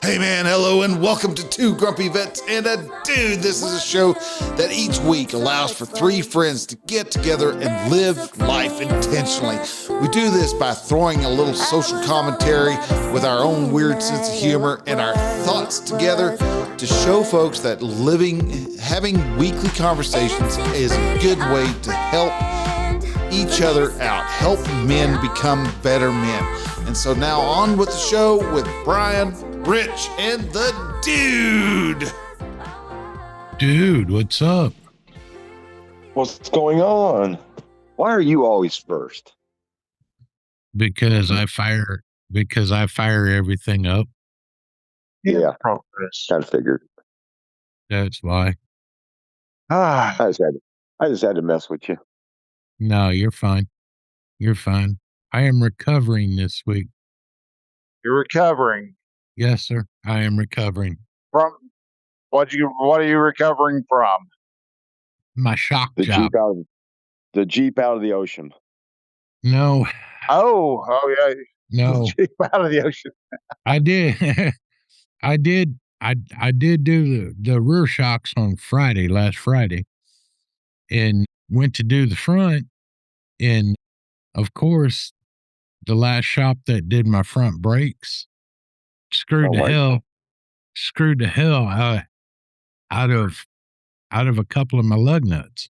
Hey man, hello and welcome to Two Grumpy Vets and a Dude. This is a show that each week allows for three friends to get together and live life intentionally. We do this by throwing a little social commentary with our own weird sense of humor and our thoughts together to show folks that having weekly conversations is a good way to help each other out, help men become better men. And so now on with the show with Bryan, Rich, and the Dude. Dude, what's up? What's going on? Why are you always first? Because I fire everything up. Yeah, Progress. kind of figured. That's why. Ah, I just had to mess with you. No, you're fine. You're fine. I am recovering this week. you're recovering Yes, sir. I am recovering. from what are you recovering from? My shock The job. Jeep out of the ocean. No, Oh yeah, no. Jeep out of the ocean. I did. I did do the rear shocks on last Friday, and went to do the front. And of course, the last shop that did my front brakes screwed the hell out of a couple of my lug nuts.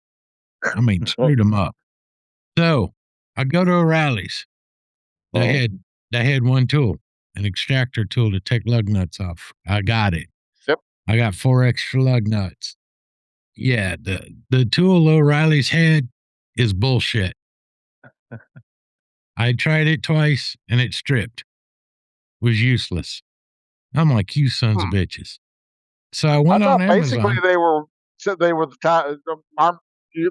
I mean, screwed them up. So I go to O'Reilly's. They had one tool, an extractor tool to take lug nuts off. I got it. Yep. I got 4 extra lug nuts. Yeah, the tool O'Reilly's had is bullshit. I tried it twice and it stripped. Was useless. I'm like, you sons of bitches. So I I went thought on basically Amazon. they were the time.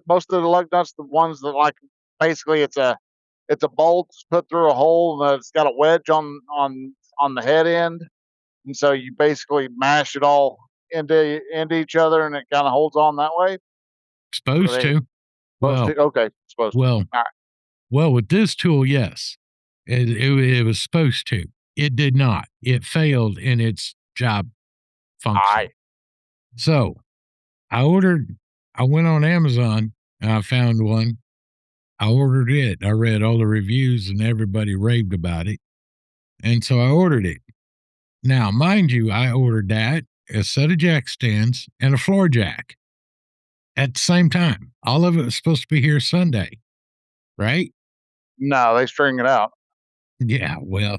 Most of the lug nuts, the ones that like basically it's a bolt put through a hole and it's got a wedge on the head end, and so you basically mash it all into each other and it kind of holds on that way. Supposed They- to. Well, Okay, supposed to. well, All right. well, with this tool, yes, it was supposed to. It did not. It failed in its job function. Aye. So I went on Amazon and I found one. I ordered it. I read all the reviews and everybody raved about it. And so I ordered it. Now, mind you, I ordered that, a set of jack stands, and a floor jack at the same time. All of it was supposed to be here Sunday, right? No, they string it out. Yeah, well,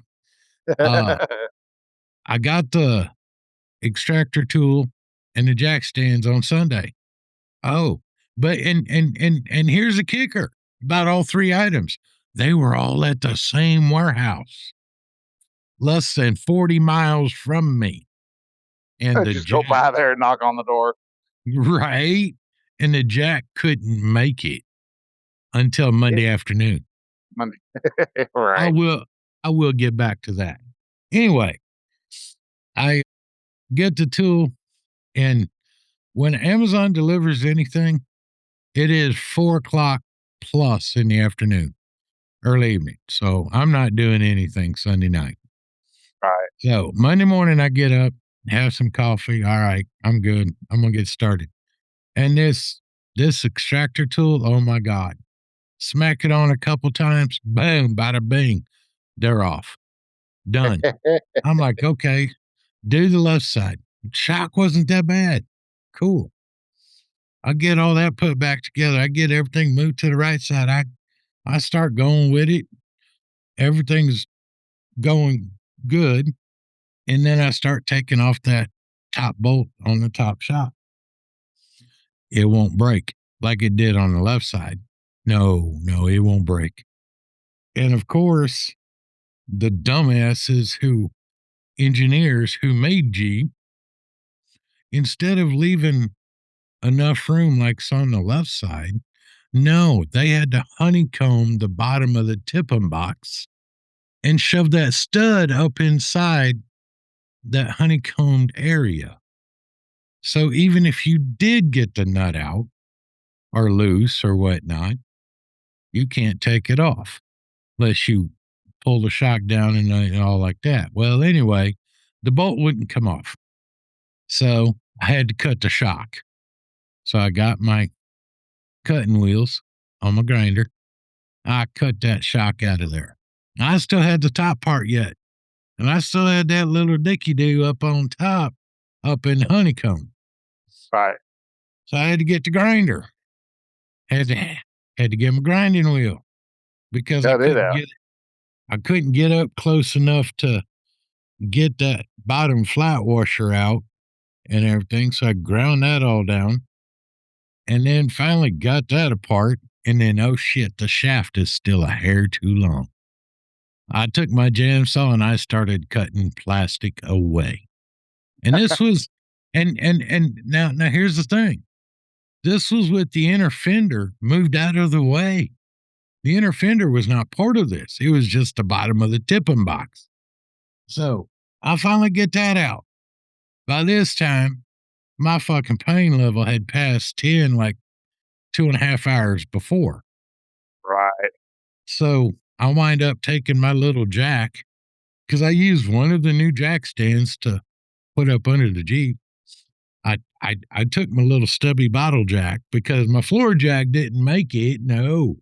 I got the extractor tool and the jack stands on Sunday. Oh, but and here's the kicker about all 3 items. They were all at the same warehouse, less than 40 miles from me. And the Just go by there and knock on the door. right? And the jack couldn't make it until Monday afternoon. Monday. Right. I will get back to that. Anyway, I get the tool, and when Amazon delivers anything, it is 4:00 plus in the afternoon, early evening. So I'm not doing anything Sunday night. Right. So Monday morning, I get up, have some coffee. All right, I'm good. I'm gonna get started. And this extractor tool, oh my God, smack it on a couple times, boom, bada bing, they're off, done. I'm like, okay, do the left side. Shock wasn't that bad. Cool. I get all that put back together. I get everything moved to the right side. I start going with it. Everything's going good. And then I start taking off that top bolt on the top shock. It won't break like it did on the left side. No, it won't break. And of course, the dumbasses engineers who made Jeep, instead of leaving enough room like's on the left side, no, they had to honeycomb the bottom of the tipping box and shove that stud up inside that honeycombed area. So even if you did get the nut out or loose or whatnot, you can't take it off unless you pull the shock down and all like that. Well, anyway, the bolt wouldn't come off. So I had to cut the shock. So I got my cutting wheels on my grinder. I cut that shock out of there. I still had the top part yet. And I still had that little dicky-doo up on top, up in the honeycomb. Right. So I had to get the grinder. Had to get my grinding wheel because I couldn't get up close enough to get that bottom flat washer out and everything. So I ground that all down and then finally got that apart. And then, oh shit, the shaft is still a hair too long. I took my jam saw and I started cutting plastic away. And this was, and now here's the thing. This was with the inner fender moved out of the way. The inner fender was not part of this. It was just the bottom of the tipping box. So I finally get that out. By this time, my fucking pain level had passed 10 like 2.5 hours before. Right. So I wind up taking my little jack because I used one of the new jack stands to put up under the Jeep. I took my little stubby bottle jack because my floor jack didn't make it. No.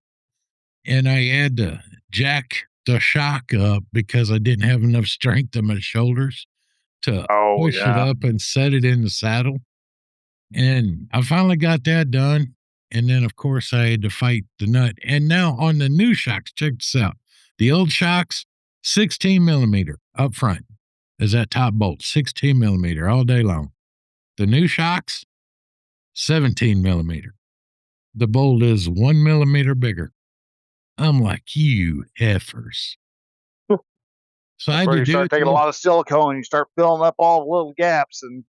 And I had to jack the shock up because I didn't have enough strength in my shoulders to push it up and set it in the saddle. And I finally got that done. And then, of course, I had to fight the nut. And now on the new shocks, check this out. The old shocks, 16 millimeter up front is that top bolt, 16 millimeter all day long. The new shocks, 17 millimeter. The bolt is 1 millimeter bigger. I'm like, you heifers. So I had to start taking a lot of silicone and you start filling up all the little gaps and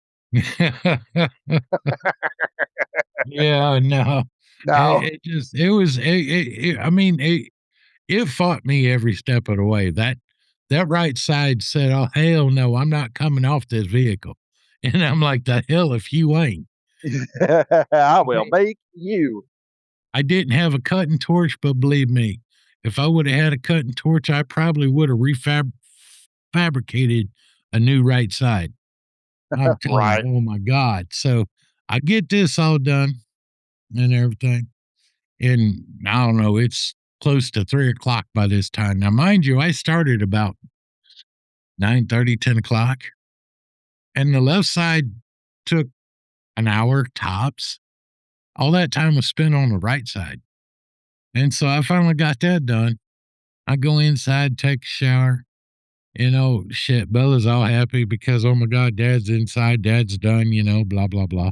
yeah, no. It fought me every step of the way. That right side said, oh, hell no, I'm not coming off this vehicle. And I'm like, the hell if you ain't. I will make you. I didn't have a cutting torch, but believe me, if I would have had a cutting torch, I probably would have fabricated a new right side. I'm telling you, oh my God. So I get this all done and everything. And I don't know, it's close to 3:00 by this time. Now, mind you, I started about 9:30, 10 o'clock. And the left side took an hour tops. All that time was spent on the right side. And so I finally got that done. I go inside, take a shower. You know, shit, Bella's all happy because, oh my God, Dad's inside, Dad's done, you know, blah, blah, blah.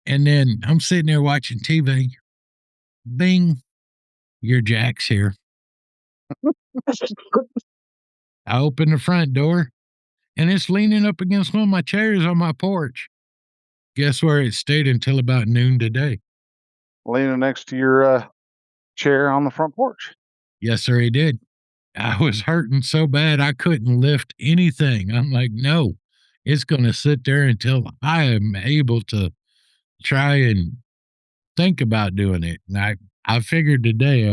And then I'm sitting there watching TV. Bing, your Jack's here. I open the front door and it's leaning up against one of my chairs on my porch. Guess where it stayed until about noon today? Leaning next to your chair on the front porch. Yes, sir, he did. I was hurting so bad I couldn't lift anything. I'm like, no, it's going to sit there until I am able to try and think about doing it. And I figured today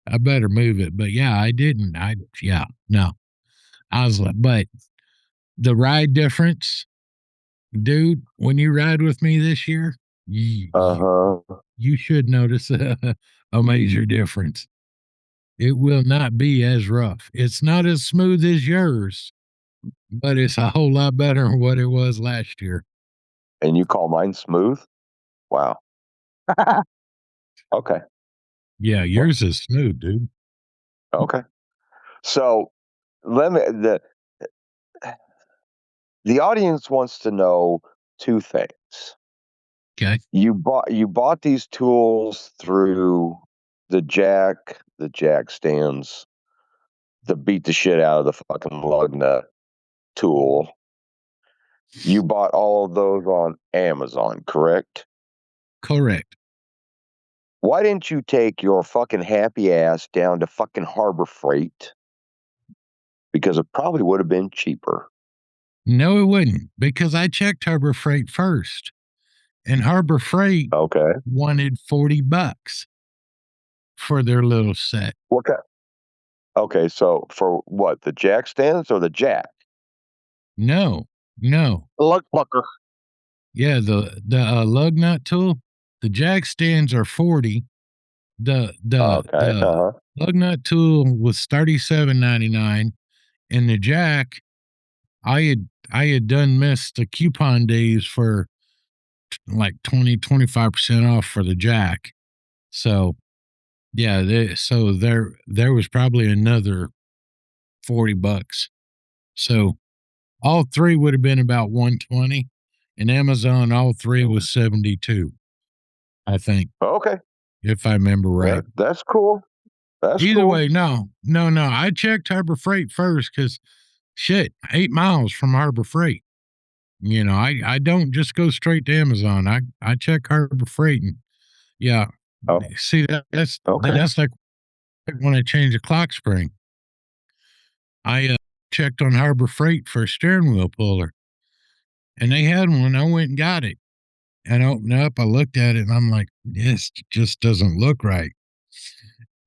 I better move it. But yeah, I didn't. No. I was like, but the ride difference, dude, when you ride with me this year, you should notice a major difference. It will not be as rough. It's not as smooth as yours, but it's a whole lot better than what it was last year. And you call mine smooth? Wow. Okay. Yeah, yours is smooth, dude. Okay. So the audience wants to know two things. Okay. You bought these tools through the jack stands, to beat the shit out of the fucking lug nut tool. You bought all of those on Amazon, correct? Correct. Why didn't you take your fucking happy ass down to fucking Harbor Freight? Because it probably would have been cheaper. No, it wouldn't, because I checked Harbor Freight first. And Harbor Freight wanted $40 for their little set. Okay, so for what, the jack stands or the jack? No. The lug plucker. Yeah, the lug nut tool, the jack stands are 40. The Okay. lug nut tool was $37.99, and the jack, I had done missed the coupon days for like 25% off for the jack. So yeah, so there was probably another $40. So all three would have been about 120, and Amazon all three was 72, I think, Okay. if I remember right. That's cool. That's Either cool. way, no. I checked Harbor Freight first because shit, 8 miles from Harbor Freight. You know, I don't just go straight to Amazon. I check Harbor Freight, and yeah, Oh, see that's okay. that's like when I changed the clock spring. I checked on Harbor Freight for a steering wheel puller, and they had one. I went and got it, and I opened up. I looked at it, and I'm like, this just doesn't look right.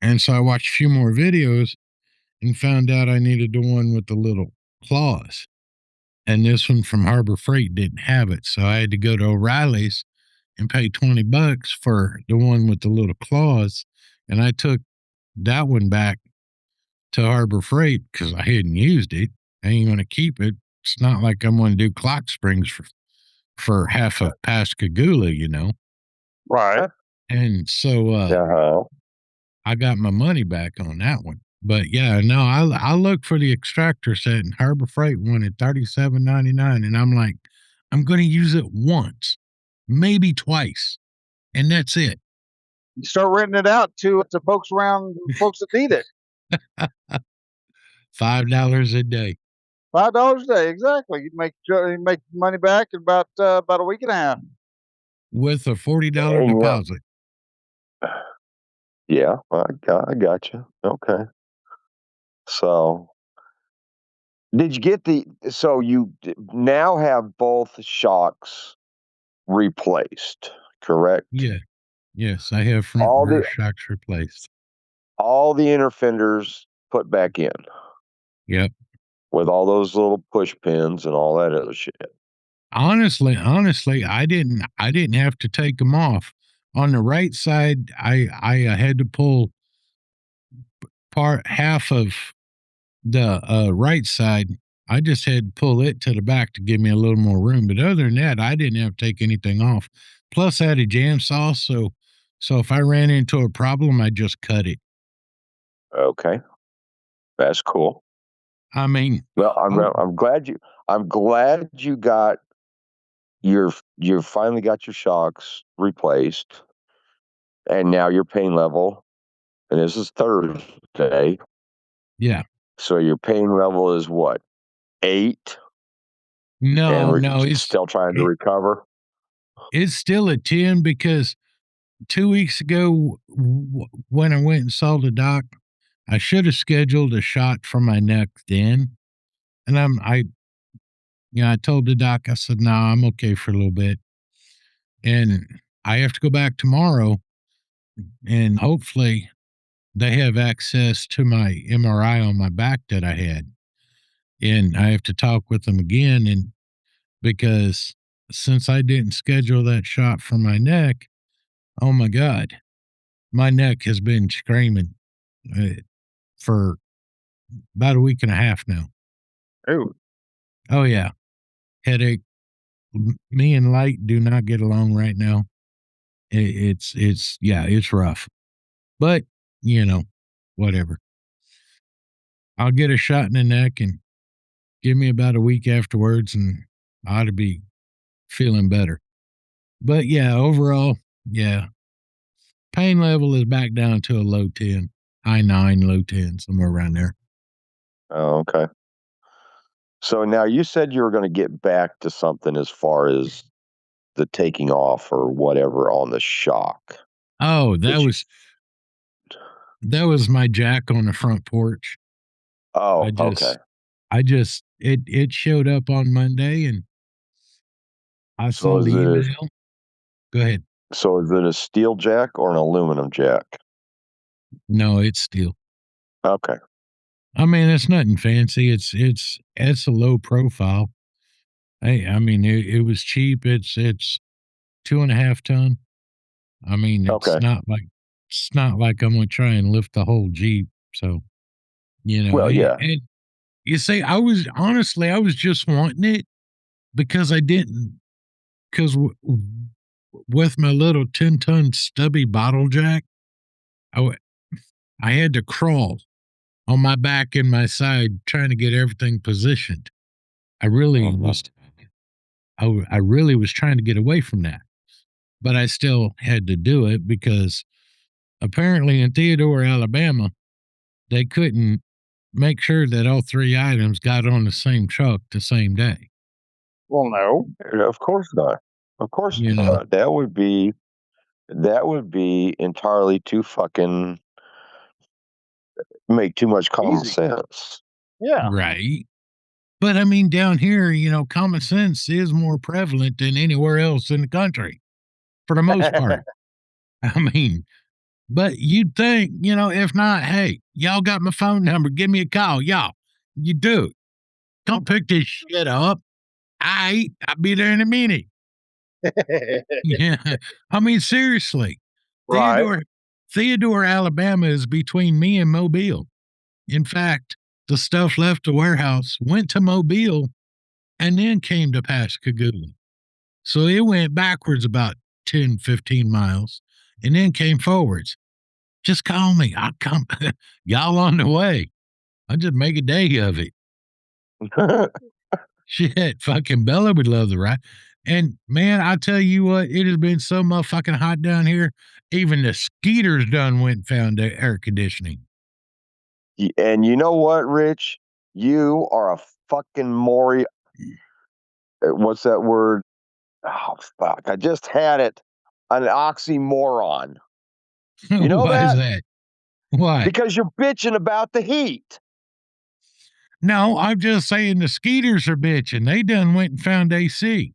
And so I watched a few more videos and found out I needed the one with the little claws. And this one from Harbor Freight didn't have it. So I had to go to O'Reilly's and pay $20 for the one with the little claws. And I took that one back to Harbor Freight because I hadn't used it. I ain't going to keep it. It's not like I'm going to do clock springs for half of Pascagoula, you know? Right. And so I got my money back on that one. But yeah, no, I looked for the extractor set, and Harbor Freight wanted $37.99, and I'm like, I'm going to use it once, maybe twice, and that's it. You start renting it out to folks that need it. $5 a day. $5 a day, exactly. You make money back in about a week and a half. With a $40 And, deposit. Yeah, I got you. Okay. So, did you get so you now have both shocks replaced, correct? Yeah. Yes, I have front All and rear the shocks replaced. all the inner fenders put back in Yep. with all those little push pins and all that other shit. Honestly, I didn't have to take them off. On the right side, I had to pull half of the right side. I just had to pull it to the back to give me a little more room. But other than that, I didn't have to take anything off. Plus, I had a jam saw, so if I ran into a problem, I just cut it. Okay, that's cool. I mean, Well, I'm glad you got you finally got your shocks replaced, and now your pain level. And this is Thursday. yeah. So your pain level is what, 8? No, And we're still trying to recover? It's still a 10 because 2 weeks ago, when I went and saw the doc, I should have scheduled a shot for my neck then. And I told the doc, I said, no, I'm okay for a little bit. And I have to go back tomorrow, and hopefully they have access to my MRI on my back that I had. And I have to talk with them again. And because since I didn't schedule that shot for my neck, oh my God, my neck has been screaming for about a week and a half now. Oh yeah. Headache. Me and Light do not get along right now. It's rough, but whatever. I'll get a shot in the neck and give me about a week afterwards, and I ought to be feeling better. But yeah, overall, yeah, pain level is back down to a low 10, high 9, low 10, somewhere around there. Oh, okay. So now you said you were going to get back to something as far as the taking off or whatever on the shock. Oh, that was my jack on the front porch. Oh, okay. It showed up on Monday, and I saw the email. Go ahead. So is it a steel jack or an aluminum jack? No, it's steel. Okay. I mean, it's nothing fancy. It's a low profile. Hey, I mean, it was cheap. It's 2.5 ton. I mean, Okay. it's not like I'm gonna try and lift the whole Jeep. So, Well, yeah. and you see, I was just wanting it because I didn't, because with my little 10-ton stubby bottle jack, I had to crawl on my back and my side trying to get everything positioned. I really Mhm. was, I really was trying to get away from that, but I still had to do it because apparently in Theodore, Alabama, they couldn't make sure that all three items got on the same truck the same day. Well, no. Of course not. Of course You know, not. That would be entirely too fucking make too much common Easy. sense. Yeah. right? But I mean, down here, common sense is more prevalent than anywhere else in the country for the most part. I mean, but you'd think, if not, hey, y'all got my phone number. Give me a call. Y'all, you do. Come pick this shit up. I'll be there in a minute. Yeah. I mean, seriously, Right. Theodore, Alabama is between me and Mobile. In fact, the stuff left the warehouse, went to Mobile, and then came to Pascagoula. So it went backwards about 10, 15 miles and then came forwards. Just call me. I'll come. Y'all on the way. I'll just make a day of it. Shit, fucking Bella would love the ride. And man, I tell you what, it has been so motherfucking hot down here. Even the skeeters done went and found their air conditioning. And you know what, Rich? You are a fucking Maury. What's that word? Oh, fuck. I just had it. An oxymoron. You know Why is that? that? Why? Because you're bitching about the heat. No, I'm just saying the skeeters are bitching. They done went and found AC.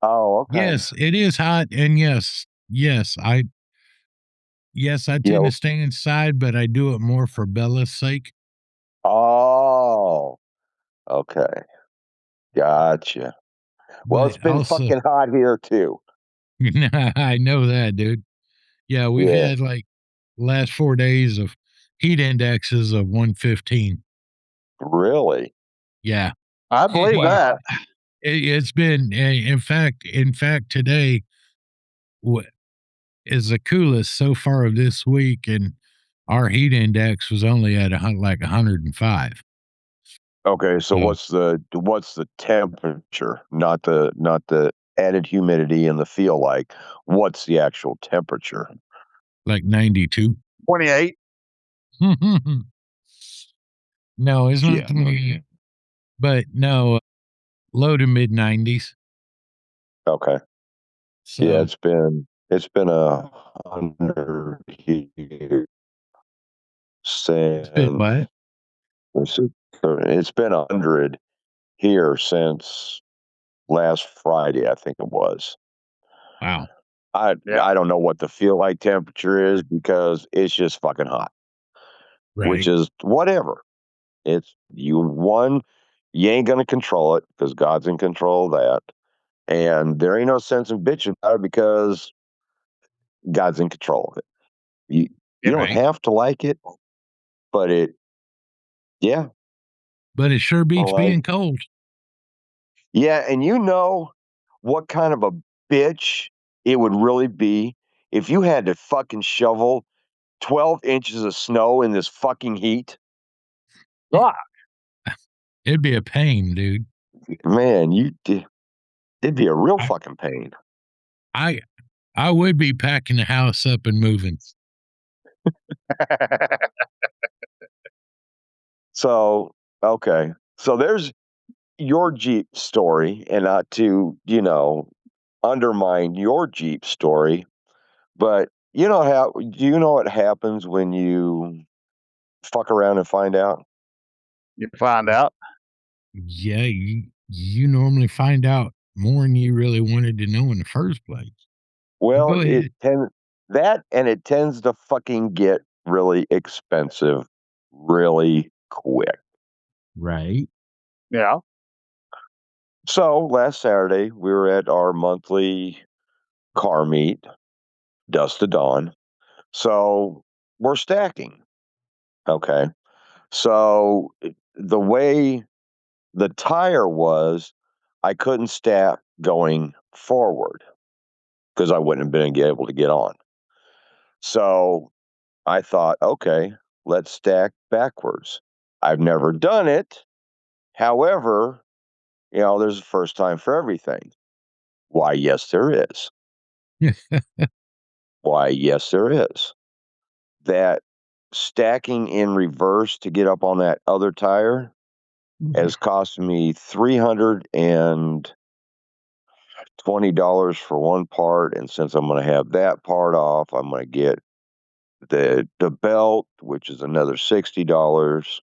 Oh, okay. Yes, it is hot. And yes, I You tend know, to stay inside, but I do it more for Bella's sake. oh, okay. Gotcha. Well, it's But been also, fucking hot here too. I know that, dude. Yeah, we've Yeah. had like last 4 days of heat indexes of 115. Really? Yeah. I believe Yeah. that. It's been, in fact, today is the coolest so far of this week, and our heat index was only at like 105. Okay, so So what's the temperature? Not the added humidity and the feel like. What's the actual temperature? like 92. 28. No, it's not Yeah. 28, but no, low to mid 90s. Okay. Yeah, So it's been 100 here it's been since what? it's been 100 here since last Friday, I think it was. Wow. I Yeah. I don't know what the feel like temperature is because it's just fucking hot, which Right. is whatever. It's you ain't gonna control it because God's in control of that. And there ain't no sense in bitching about it because God's in control of it. You don't Right. have to like it, but yeah, But it sure beats like being cold. yeah, and you know what kind of a bitch it would really be if you had to fucking shovel 12 inches of snow in this fucking heat. God. It'd be a pain, dude. Man, it'd be a real I fucking pain. I I would be packing the house up and moving. So, okay. So there's your Jeep story, and not to, undermine your Jeep story, but do you know what happens when you fuck around and find out? You find out. Yeah, you normally find out more than you really wanted to know in the first place. But Well, go ahead. it tends to fucking get really expensive really quick. Right. Yeah. So last Saturday, we were at our monthly car meet, Dust to Dawn. So we're stacking. Okay. So the way the tire was, I couldn't stack going forward because I wouldn't have been able to get on. So I thought, okay, let's stack backwards. I've never done it. However, there's a first time for everything. Why, yes, there is. Why, yes, there is. That stacking in reverse to get up on that other tire has cost me $320 for one part. And since I'm going to have that part off, I'm going to get the belt, which is another $60.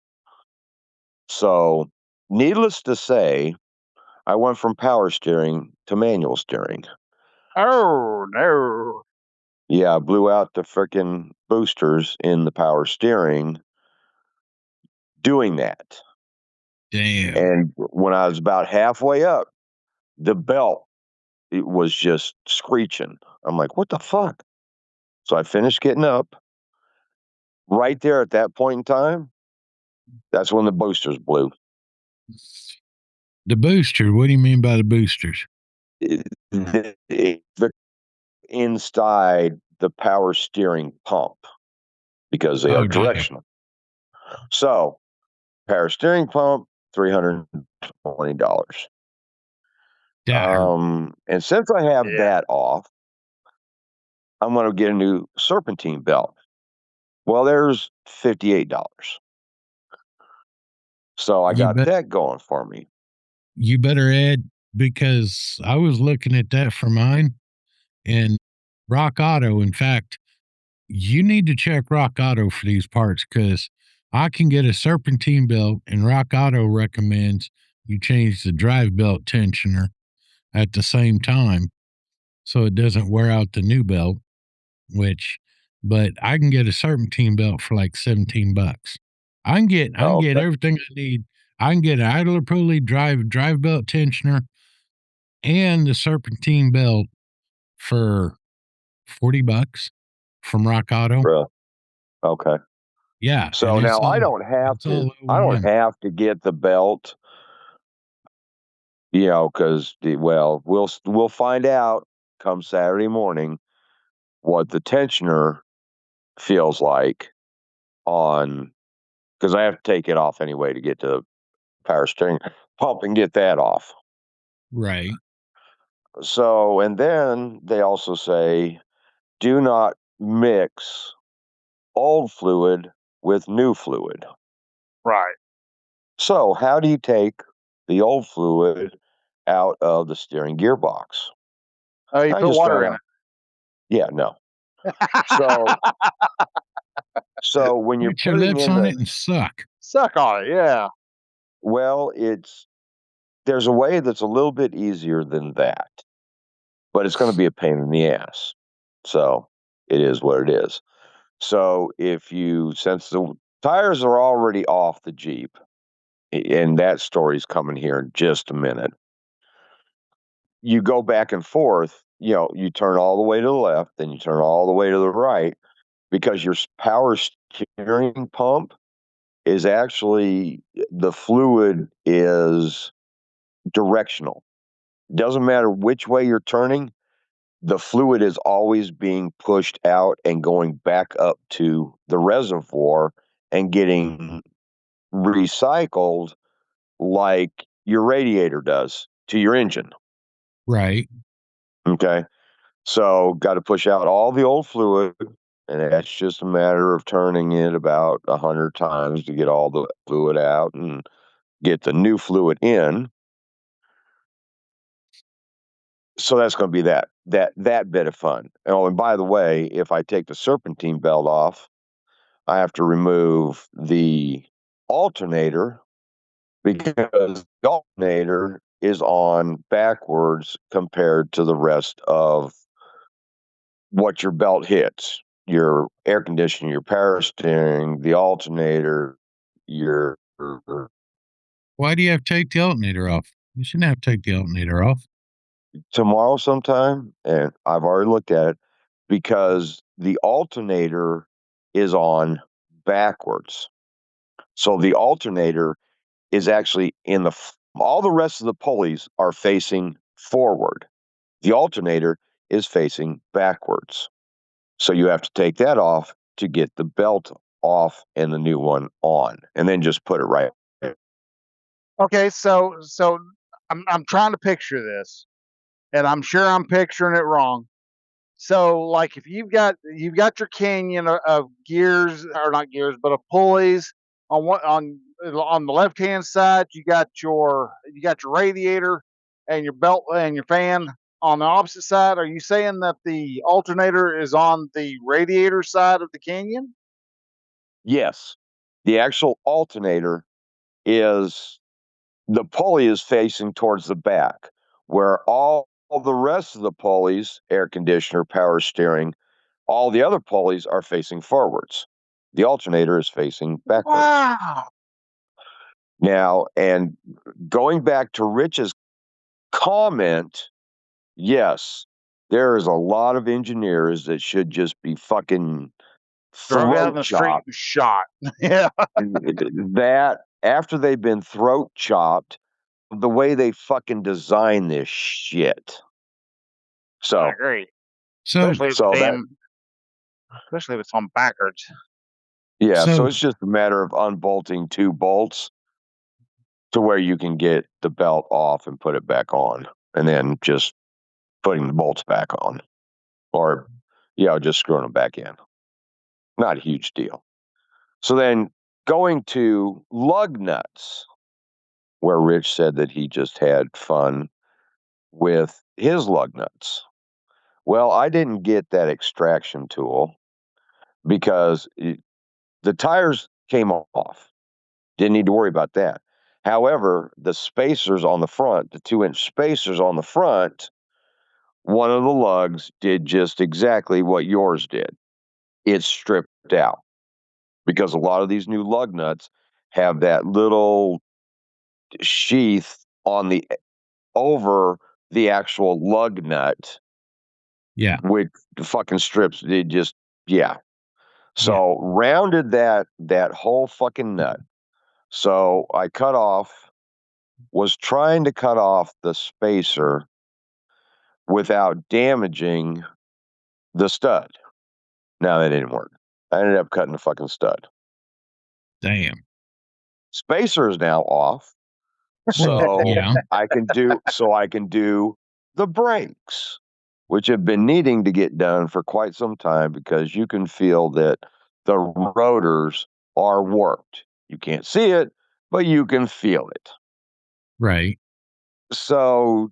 So, needless to say, I went from power steering to manual steering. Oh, no. Yeah, I blew out the frickin' boosters in the power steering doing that. Damn. And when I was about halfway up, the belt, it was just screeching. I'm like, what the fuck? So I finished getting up. Right there at that point in time, that's when the boosters blew. The booster. What do you mean by the boosters? The inside the power steering pump because they are Oh, damn. directional. So, power steering pump, $320. That hurt. And since I have Yeah. that off, I'm going to get a new serpentine belt. Well, there's $58. So I got that going for me. You better add, because I was looking at that for mine and Rock Auto. In fact, you need to check Rock Auto for these parts because I can get a serpentine belt and Rock Auto recommends you change the drive belt tensioner at the same time so it doesn't wear out the new belt, but I can get a serpentine belt for like $17. I can get Okay. everything I need. I can get an idler pulley, drive belt tensioner, and the serpentine belt for $40 from Rock Auto. Really? Okay. Yeah, So and now I don't have it's all to. I don't OEM. have to get the belt, because we'll find out come Saturday morning what the tensioner feels like on, because I have to take it off anyway to get to the power steering pump and get that off. Right. So, and then they also say, do not mix old fluid with new fluid. Right. So, how do you take the old fluid out of the steering gearbox? Oh, you I put just water found in out. Yeah, no. So, when you're Put your putting lips in on the, it and suck. Suck on it. Yeah. there's a way that's a little bit easier than that, but it's going to be a pain in the ass. So, it is what it is. So, since the tires are already off the Jeep, and that story's coming here in just a minute, you go back and forth, you turn all the way to the left, then you turn all the way to the right, because your power steering pump is actually, the fluid is directional. Doesn't matter which way you're turning, the fluid is always being pushed out and going back up to the reservoir and getting recycled like your radiator does to your engine. Right. Okay. So got to push out all the old fluid, and that's just a matter of turning it about 100 times to get all the fluid out and get the new fluid in. So that's going to be that bit of fun. Oh, and by the way, if I take the serpentine belt off, I have to remove the alternator because the alternator is on backwards compared to the rest of what your belt hits. Your air conditioning, your power steering, the alternator, your Why do you have to take the alternator off? You shouldn't have to take the alternator off. Tomorrow sometime, and I've already looked at it, because the alternator is on backwards. So the alternator is actually all the rest of the pulleys are facing forward. The alternator is facing backwards. So you have to take that off to get the belt off and the new one on, and then just put it right. Okay, so I'm trying to picture this, and I'm sure I'm picturing it wrong. So, like, if you've got your canyon of gears, or not gears, but of pulleys on on the left hand side, you got your radiator and your belt and your fan on the opposite side. Are you saying that the alternator is on the radiator side of the canyon? Yes, the actual alternator is the pulley is facing towards the back, where all the rest of the pulleys, air conditioner, power steering, all the other pulleys are facing forwards. The alternator is facing backwards. Wow. Now, and going back to Rich's comment, yes, there is a lot of engineers that should just be fucking Drug out in throat the street chopped. and shot. Yeah. That after they've been throat chopped, the way they fucking design this shit. I So, agree. So, Especially if so that especially if it's on backwards. yeah, so so it's just a matter of unbolting 2 bolts to where you can get the belt off and put it back on, and then just putting the bolts back on, or just screwing them back in. Not a huge deal. So then going to lug nuts, where Rich said that he just had fun with his lug nuts. Well, I didn't get that extraction tool because the tires came off. Didn't need to worry about that. However, the spacers on the front, the 2-inch spacers on the front, one of the lugs did just exactly what yours did. It stripped out, because a lot of these new lug nuts have that little sheath on the over the actual lug nut, yeah, which fucking strips. It just So rounded that whole fucking nut. So I was trying to cut off the spacer without damaging the stud. Now that didn't work. I ended up cutting the fucking stud. damn. Spacer is now off, Well, so yeah, I can do the brakes, which have been needing to get done for quite some time, because you can feel that the rotors are warped. You can't see it, but you can feel it. right. So,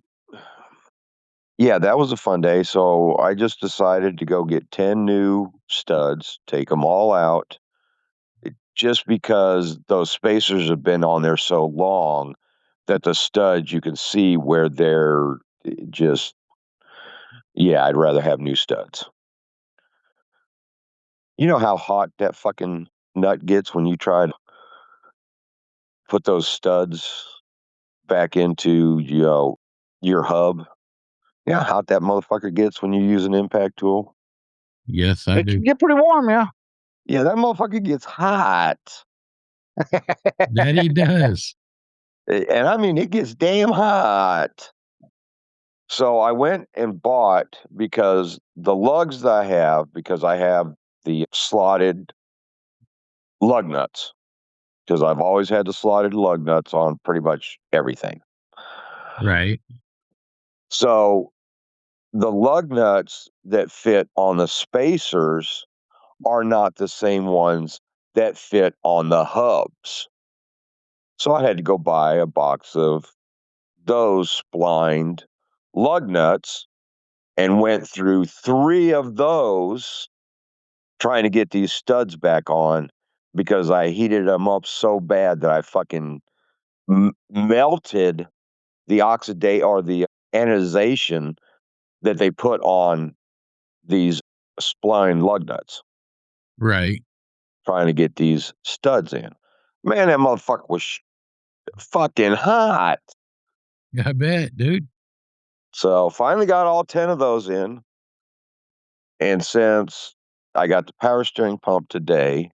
yeah, that was a fun day. So I just decided to go get 10 new studs, take them all out, just because those spacers have been on there so long that the studs, you can see where they're just, I'd rather have new studs. You know how hot that fucking nut gets when you try to put those studs back into, your hub? You know how hot that motherfucker gets when you use an impact tool? Yes, I It do. can get pretty warm, yeah. Yeah, that motherfucker gets hot. That he does. And I mean, it gets damn hot. So I went and bought, because the lugs that I have, because I have the slotted lug nuts, because I've always had the slotted lug nuts on pretty much everything. Right. So the lug nuts that fit on the spacers are not the same ones that fit on the hubs. So I had to go buy a box of those splined lug nuts, and went through 3 of those trying to get these studs back on, because I heated them up so bad that I fucking melted the oxidate or the anodization that they put on these spline lug nuts, Right. trying to get these studs in. Man, that motherfucker was fucking hot. I bet, dude. So finally got all 10 of those in. And since I got the power steering pump today,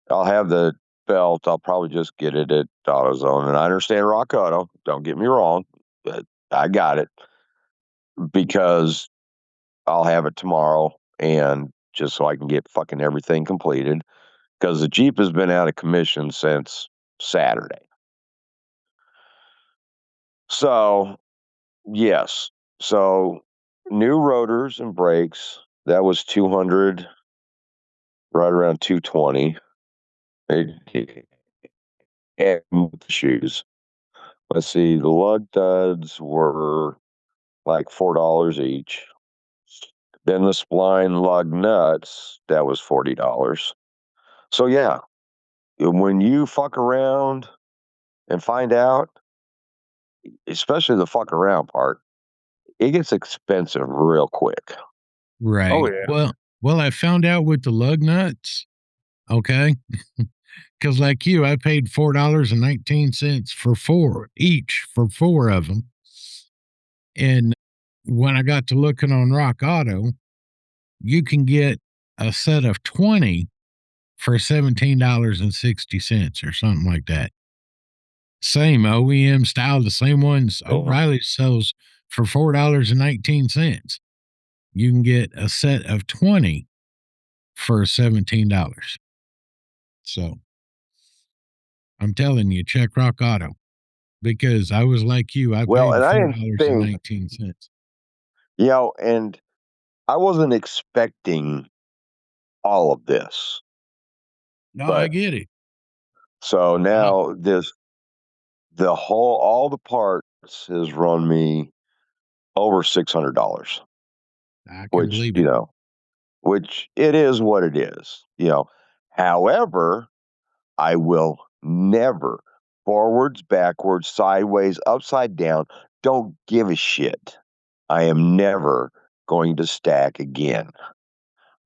I'll have the belt. I'll probably just get it at AutoZone. And I understand Rock Auto. Don't get me wrong. But I got it because I'll have it tomorrow, and just so I can get fucking everything completed, because the Jeep has been out of commission since Saturday. So, yes. So, new rotors and brakes, that was 200, right around 220. And the shoes. Let's see, the lug duds were like $4 each. Then the spline lug nuts, that was $40. So yeah, when you fuck around and find out, especially the fuck around part, it gets expensive real quick. Right. Oh, yeah. Well, I found out with the lug nuts. Okay. Because like you, I paid $4.19 for four of them. And when I got to looking on Rock Auto, you can get a set of 20 for $17.60 or something like that. Same OEM style, the same ones O'Reilly sells for $4.19. You can get a set of 20 for $17. So I'm telling you, check Rock Auto, because I was like you. I Well, paid and I didn't think, $4.19. and I wasn't expecting all of this. No, I But get it. so now all the parts has run me over $600, I can which, believe it. which it is what it is. However, I will never forwards, backwards, sideways, upside down. Don't give a shit. I am never going to stack again.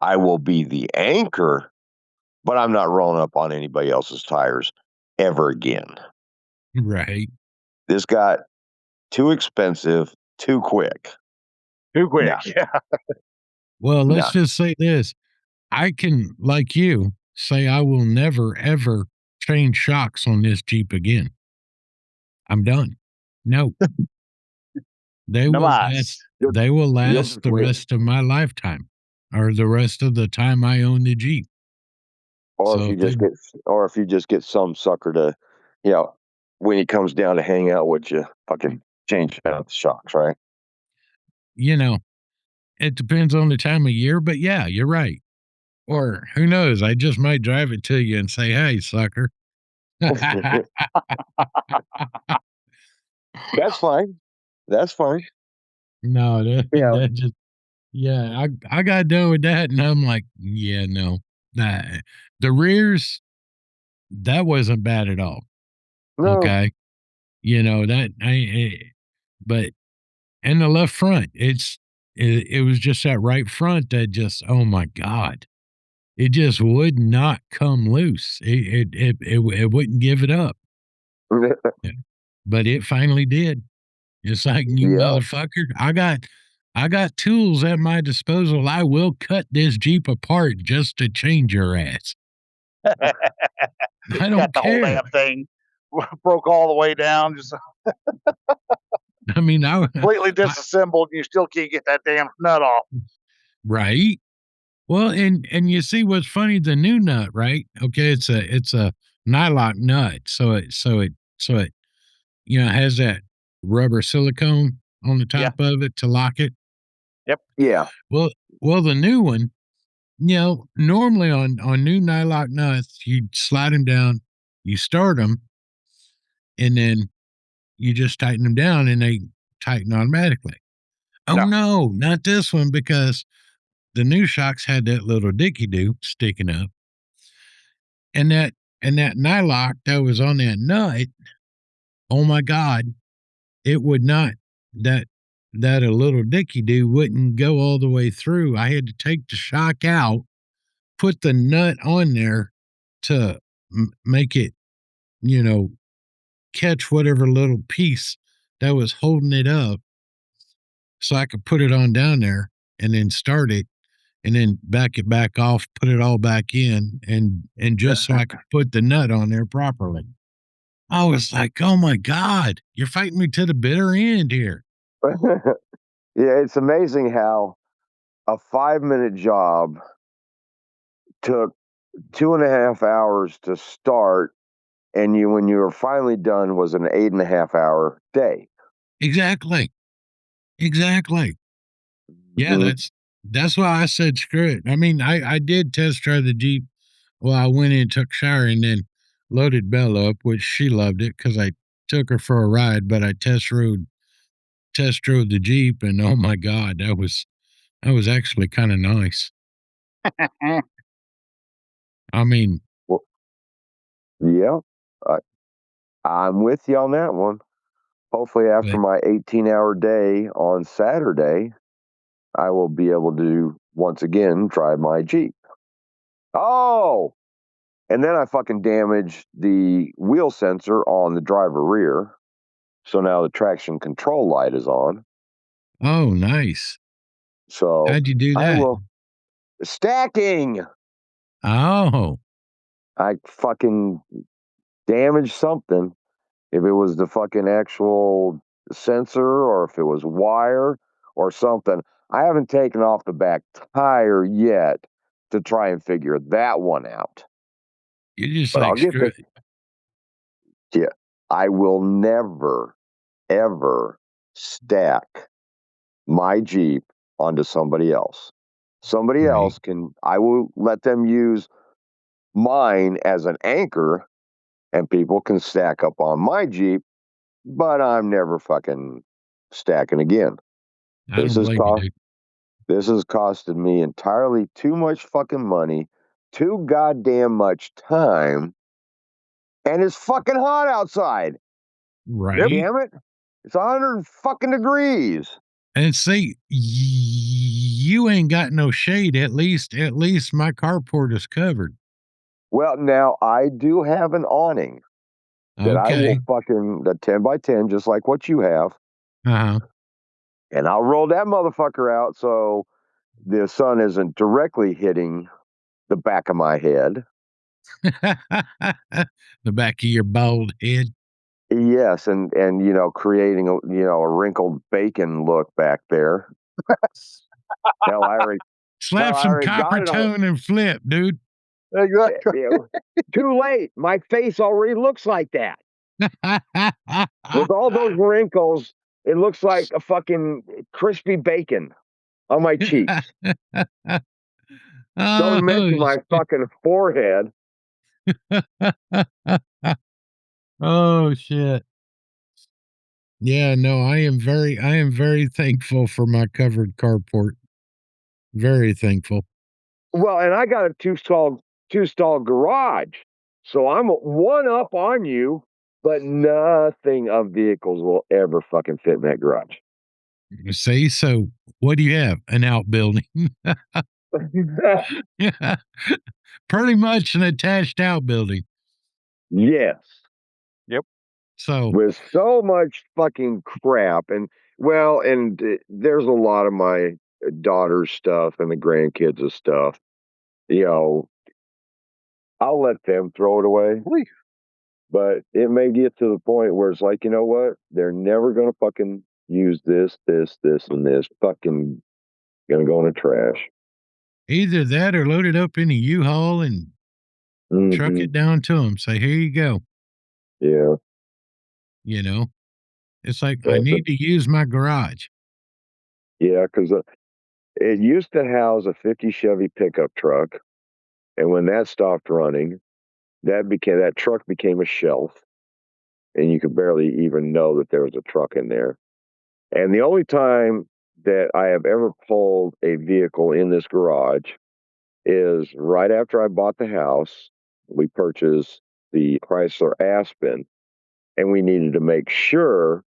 I will be the anchor, but I'm not rolling up on anybody else's tires ever again. Right. This got too expensive, too quick. Too quick. Nah. Yeah. Well, let's Nah. just say this. I can, like you, say I will never, ever change shocks on this Jeep again. I'm done. No. They No will mas. last. They will You'll last just the wait. rest of my lifetime, or the rest of the time I own the Jeep. Or if So you if they, just get some sucker to, when he comes down to hang out with you, fucking change out the shocks, right? you know, it depends on the time of year, but yeah, you're right. Or who knows? I just might drive it to you and say, "Hey, sucker." That's fine. That's fine. No, that, Yeah. that just, yeah, I got done with that, and I'm like, yeah, no, nah. The rears, that wasn't bad at all. No. Okay, that but and the left front, it was just that right front that just, oh my god, it just would not come loose. It wouldn't give it up. Yeah. But it finally did. It's like, you Yeah. motherfucker, I got tools at my disposal. I will cut this Jeep apart just to change your ass. I Got don't the whole care. damn thing broke all the way down, just I mean, completely disassembled, and you still can't get that damn nut off. right. Well, and you see what's funny, the new nut, right? Okay, it's a nylock nut. So it has that rubber silicone on the Yeah. top of it to lock it. Yep. Yeah. Well, the new one, normally on new nylock nuts, you slide them down, you start them, and then you just tighten them down, and they tighten automatically. Oh No. no, not this one, because the new shocks had that little dicky do sticking up, and that nylock that was on that nut. Oh my God, it would not that that a little dicky do wouldn't go all the way through. I had to take the shock out, put the nut on there to make it, catch whatever little piece that was holding it up so I could put it on down there and then start it and then back it back off, put it all back in, and just so I could put the nut on there properly. I was like, oh my God, you're fighting me to the bitter end here. Yeah, it's amazing how a 5-minute job took 2.5 hours to start, and when you were finally done was an 8.5 hour day. Exactly. Yeah, Mhm. that's why I said screw it. I mean, I did test drive the Jeep. Well, I went in and took a shower and then loaded Bella up, which she loved it because I took her for a ride, but I test drove the Jeep, and oh my God, that was actually kind of nice. I mean, Well, yeah, I'm with you on that one. Hopefully, after but my 18-hour day on Saturday, I will be able to once again drive my Jeep. Oh, and then I fucking damaged the wheel sensor on the driver rear. So now the traction control light is on. oh, nice. So How'd you do I that? will stacking. Oh, I fucking damaged something. If it was the fucking actual sensor or if it was wire or something. I haven't taken off the back tire yet to try and figure that one out. you're just But I'll like, get screw there. it. Yeah. I will never, ever stack my Jeep onto somebody else. Somebody Right. else I will let them use mine as an anchor and people can stack up on my Jeep, but I'm never fucking stacking again. I don't blame you, dude. This has costed me entirely too much fucking money, too goddamn much time, and it's fucking hot outside. Right. Damn it. It's 100 fucking degrees. And see, you ain't got no shade. At least my carport is covered. Well, now I do have an awning that I will Okay. fucking, the 10 by 10, just like what you have, Uh and I'll roll that motherfucker out so the sun isn't directly hitting the back of my head. huh. The back of your bald head. Yes, and creating a wrinkled bacon look back there. Hell, I already Slap some copper got it on. tone and flip, dude. Exactly. Too late. My face already looks like that. With all those wrinkles, it looks like a fucking crispy bacon on my cheeks. Don't Oh, mention my fucking forehead. oh shit. Yeah, no, I am very thankful for my covered carport. Very thankful. Well, and I got a two stall garage, so I'm one up on you. But nothing of vehicles will ever fucking fit in that garage. See, so what do you have? An outbuilding. Yeah. Pretty much an attached outbuilding. Yes. So With so much fucking crap and there's a lot of my daughter's stuff and the grandkids' stuff. I'll let them throw it away, but it may get to the point where it's like, you know what? They're never gonna fucking use this, and this. Fucking gonna go in the trash. either that or load it up in a U-Haul and truck Hmm. it down to them. Say, here you go. Yeah, You know, it's like, I but need to use my garage. yeah, because it used to house a '50 Chevy pickup truck, and when that stopped running, that truck became a shelf, and you could barely even know that there was a truck in there. And the only time that I have ever pulled a vehicle in this garage is right after I bought the house. We purchased the Chrysler Aspen, and we needed to make sure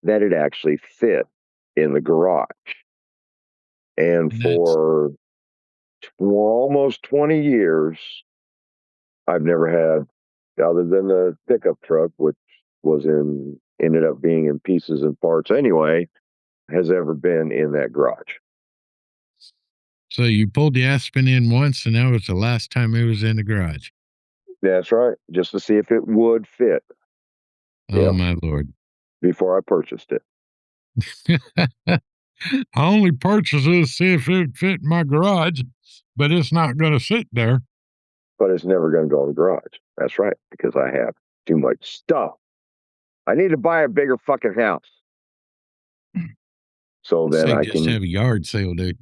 that it actually fit in the garage. And And that's for almost 20 years, I've never had, other than the pickup truck, which was in ended up being in pieces and parts anyway, has ever been in that garage. So you pulled the Aspen in once, and that was the last time it was in the garage. That's right. Just to see if it would fit. Oh, Yep. my Lord. Before I purchased it. I only purchased it to see if it fit in my garage, but it's not going to sit there. But it's never going to go in the garage. That's right, because I have too much stuff. I need to buy a bigger fucking house. So then I just can have a yard sale, dude.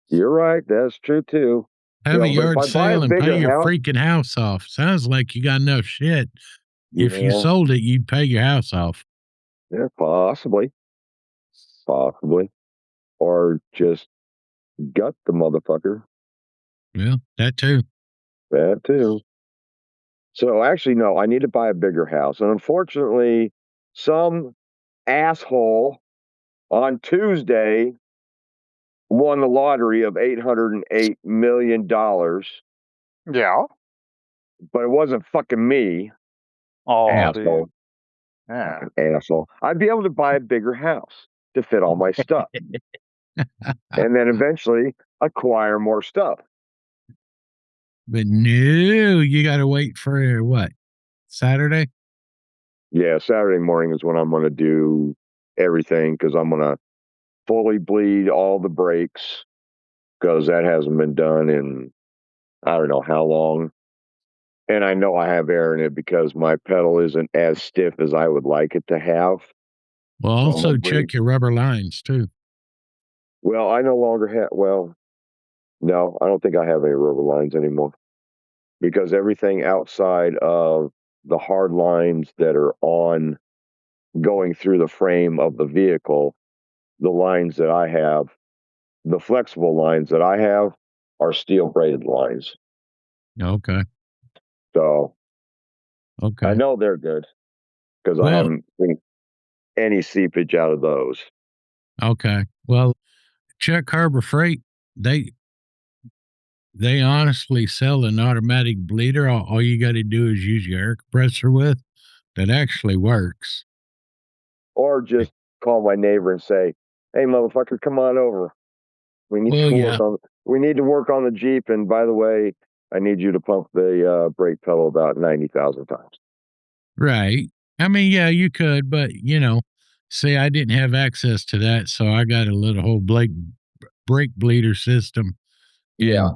You're right. That's true too. Have a but if yard I buy a sale and pay bigger your house, freaking house off. Sounds like you got enough shit. If you yeah, sold it, you'd pay your house off. yeah, possibly, or just gut the motherfucker. Well, that too. That too. So actually, no, I need to buy a bigger house, and unfortunately, some asshole on Tuesday won the lottery of $808 million. Yeah. But it wasn't fucking me. Oh, Asshole. dude. Yeah. Fucking asshole. I'd be able to buy a bigger house to fit all my stuff. And then eventually acquire more stuff. But no, you got to wait for what? Saturday? Yeah, Saturday morning is when I'm going to do everything because I'm going to fully bleed all the brakes because that hasn't been done in I don't know how long. And I know I have air in it because my pedal isn't as stiff as I would like it to have. Well, So also check your rubber lines too. Well, I no longer have, no, I don't think I have any rubber lines anymore because everything outside of the hard lines that are on going through the frame of the vehicle, the lines that I have, the flexible lines that I have are steel braided lines. Okay. So Okay. I know they're good because I haven't seen any seepage out of those. Okay. Well, check Harbor Freight. They honestly sell an automatic bleeder. All you got to do is use your air compressor with. That actually works. Or just call my neighbor and say, "Hey, motherfucker, come on over. We need to work on the Jeep. And by the way, I need you to pump the brake pedal about 90,000 times." Right. I mean, yeah, you could, but see, I didn't have access to that, so I got a little whole brake bleeder system. Yeah.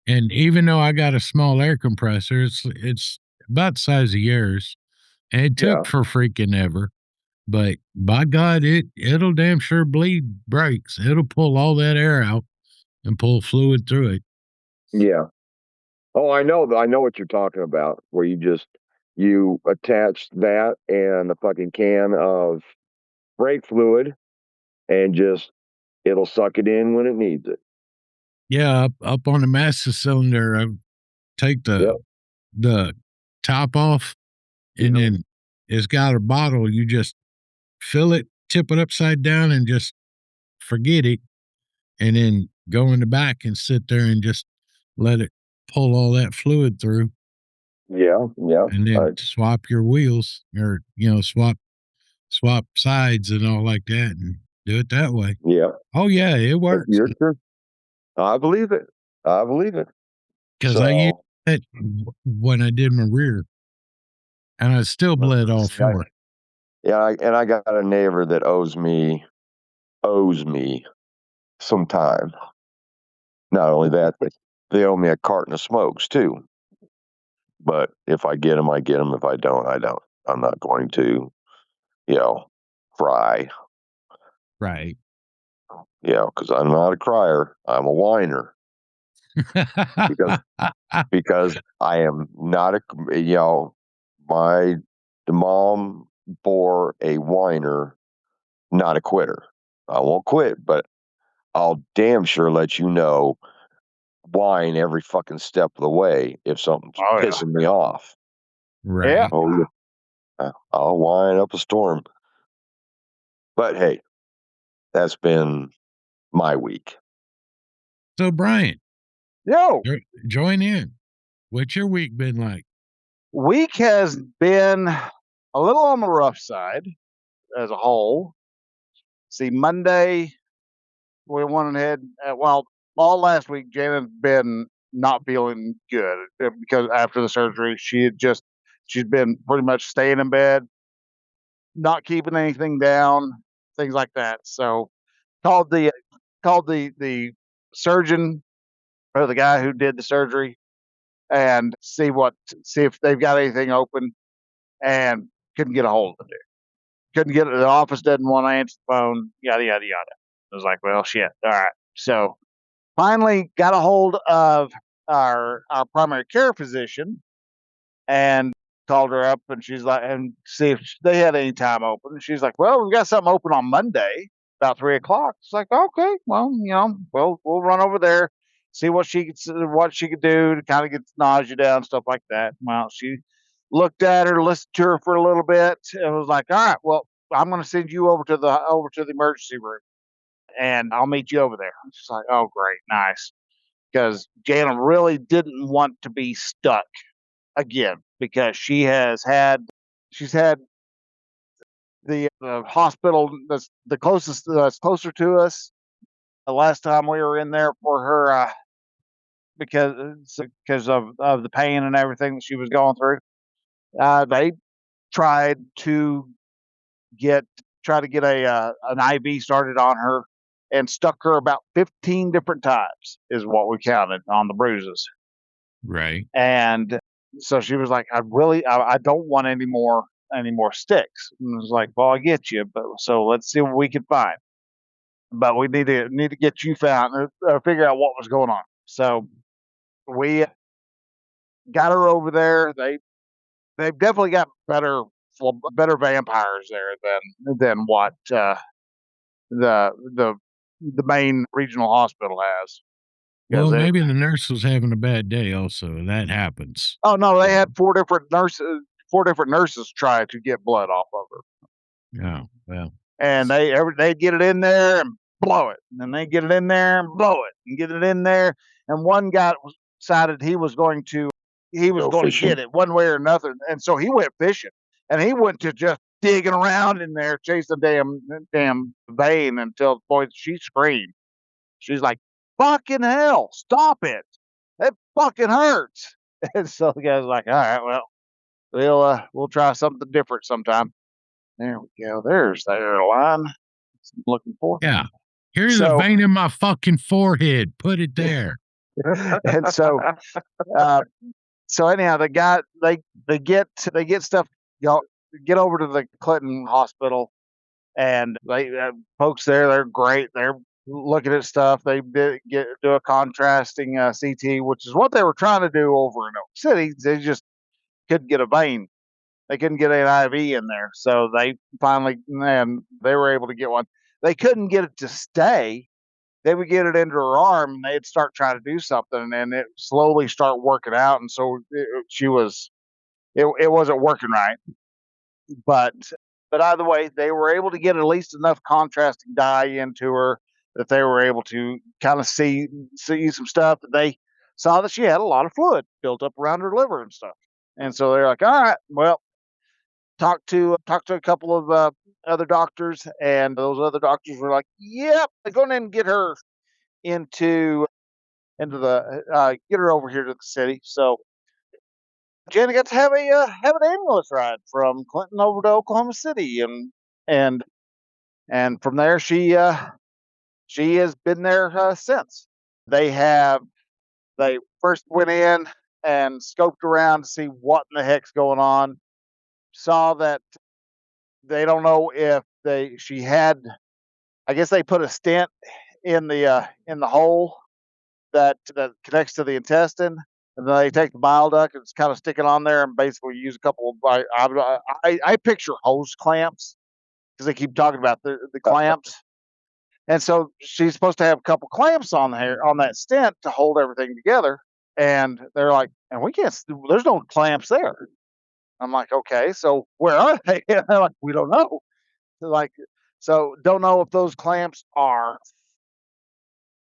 And even though I got a small air compressor, it's about the size of yours, and it took for freaking ever. But by God, it'll damn sure bleed brakes. It'll pull all that air out and pull fluid through it. Yeah. Oh, I know what you're talking about, where you attach that and a fucking can of brake fluid and just it'll suck it in when it needs it. Yeah, up on the master cylinder, I take the top off, and then it's got a bottle. You just fill it, tip it upside down, and just forget it, and then go in the back and sit there and just let it pull all that fluid through. Yeah, yeah. And then swap your wheels, or swap sides and all like that, and do it that way. Yeah. Oh yeah, it works. You're true. I believe it. Because I used it when I did my rear, and I still bled all four. Yeah, and I got a neighbor that owes me some time. Not only that, they owe me a carton of smokes too. But if I get them, I get them. If I don't, I don't. I'm not going to, cry. Right. Yeah, because I'm not a crier. I'm a whiner. because I am not the mom bore a whiner, not a quitter. I won't quit, but I'll damn sure let you know, whine every fucking step of the way if something's pissing me off. Right. Yeah. Oh, I'll whine up a storm. But hey, that's been my week. So Bryan, Yo, join in. What's your week been like? week has been a little on the rough side. as a whole. See, Monday we went ahead. All last week, Jana's been not feeling good because after the surgery, she's been pretty much staying in bed, not keeping anything down, things like that. So called the surgeon or the guy who did the surgery and see if they've got anything open, and couldn't get a hold of it. Couldn't get it. The office doesn't want to answer the phone. Yada yada yada. I was like, well, shit. All right. So finally got a hold of our primary care physician and called her up, and she's like, and see if they had any time open. And she's like, well, we've got something open on Monday about 3:00. It's like, okay, well, we'll run over there, see what she could do to kind of get the nausea down, stuff like that. Well, she looked at her, listened to her for a little bit, and was like, all right, well, I'm going to send you over to the emergency room, and I'll meet you over there. She's like, oh, great, nice, because Jana really didn't want to be stuck again, because she's had the hospital that's the closest that's closer to us. The last time we were in there for her, because of the pain and everything that she was going through, they tried to get an IV started on her and stuck her about 15 different times, is what we counted on the bruises. Right. And so she was like, I don't want any more sticks. And I was like, well, I get you, but so let's see what we can find. But we need to get you found, figure out what was going on. So we got her over there. They've definitely got better vampires there than what the main regional hospital has. Well, maybe the nurse was having a bad day also. That happens. Oh no, they had four different nurses try to get blood off of her. Oh, well. And they'd get it in there and blow it. And then they get it in there and blow it and get it in there. And one guy decided he was going to get it one way or another. And so he went fishing, and he went to just digging around in there, chasing the damn vein until she screamed. She's like, fucking hell, stop it. It fucking hurts. And so the guy's like, all right, well, we'll try something different sometime. There we go. There's the line I'm looking for. Yeah. Here's a vein in my fucking forehead. Put it there. And so anyhow, they get stuff, get over to the Clinton hospital, and they folks there, they're great. They're looking at stuff. They do a contrasting CT, which is what they were trying to do over in Oak City. They just couldn't get a vein. They couldn't get an IV in there. So they were able to get one. They couldn't get it to stay. They would get it into her arm, and they'd start trying to do something, and it slowly start working out. And so it wasn't working right. But either way, they were able to get at least enough contrasting dye into her that they were able to kind of see some stuff, that they saw that she had a lot of fluid built up around her liver and stuff. And so they're like, all right, well, talk to a couple of other doctors, and those other doctors were like, yep, they're going in and get her into the get her over here to the city. So Jana got to have an ambulance ride from Clinton over to Oklahoma City, and from there she has been there since. They first went in and scoped around to see what in the heck's going on. Saw that they don't know if she had, I guess they put a stent in the hole that connects to the intestine, and then they take the bile duct and it's kind of sticking on there, and basically use a couple of I picture hose clamps, because they keep talking about the clamps. And so she's supposed to have a couple clamps on that stent to hold everything together. And they're like, and we can't, there's no clamps there. I'm like, okay, so where are they? They're like, we don't know. They're like, so don't know if those clamps are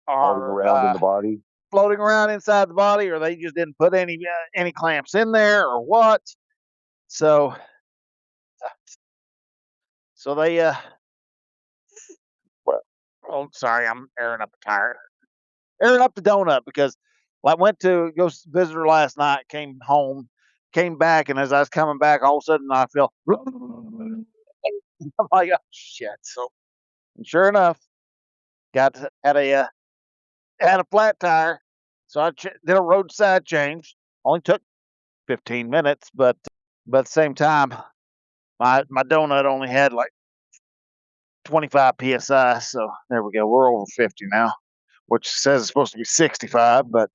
floating around in the body, floating around inside the body, or they just didn't put any clamps in there, or what. So So they oh, sorry, I'm airing up a tire. Airing up the donut because I went to go visit her last night, came home, came back, and as I was coming back, all of a sudden I feel I'm like, oh shit. So sure enough, had a flat tire. So I did a roadside change. Only took 15 minutes, but at the same time, my donut only had like 25 psi. So there we go. We're over 50 now, which says it's supposed to be 65, but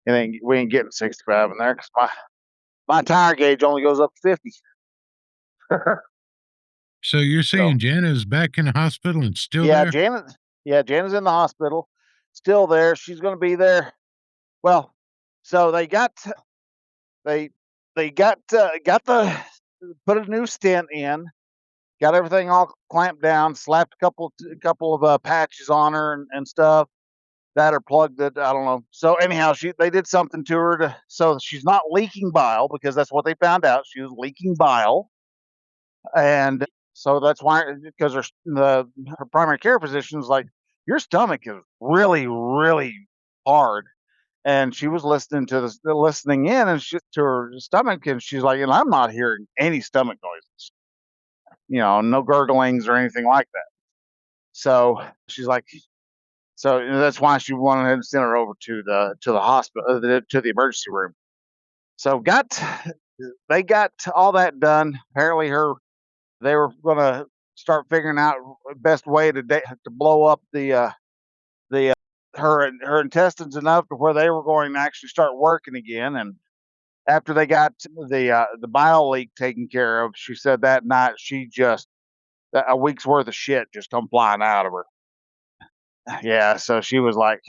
we ain't getting 65 in there because my tire gauge only goes up to 50. So you're saying Jana's back in the hospital and still there? Jana's in the hospital, still there. She's going to be there. Well, so they got put a new stent in, got everything all clamped down, slapped a couple of patches on her and stuff that are plugged. That I don't know. So anyhow, they did something to her so she's not leaking bile, because that's what they found out. She was leaking bile, and so that's why, because her primary care physician's like, your stomach is really, really hard. And she was listening in and to her stomach, and she's like, and I'm not hearing any stomach noises, no gurglings or anything like that. So she's like, so that's why she wanted to send her over to the hospital, to the emergency room. So they got all that done. Apparently they were going to start figuring out the best way to blow up her intestines enough to where they were going to actually start working again. And after they got the bile leak taken care of, she said that night a week's worth of shit just come flying out of her. Yeah, so she was like,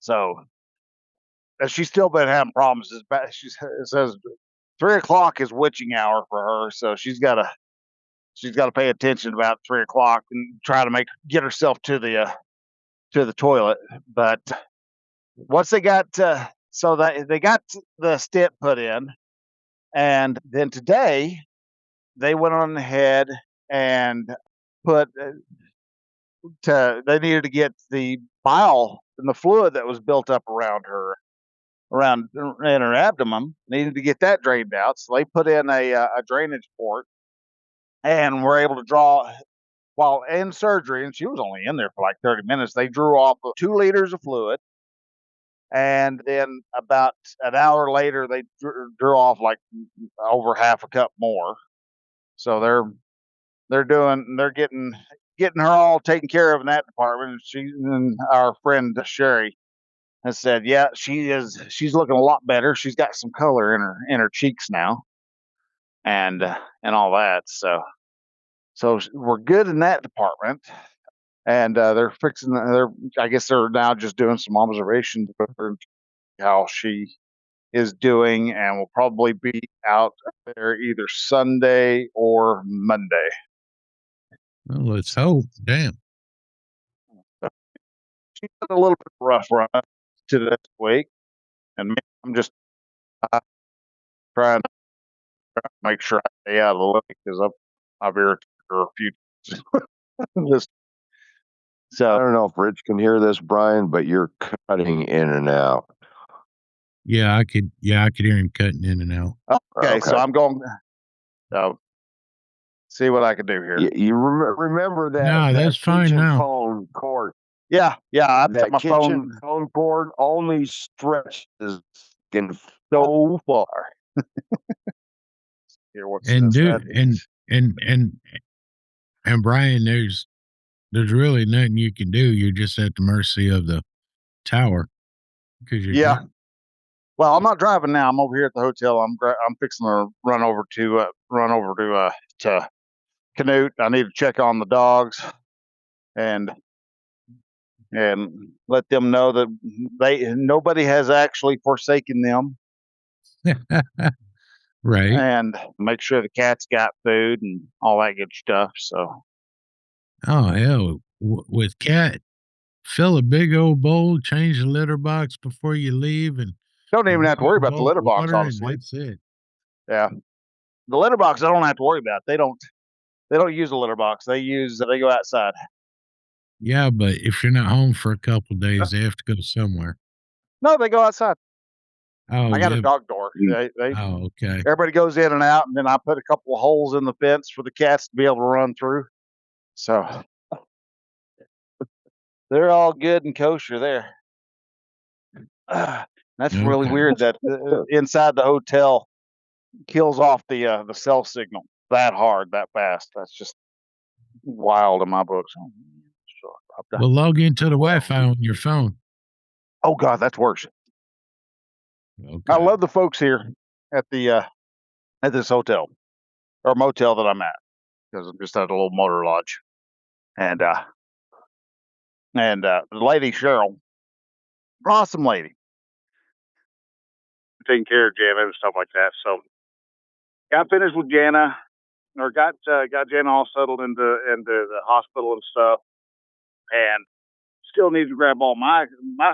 so she's still been having problems. She says 3:00 is witching hour for her, so she's got to pay attention about 3:00 and try to get herself to the toilet. But once they got they got the stent put in, and then today they went on ahead and they needed to get the bile and the fluid that was built up around in her abdomen, needed to get that drained out. So they put in a drainage port, and were able to draw while in surgery. And she was only in there for like 30 minutes. They drew off 2 liters of fluid, and then about an hour later, they drew off like over half a cup more. So they're getting her all taken care of in that department. And our friend Sherry has said, yeah, she's looking a lot better. She's got some color in her cheeks now, and all that. So we're good in that department. And I guess they're now just doing some observations of how she is doing, and will probably be out there either Sunday or Monday. Well, let's hope. Damn. She's had a little bit rough run to this week, and I'm just trying to make sure I stay out of the way, because I've irritated her a few times. So I don't know if Rich can hear this, Brian, but you're cutting in and out. Yeah, I could hear him cutting in and out. Okay. So I'm going to see what I can do here. You remember that? No, that's fine now. Phone cord. Yeah. I put my phone cord only stretches so far. Here, what's and this? And Brian, there's really nothing you can do. You're just at the mercy of the tower, because you're driving. Well, I'm not driving now. I'm over here at the hotel. I'm fixing to run over to Canute. I need to check on the dogs and let them know that nobody has actually forsaken them. Right. And make sure the cat's got food and all that good stuff. So. Oh, hell. With cat, fill a big old bowl, change the litter box before you leave, and don't even have to worry about the litter box, honestly. That's it. Yeah. The litter box I don't have to worry about. They don't They don't use a litter box. They go outside. Yeah, but if you're not home for a couple days, they have to go somewhere. No, they go outside. Oh, I got yeah. a dog door. Oh, okay. Everybody goes in and out, and then I put a couple of holes in the fence for the cats to be able to run through. So they're all good and kosher there. That's really Okay. weird that inside the hotel kills off the cell signal that hard, that fast. That's just wild in my books. Well, log into the Wi-Fi on your phone. Oh God, that's worse. Okay. I love the folks here at this hotel or motel that I'm at, because I'm just at a little motor lodge, and the lady Cheryl, awesome lady, taking care of Jana and stuff like that. So got finished with Jana, or got Jana all settled into the hospital and stuff, and still need to grab all my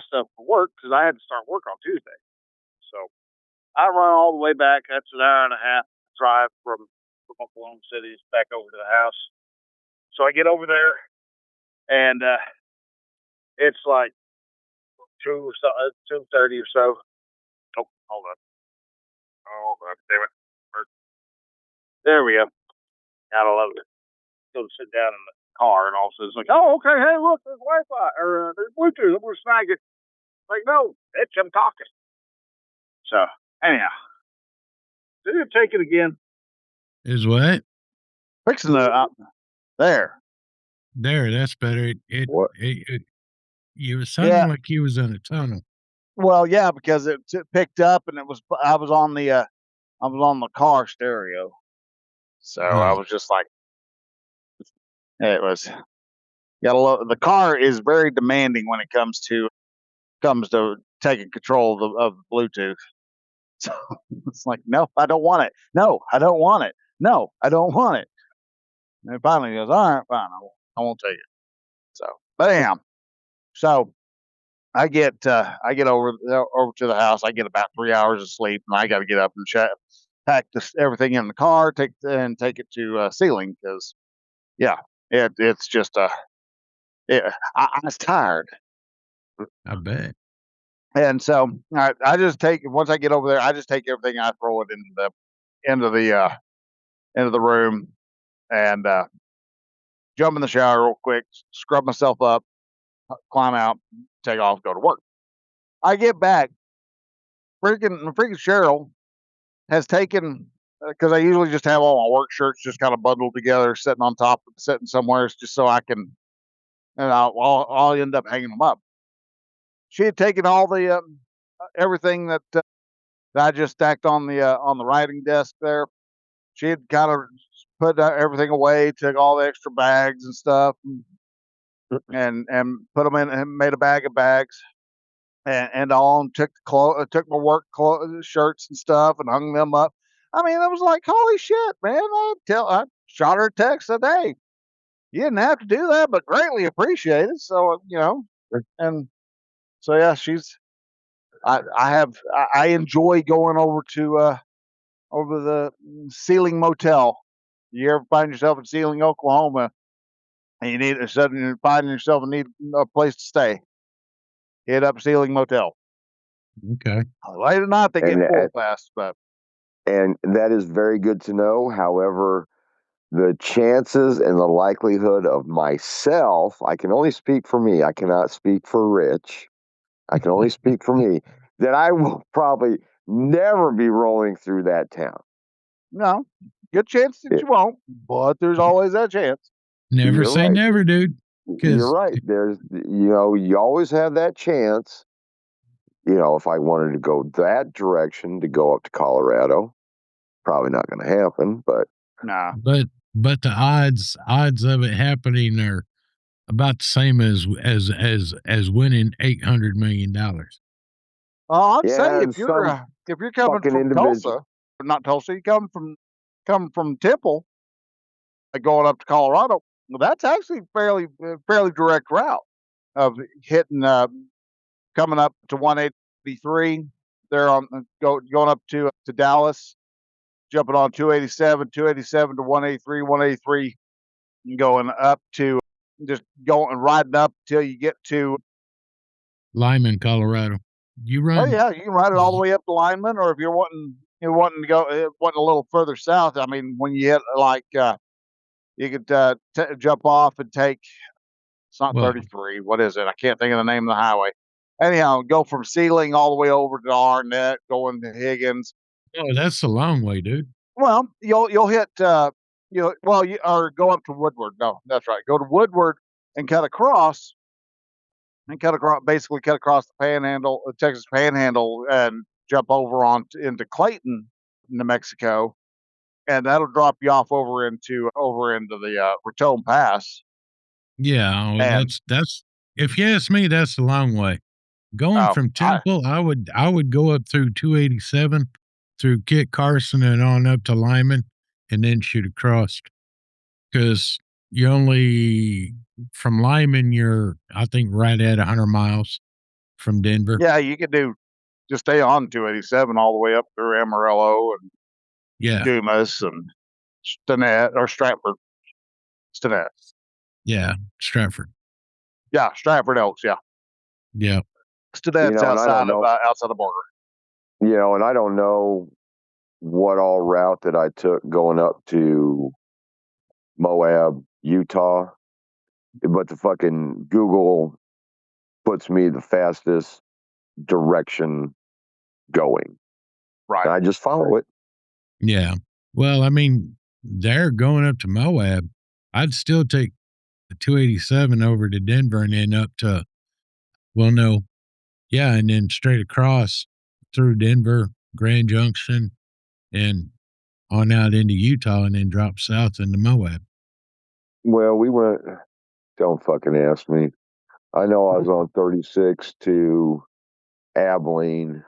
stuff for work because I had to start work on Tuesday. So I run all the way back. That's an hour and a half drive from Oklahoma City back over to the house. So I get over there, and it's like 2:30 or so. Oh, hold on. Oh, damn it. There we go. Gotta love it. Go to sit down in the car, and all of a sudden it's like, oh, okay, hey, look, there's Wi-Fi, or there's Bluetooth. I'm going to snag it. Like, no, bitch, I'm talking. So, anyhow. Did it take it again? Is what? Fixing the there. There, that's better. What? You were sounding like you was in a tunnel. Well, yeah, because it picked up, and I was on the car stereo, so I was just like, it was. The car is very demanding when it comes to taking control of Bluetooth. So it's like, no, I don't want it. No, I don't want it. No, I don't want it. And finally he goes, all right, fine, I won't take it. So, but anyhow, so I get over to the house. I get about 3 hours of sleep, and I got to get up and pack everything in the car, take it to Sealing, because it's just I was tired. I bet. And so I just once I get over there, I just take everything, I throw it into the room, and jump in the shower real quick, scrub myself up, climb out, take off, go to work. I get back, freaking Cheryl has taken, because I usually just have all my work shirts just kind of bundled together, sitting somewhere, just so I can, and I'll end up hanging them up. She had taken all the everything that I just stacked on the writing desk there. She had kind of put everything away, took all the extra bags and stuff, and put them in, and made a bag of bags, and took my work shirts and stuff and hung them up. I mean, I was like, holy shit, man! I shot her a text, said, hey, you didn't have to do that, but greatly appreciated. So and so yeah, I enjoy going over to over the Sealing Motel. You ever find yourself in Sealing, Oklahoma, and you're finding yourself need a place to stay, hit up Sealing Motel. Okay. Late at night they get full fast, but and that is very good to know. However, the chances and the likelihood of myself, I can only speak for me. I cannot speak for Rich. I can only speak for me, that I will probably never be rolling through that town. No, good chance that you won't, but there's always that chance. Never say right. never, dude. You're right. There's, you always have that chance. If I wanted to go that direction to go up to Colorado, probably not going to happen, but. Nah. But the odds of it happening are about the same as winning $800 million. I'd say if you're coming from Tulsa, not Tulsa, you come from Temple, going up to Colorado. Well, that's actually fairly direct route of hitting, coming up to 183. They're going up to Dallas, jumping on 287 to 183, 183 going up to just going riding up till you get to. Lyman, Colorado. You Oh run. yeah, you can ride it all the way up to Lineman, or if you're wanting to go wanting a little further south. I mean, when you hit like you could jump off and take. It's not Well, 33. What is it? I can't think of the name of the highway. Anyhow, go from Sealing all the way over to Arnett, going to Higgins. oh, that's a long way, dude. Well, you'll hit you or go up to Woodward. No, that's right. Go to Woodward and cut across, basically cut across the Panhandle, the Texas Panhandle, and jump over into Clayton, New Mexico, and that'll drop you off over into the Raton Pass. Yeah, oh, And that's if you ask me, that's a long way. Going from Temple, I would go up through 287 through Kit Carson and on up to Lyman and then shoot across. Because you only from Lyman, you're I think right at 100 miles from Denver. yeah, you could just stay on 287 all the way up through Amarillo and Yeah, Dumas and Stinnett or Stratford. Stinnett. yeah, Stratford. Yeah, Stratford Elks. Yeah, Yeah. Stinnett's outside the border. You know, and I don't know what all route that I took going up to Moab, Utah, but the fucking Google puts me the fastest direction going. Right. And I just follow it. Yeah. Well, I mean, they're going up to Moab. I'd still take the 287 over to Denver and then up to, well, no. Yeah. And then straight across through Denver, Grand Junction, and on out into Utah and then drop south into Moab. Well, we went, don't fucking ask me. I know I was on 36 to Abilene.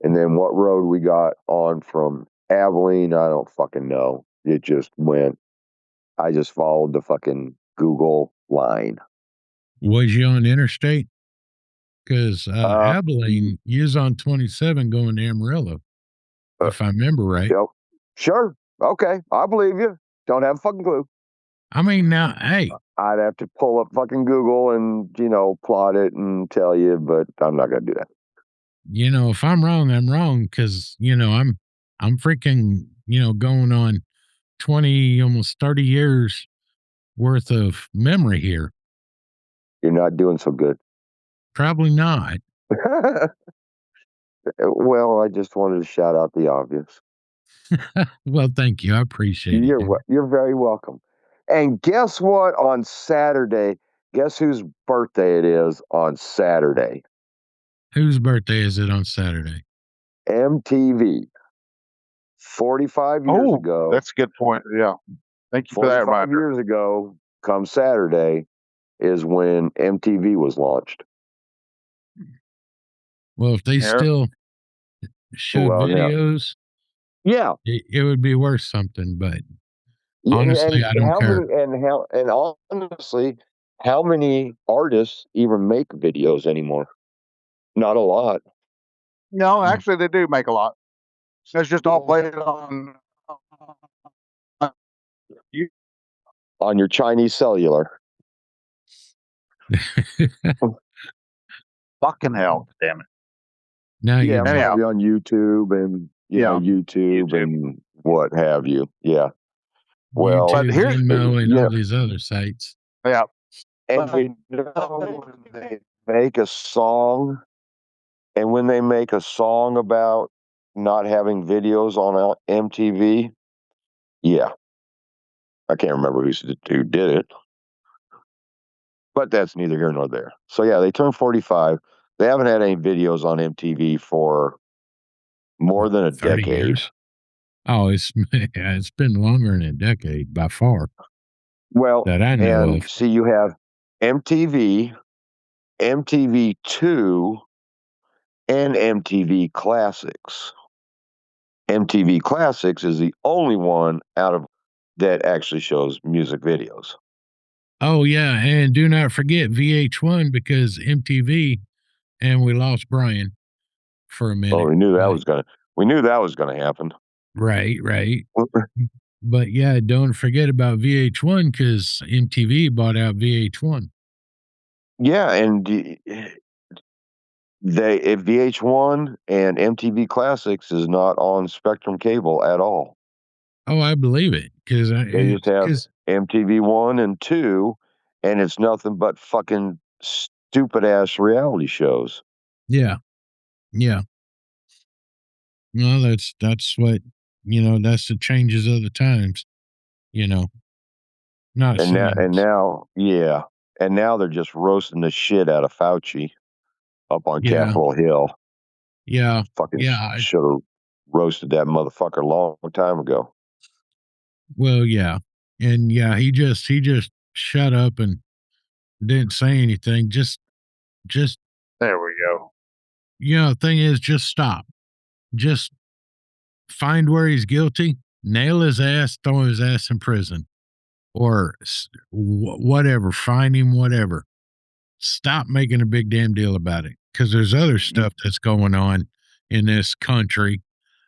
And then what road we got on from Abilene, I don't fucking know. It just went. I just followed the fucking Google line. Was you on interstate? Because Abilene, you was on 27 going to Amarillo, if I remember right. Yep. Sure. Okay. I believe you. Don't have a fucking clue. I mean, now, hey. I'd have to pull up fucking Google and, plot it and tell you, but I'm not going to do that. If I'm wrong, I'm wrong because, I'm freaking, going on 20, almost 30 years worth of memory here. You're not doing so good. Probably not. Well, I just wanted to shout out the obvious. Well, thank you. I appreciate it. You're very welcome. And guess what? On Saturday, guess whose birthday it is on Saturday? Whose birthday is it on Saturday? MTV. 45 years ago. That's a good point. Yeah. Thank you for that reminder. 45 years ago, come Saturday, is when MTV was launched. Well, if they still showed videos, it would be worth something, but honestly, I don't care. Honestly, how many artists even make videos anymore? Not a lot. No, actually, they do make a lot. It's just all played on your Chinese cellular. Fucking hell, damn it! Now probably on YouTube and YouTube and what have you. Yeah. Well, YouTube, but here's Venmo and all these other sites. Yeah. And when they make a song, and when they make a song about not having videos on MTV, I can't remember who did it, but that's neither here nor there. So they turned 45. They haven't had any videos on MTV for more than a decade. Years. Oh, it's been longer than a decade by far. Well, that I know of. See, you have MTV, MTV2, and MTV Classics. MTV Classics is the only one out of that actually shows music videos. Oh yeah, and do not forget VH1 because MTV, and we lost Bryan for a minute. Oh, we knew that was gonna happen. Right. But yeah, don't forget about VH1 because MTV bought out VH1. Yeah, and if VH1 and MTV Classics is not on Spectrum Cable at all. Oh, I believe it because They just have MTV 1 and 2, and it's nothing but fucking stupid ass reality shows. yeah, yeah. No, that's what that's the changes of the times. Not And now, saying yeah, and now they're just roasting the shit out of Fauci up on yeah, Capitol Hill. yeah, Fucking yeah. should have roasted that motherfucker a long time ago. Well, yeah, and yeah, he just shut up and didn't say anything. Just There we go. thing is, just stop. Just find where he's guilty, nail his ass, throw his ass in prison, or whatever, fine him, whatever. Stop making a big damn deal about it because there's other stuff that's going on in this country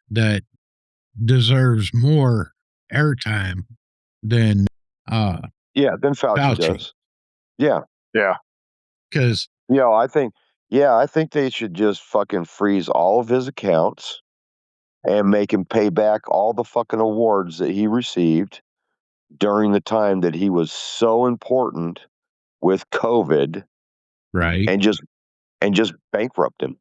that deserves more airtime than Then Fauci Fauci. does. Yeah. Because I think they should just fucking freeze all of his accounts and make him pay back all the fucking awards that he received during the time that he was so important with COVID, right, and just bankrupt him.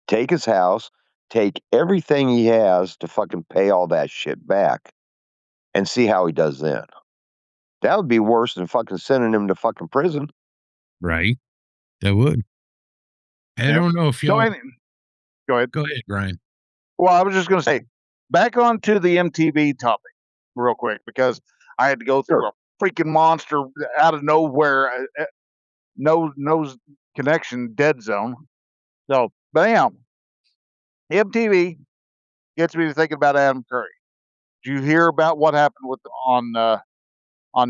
Take his house, take everything he has to fucking pay all that shit back and see how he does then. That would be worse than fucking sending him to fucking prison. right, that would. I Yep. don't know if So, y'all. go ahead. Go ahead, Brian. Well, I was just going to say, back onto the MTV topic real quick, because I had to go through a freaking monster out of nowhere, no connection, dead zone. So, bam, MTV gets me to thinking about Adam Curry. Did you hear about what happened on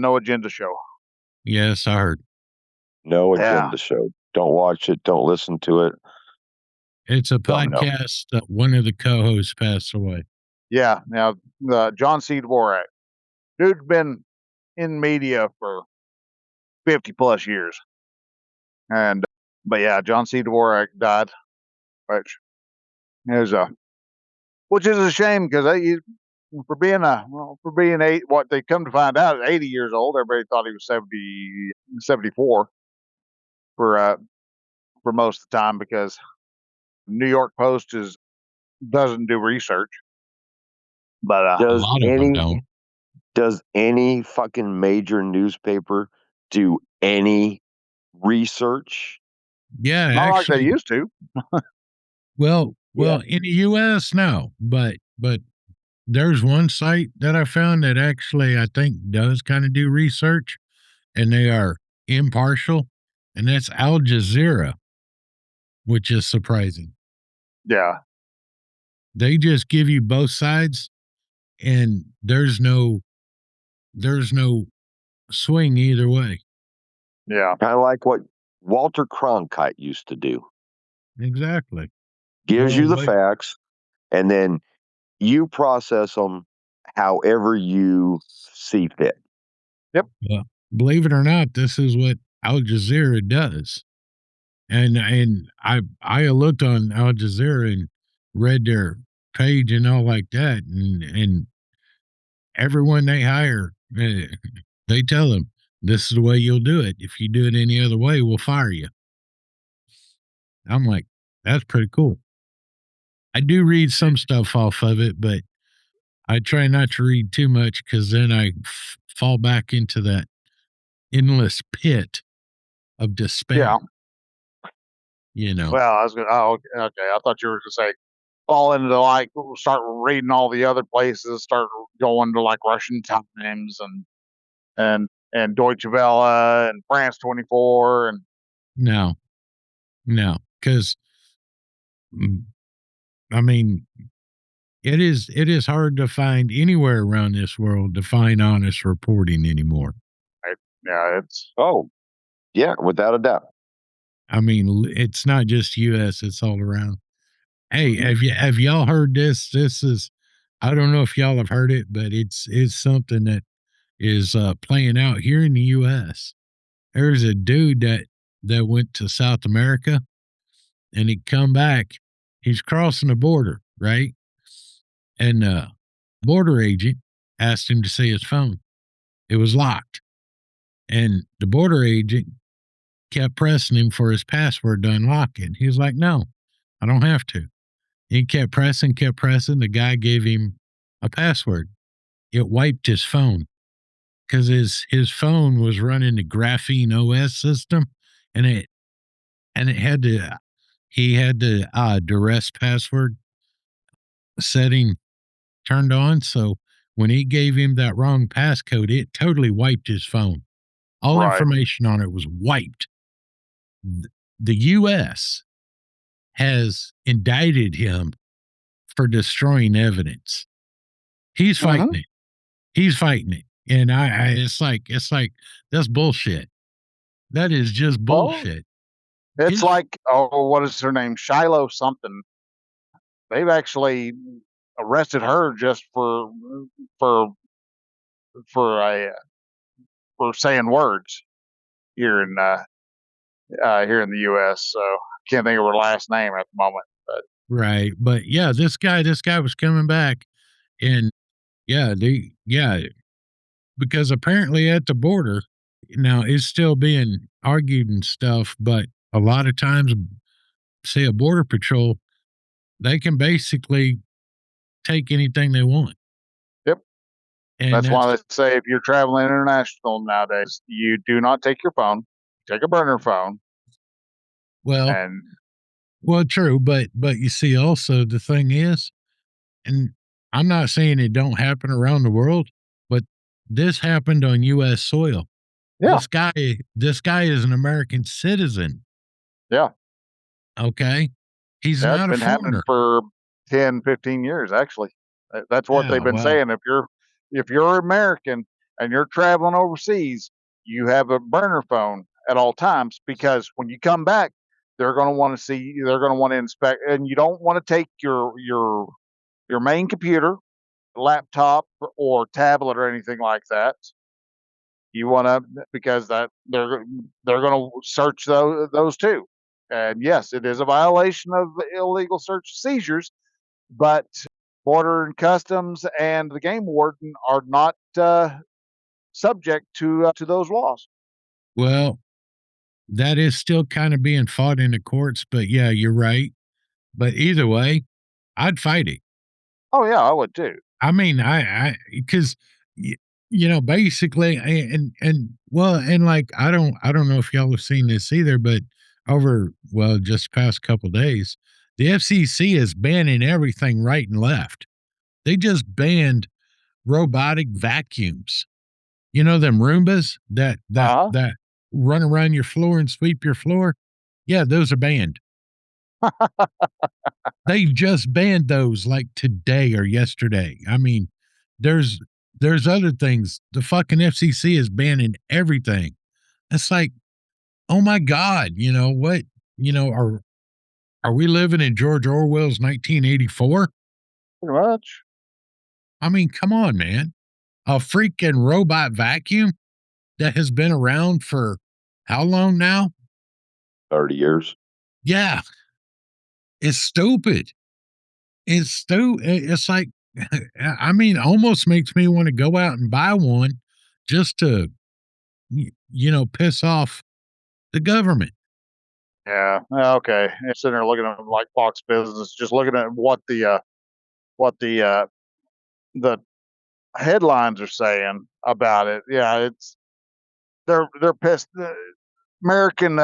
No Agenda Show? Yes, I heard. No Agenda Show. Don't watch it. Don't listen to it. It's a Don't know. podcast. One of the co-hosts passed away. Yeah. Now, John C. Dvorak, dude's been in media for 50 plus years. But yeah, John C. Dvorak died, which is a shame because for being what they come to find out at 80 years old, everybody thought he was 74 for most of the time, because New York Post doesn't do research. But A lot of them don't. Does any fucking major newspaper do any research? Yeah, not like they actually, used to. well, in the U.S., no, but there's one site that I found that actually I think does kind of do research, and they are impartial, and that's Al Jazeera, which is surprising. Yeah. They just give you both sides, and there's no swing either way. Yeah. Kind of like what Walter Cronkite used to do. Exactly. Gives you the facts, and then you process them however you see fit. Yep. Believe it or not, this is what Al Jazeera does. And I looked on Al Jazeera and read their page and all like that, and everyone they hire, they tell them this is the way you'll do it. If you do it any other way, we'll fire you. I'm like, that's pretty cool. I do read some stuff off of it, but I try not to read too much because then I fall back into that endless pit of despair. Yeah. Well, I was going to, okay. I thought you were going to say fall into start reading all the other places, start going to Russian Times and Deutsche Welle and France 24 and no, because I mean, it is hard to find anywhere around this world to find honest reporting anymore. Yeah, without a doubt. I mean, it's not just U.S.; it's all around. Hey, have y'all heard this? This is I don't know if y'all have heard it, but it's something that is playing out here in the U.S. There's a dude that went to South America, and he come back. He's crossing the border, right? And border agent asked him to see his phone. It was locked, and the border agent kept pressing him for his password to unlock it. He was like, "No, I don't have to." He kept pressing, kept pressing. The guy gave him a password. It wiped his phone because his phone was running the GrapheneOS system, and it had the he had the duress password setting turned on. So when he gave him that wrong passcode, it totally wiped his phone. All Right. information on it was wiped. The U.S. has indicted him for destroying evidence. He's fighting it. He's fighting it. And it's like that's bullshit. That is just bullshit. It's like, what is her name? Shiloh something. They've actually arrested her just for for saying words here in here in the U.S. So I can't think of her last name at the moment. But right. But yeah, this guy was coming back, and because apparently at the border now it's still being argued and stuff, but a lot of times, say a border patrol, they can basically take anything they want. Yep. And that's why they say if you're traveling international nowadays, you do not take your phone. Take a burner phone. Well, true, but you see, also the thing is, and I'm not saying it don't happen around the world, but this happened on U.S. soil. Yeah. This guy is an American citizen. Yeah. Okay. He's not it's been happening for 10, 15 years, actually. That's what they've been saying. If you're American and you're traveling overseas, you have a burner phone at all times, because when you come back, they're going to want to see, they're going to want to inspect, and you don't want to take your main computer, laptop, or tablet or anything like that. You want to, because that they're going to search those too. And yes, it is a violation of illegal search and seizures, but Border and Customs and the game warden are not subject to those laws. Well, that is still kind of being fought in the courts, but yeah, you're right. But either way, I'd fight it. Oh yeah, I would too. I mean, because basically, and like I don't know if y'all have seen this either, but just past couple days, the FCC is banning everything right and left. They just banned robotic vacuums. You know them Roombas that run around your floor and sweep your floor? Yeah, those are banned. They just banned those like today or yesterday. I mean, there's other things. The fucking FCC is banning everything. It's like, oh my God, what? Are we living in George Orwell's 1984? Pretty much. I mean, come on, man. A freaking robot vacuum that has been around for how long now? 30 years. Yeah. It's stupid. It's like, I mean, almost makes me want to go out and buy one just to, piss off the government. Yeah. Okay. And sitting there looking at them like Fox Business, just looking at what the headlines are saying about it. Yeah, they're pissed. American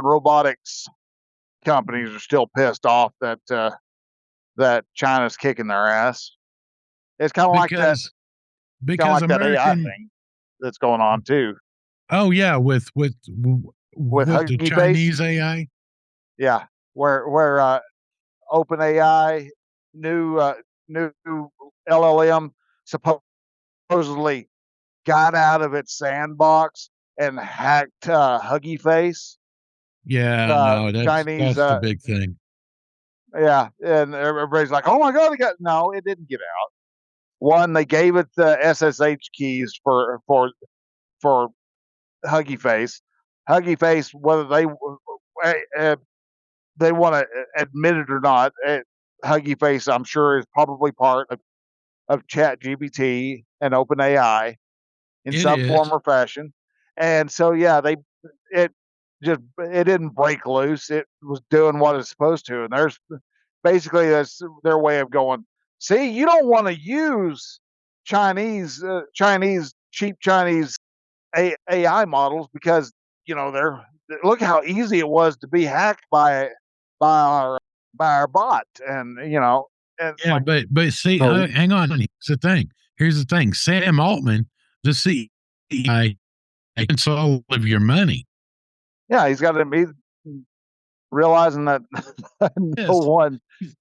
robotics companies are still pissed off that China's kicking their ass. It's kind of like that. Because that AI thing that's going on too. Oh yeah, with the Chinese face? AI. Yeah, where OpenAI, new LLM, supposedly got out of its sandbox and hacked Huggy Face. Yeah, no, that's the big thing. Yeah, and everybody's like, "Oh my God, it didn't get out." One, they gave it the SSH keys for Huggy Face. Huggy Face, whether they want to admit it or not, Huggy Face, I'm sure, is probably part of ChatGPT and OpenAI in It some form is. or fashion. And so, yeah, it didn't break loose. It was doing what it's supposed to. And there's basically that's their way of going, see, you don't want to use Chinese cheap Chinese AI models because they're look how easy it was to be hacked by our bot, and it's Yeah, like, but see, no, hang on. Here's the thing. Sam Altman, the CEO, takes all of your money. yeah, he's got to be realizing that no Yes. one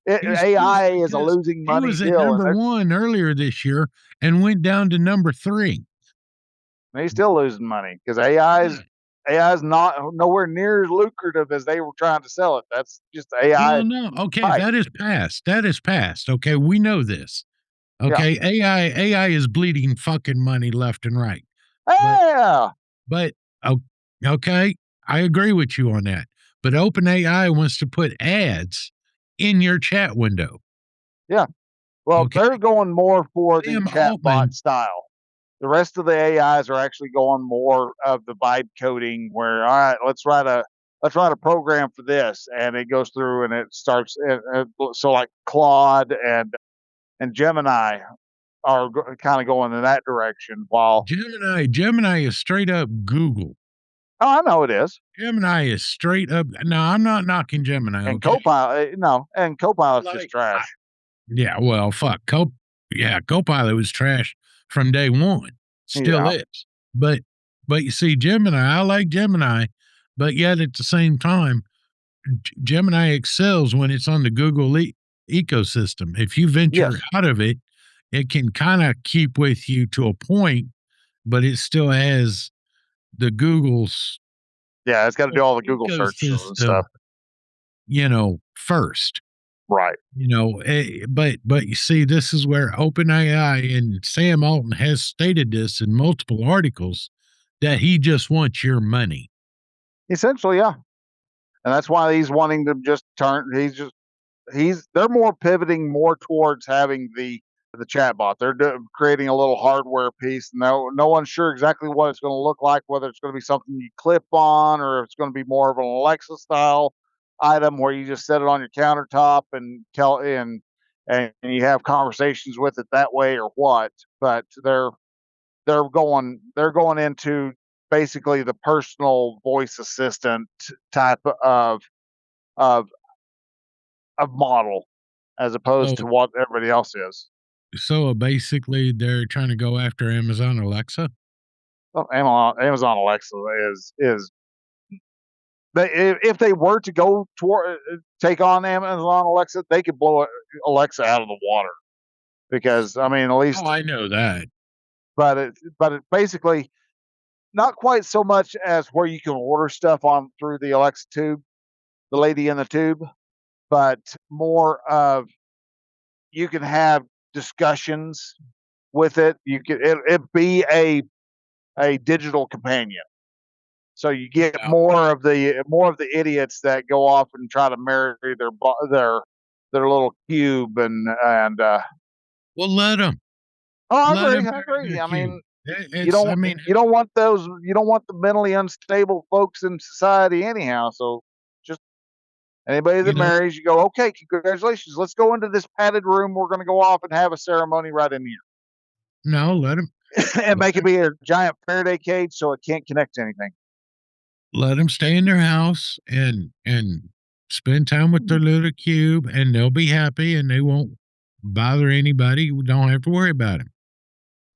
AI is a Because losing he money was at deal, and number 1 earlier this year and went down to number 3. he's still losing money because AI is not nowhere near as lucrative as they were trying to sell it. That's just AI. Well, no. Okay, Right. that is past. That is past. Okay, we know this. Yeah. Okay, AI is bleeding fucking money left and right. Yeah. But o okay, I agree with you on that. But OpenAI wants to put ads in your chat window. Yeah. Well, Okay, they're going more for the Sam chatbot Altman. style. The rest of the AIs are actually going more of the vibe coding, where all right, let's write a program for this, and it goes through and it starts. So like Claude and Gemini are kind of going in that direction. While Gemini is straight up Google. oh, I know it is, Gemini is straight up. No, I'm not knocking Gemini. and Okay, Copilot, no, and Copilot's just like trash. yeah, well, fuck. Copilot was trash from day one. Still Yeah. is. But you see, Gemini, I like Gemini, but yet at the same time, Gemini excels when it's on the Google ecosystem. If you venture Yes. out of it, it can kind of keep with you to a point, but it still has the Google's Yeah, it's got to do all the Google searches and ecosystem, stuff. First. Right. But you see, this is where OpenAI and Sam Altman has stated this in multiple articles that he just wants your money. Essentially, yeah. And that's why he's wanting to just turn. They're more pivoting more towards having the chatbot. They're creating a little hardware piece. No one's sure exactly what it's going to look like. Whether it's going to be something you clip on, or if it's going to be more of an Alexa style item where you just set it on your countertop and and you have conversations with it that way, or what. But they're going into basically the personal voice assistant type of model, as opposed to So, what everybody else is. so basically, they're trying to go after Amazon Alexa. Well, Amazon Alexa is if they were to go toward take on Amazon Alexa, they could blow Alexa out of the water, because I mean, at least, Oh, I know that. but it basically not quite so much as where you can order stuff on through the Alexa tube, the lady in the tube, but more of you can have discussions with it. You can it be a digital companion. So you get Yeah. more of the idiots that go off and try to marry their little cube and Well, let them. oh, Let them I marry agree. their I cube. mean, It's. I mean, you don't want the mentally unstable folks in society anyhow. So just anybody you that know, marries, you go, okay, congratulations. Let's go into this padded room. We're going to go off and have a ceremony right in no, let them. here, and make it be a giant Faraday cage so it can't connect to anything. Let them stay in their house and spend time with their little cube, and they'll be happy, and they won't bother anybody. We don't have to worry about them.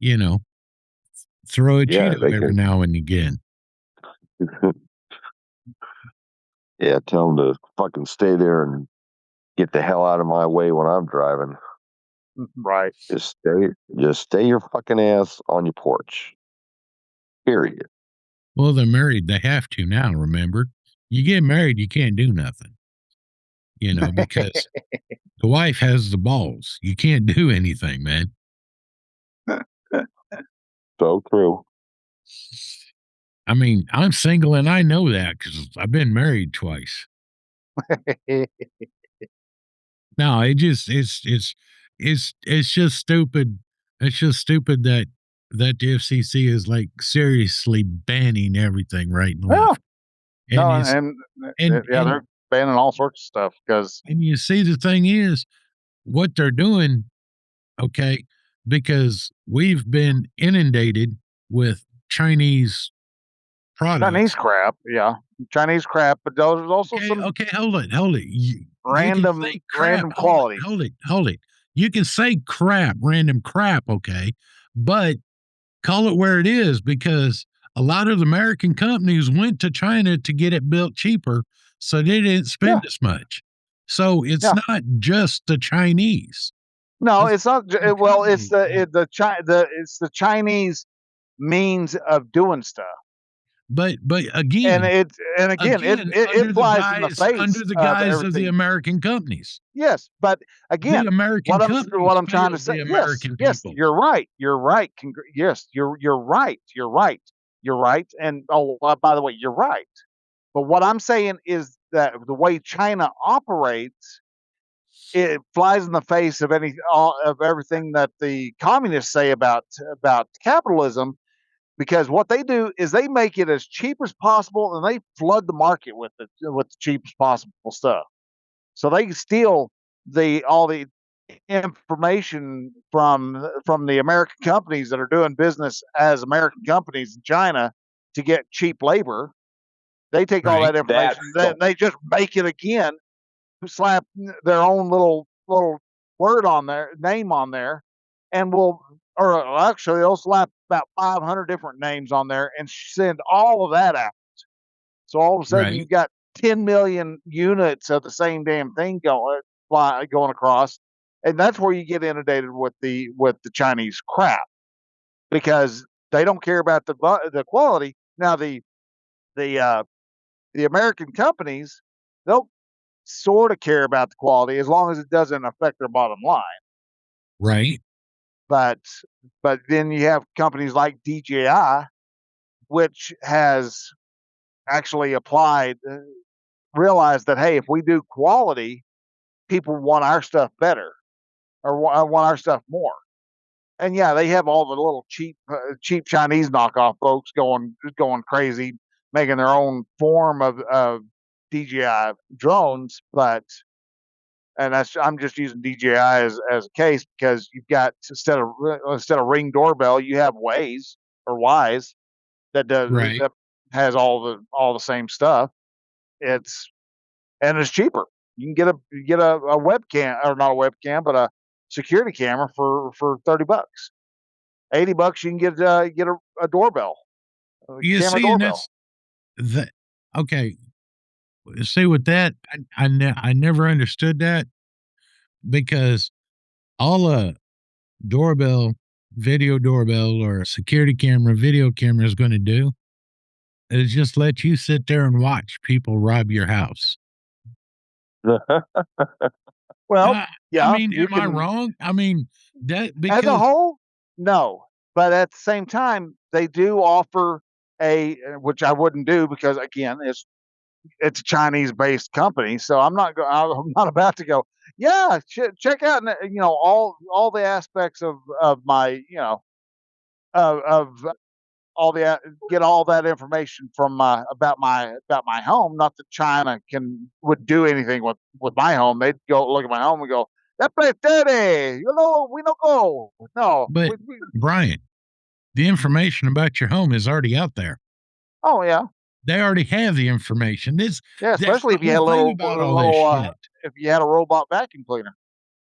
You know, throw a Yeah, Cheeto they every can. now and again. Yeah, tell them to fucking stay there and get the hell out of my way when I'm driving. Right. Just stay your fucking ass on your porch. Period. Well, they're married. They have to now, remember? You get married, you can't do nothing, because the wife has the balls. You can't do anything, man. So true. I mean, I'm single and I know that because I've been married twice. No, it's just stupid. It's just stupid that the FCC is like seriously banning everything right and Yeah. left. And No, it's and and yeah, they're banning all sorts of stuff because and you see the thing is what they're doing, okay, because we've been inundated with Chinese Chinese products. crap. Yeah, Chinese crap, but there's also Okay, some okay, hold it, hold it. You can say crap. random quality. Hold it. You can say crap, random crap, okay, but call it where it is because a lot of the American companies went to China to get it built cheaper, so they didn't Yeah, spend as much. So it's yeah. not just the Chinese. No, It's it's not. the Well, it's companies. the Chinese means of doing stuff, But and again, again it flies in the face under the of guise of the everything. American companies. Yes, but The again, American what companies I'm trying to failed say. the Yes, American yes, people. you're right. You're right. Yes, you're right. You're right. You're right. And oh, by the way, you're right. But what I'm saying is that the way China operates, it flies in the face of of everything that the communists say about capitalism. Because what they do is they make it as cheap as possible, and they flood the market with the cheapest possible stuff. So they steal the all the information from the American companies that are doing business as American companies in China to get cheap labor. They take all Right. that That's information, then they just make it again, slap their own little word on their name on there, and will or actually they'll slap about 500 different names on there and send all of that out. So all of a sudden Right. you've got 10 million units of the same damn thing going across, and that's where you get inundated with the Chinese crap because they don't care about the quality. Now the uh, the American companies, they'll sort of care about the quality as long as it doesn't affect their bottom line. Right. But then you have companies like DJI, which has actually realized that hey, if we do quality, people want our stuff better or want our stuff more. And yeah, they have all the little cheap Chinese knockoff folks going crazy, making their own form of DJI drones. But and that's I'm just using DJI as a case because you've got instead of Ring doorbell, you have Waze or Wise Right. that has all the same stuff. It's and it's cheaper. You can get a webcam or not a webcam, but a security camera for $30. $80 you can get a doorbell, a You camera see, and doorbell. that's the okay. See, with that, I never understood that because all a video doorbell, or a security camera, video camera is going to do is just let you sit there and watch people rob your house. Well, Uh, I yeah, mean, you am I can wrong? I mean, that as a because whole, no, but at the same time, they do offer which I wouldn't do because again, it's a Chinese based company, so I'm not about to go. Yeah, check out all the aspects of my of all get all that information from about my home. Not that China would do anything with my home. They'd go look at my home and go, "That place dirty. We don't go." No, but Brian, the information about your home is already out there. oh yeah, They already have the information. yeah. That's Especially the if you whole had thing about all this shit. if you had a robot vacuum cleaner,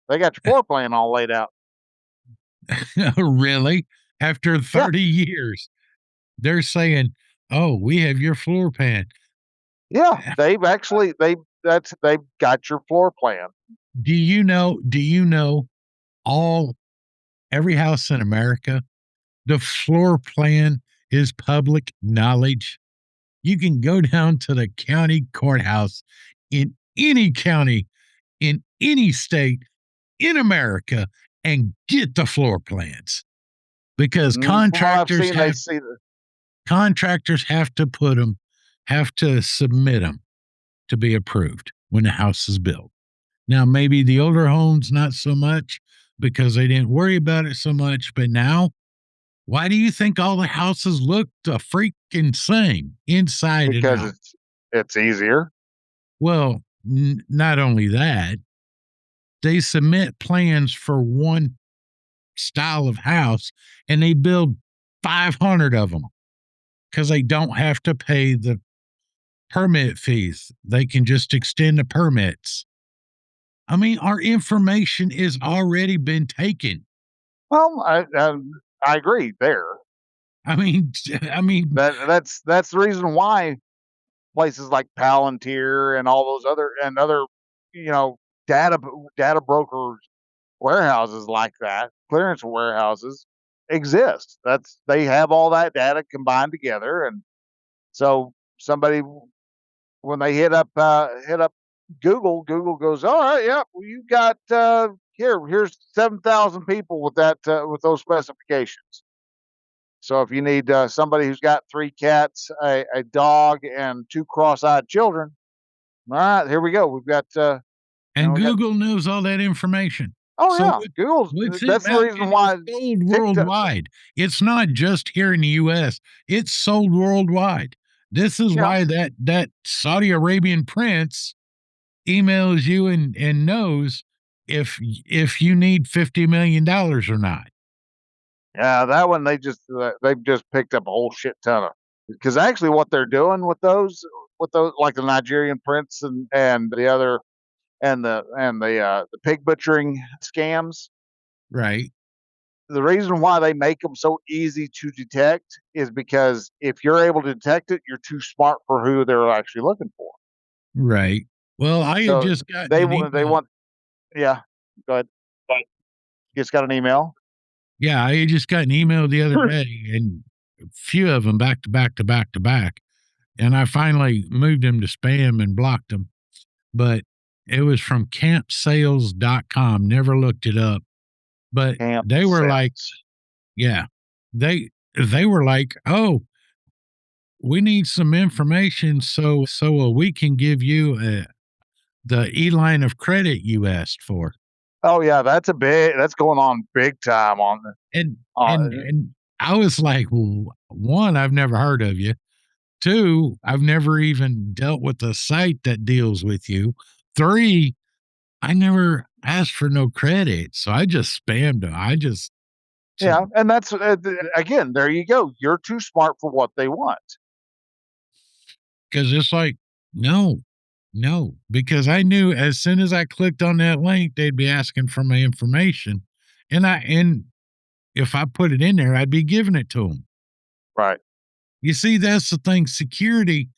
they got your floor plan all laid out. Really? After Yeah, 30 years, they're saying, "Oh, we have your floor plan." yeah. They've got your floor plan. Do you know all every house in America, the floor plan is public knowledge. You can go down to the county courthouse in any county, in any state in America, and get the floor plans. because From what I've contractors seen, they have see have to submit them to be approved when the house is built. Now, maybe the older homes, not so much because they didn't worry about it so much. But now, why do you think all the houses look the freaking same inside and because out? it's easier. Well, not only that, they submit plans for one style of house and they build 500 of them because they don't have to pay the permit fees. They can just extend the permits. I mean, our information is already been taken. Well, I agree there. I mean, That's the reason why places like Palantir and all those other you know data brokers warehouses like that, clearance warehouses exist. They have all that data combined together, and so somebody when they hit up Google, Google goes, all right, yeah, well, you got here's 7,000 people with that with those specifications. So if you need somebody who's got 3 cats, a dog, and 2 cross-eyed children, all right, here we go. We've got and we got, Google knows all that information. oh So yeah, Google's what's it that's the reason mountain why is sold TikTok, worldwide. It's not just here in the US. It's sold worldwide. This is yeah, why that Saudi Arabian prince emails you and knows if you need $50 million or not. yeah, that one they've just picked up a whole shit ton of, because actually what they're doing with those like the Nigerian prince and the other and the pig butchering scams. Right. The reason why they make them so easy to detect is because if you're able to detect it, you're too smart for who they're actually looking for. Right. Well, I had So just gotten an they email. want, yeah. Go ahead. You just got an email. Yeah, I had just got an email the other day and a few of them back to back to back to back. And I finally moved them to spam and blocked them. But it was from campsales.com. Never looked it up. But Camp they were like, sales. yeah, they were like, oh, we need some information so we can give you the e-line of credit you asked for. Oh yeah, that's going on big time on the And on. and I was like, well, one, I've never heard of you. Two, I've never even dealt with a site that deals with you. Three, I never asked for no credit, so I just spammed them. I just Yeah, and that's again, there you go. You're too smart for what they want. because it's like, no, no, because I knew as soon as I clicked on that link, they'd be asking for my information, and if I put it in there, I'd be giving it to them. Right. You see, that's the thing. Security,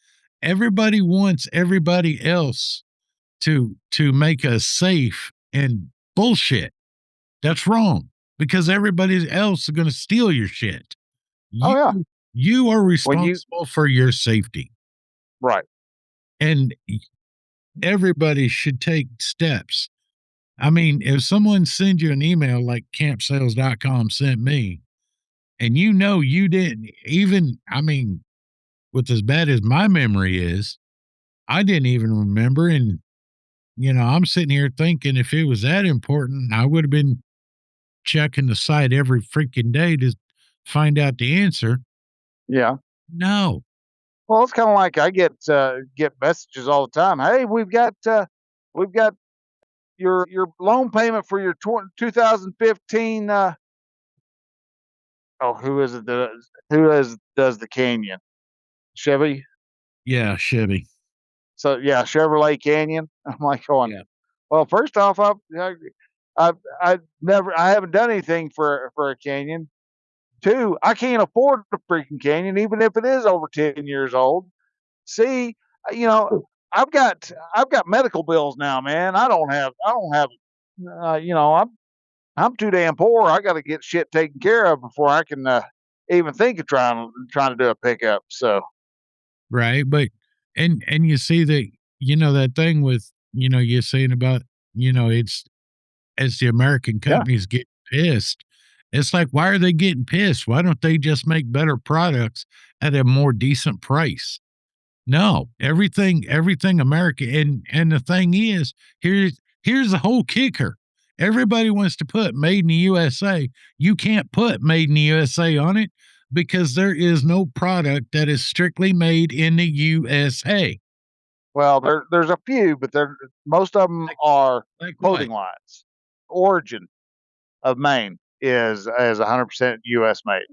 everybody wants everybody else to make us safe, and bullshit. That's wrong because everybody else is going to steal your shit. Oh yeah. You are When you responsible for your safety, right. and everybody should take steps. I mean, if someone sends you an email like campsales.com sent me, and you didn't even, I mean, with as bad as my memory is, I didn't even remember. And, I'm sitting here thinking if it was that important, I would have been checking the site every freaking day to find out the answer. Yeah. No. Well, it's kind of like I get messages all the time. Hey, we've got your loan payment for your 2015. Oh, who is it? Does the Canyon? Chevy. Yeah, Chevy. So yeah, Chevrolet Canyon. I'm like going. Yeah. Well, first off, I haven't done anything for a Canyon. Two, I can't afford the freaking Canyon, even if it is over 10 years old. See, I've got medical bills now, man. I don't have I'm too damn poor. I got to get shit taken care of before I can even think of trying to do a pickup. So Right. But and you see that, that thing with, you're saying about, it's as the American yeah, companies get pissed It's like, why are they getting pissed? Why don't they just make better products at a more decent price? No, everything American. And the thing is, here's the whole kicker. Everybody wants to put made in the USA. You can't put made in the USA on it because there is no product that is strictly made in the USA. Well, there's a few, but most of them are Like clothing what? lines. Origin of Maine is 100% U.S. made.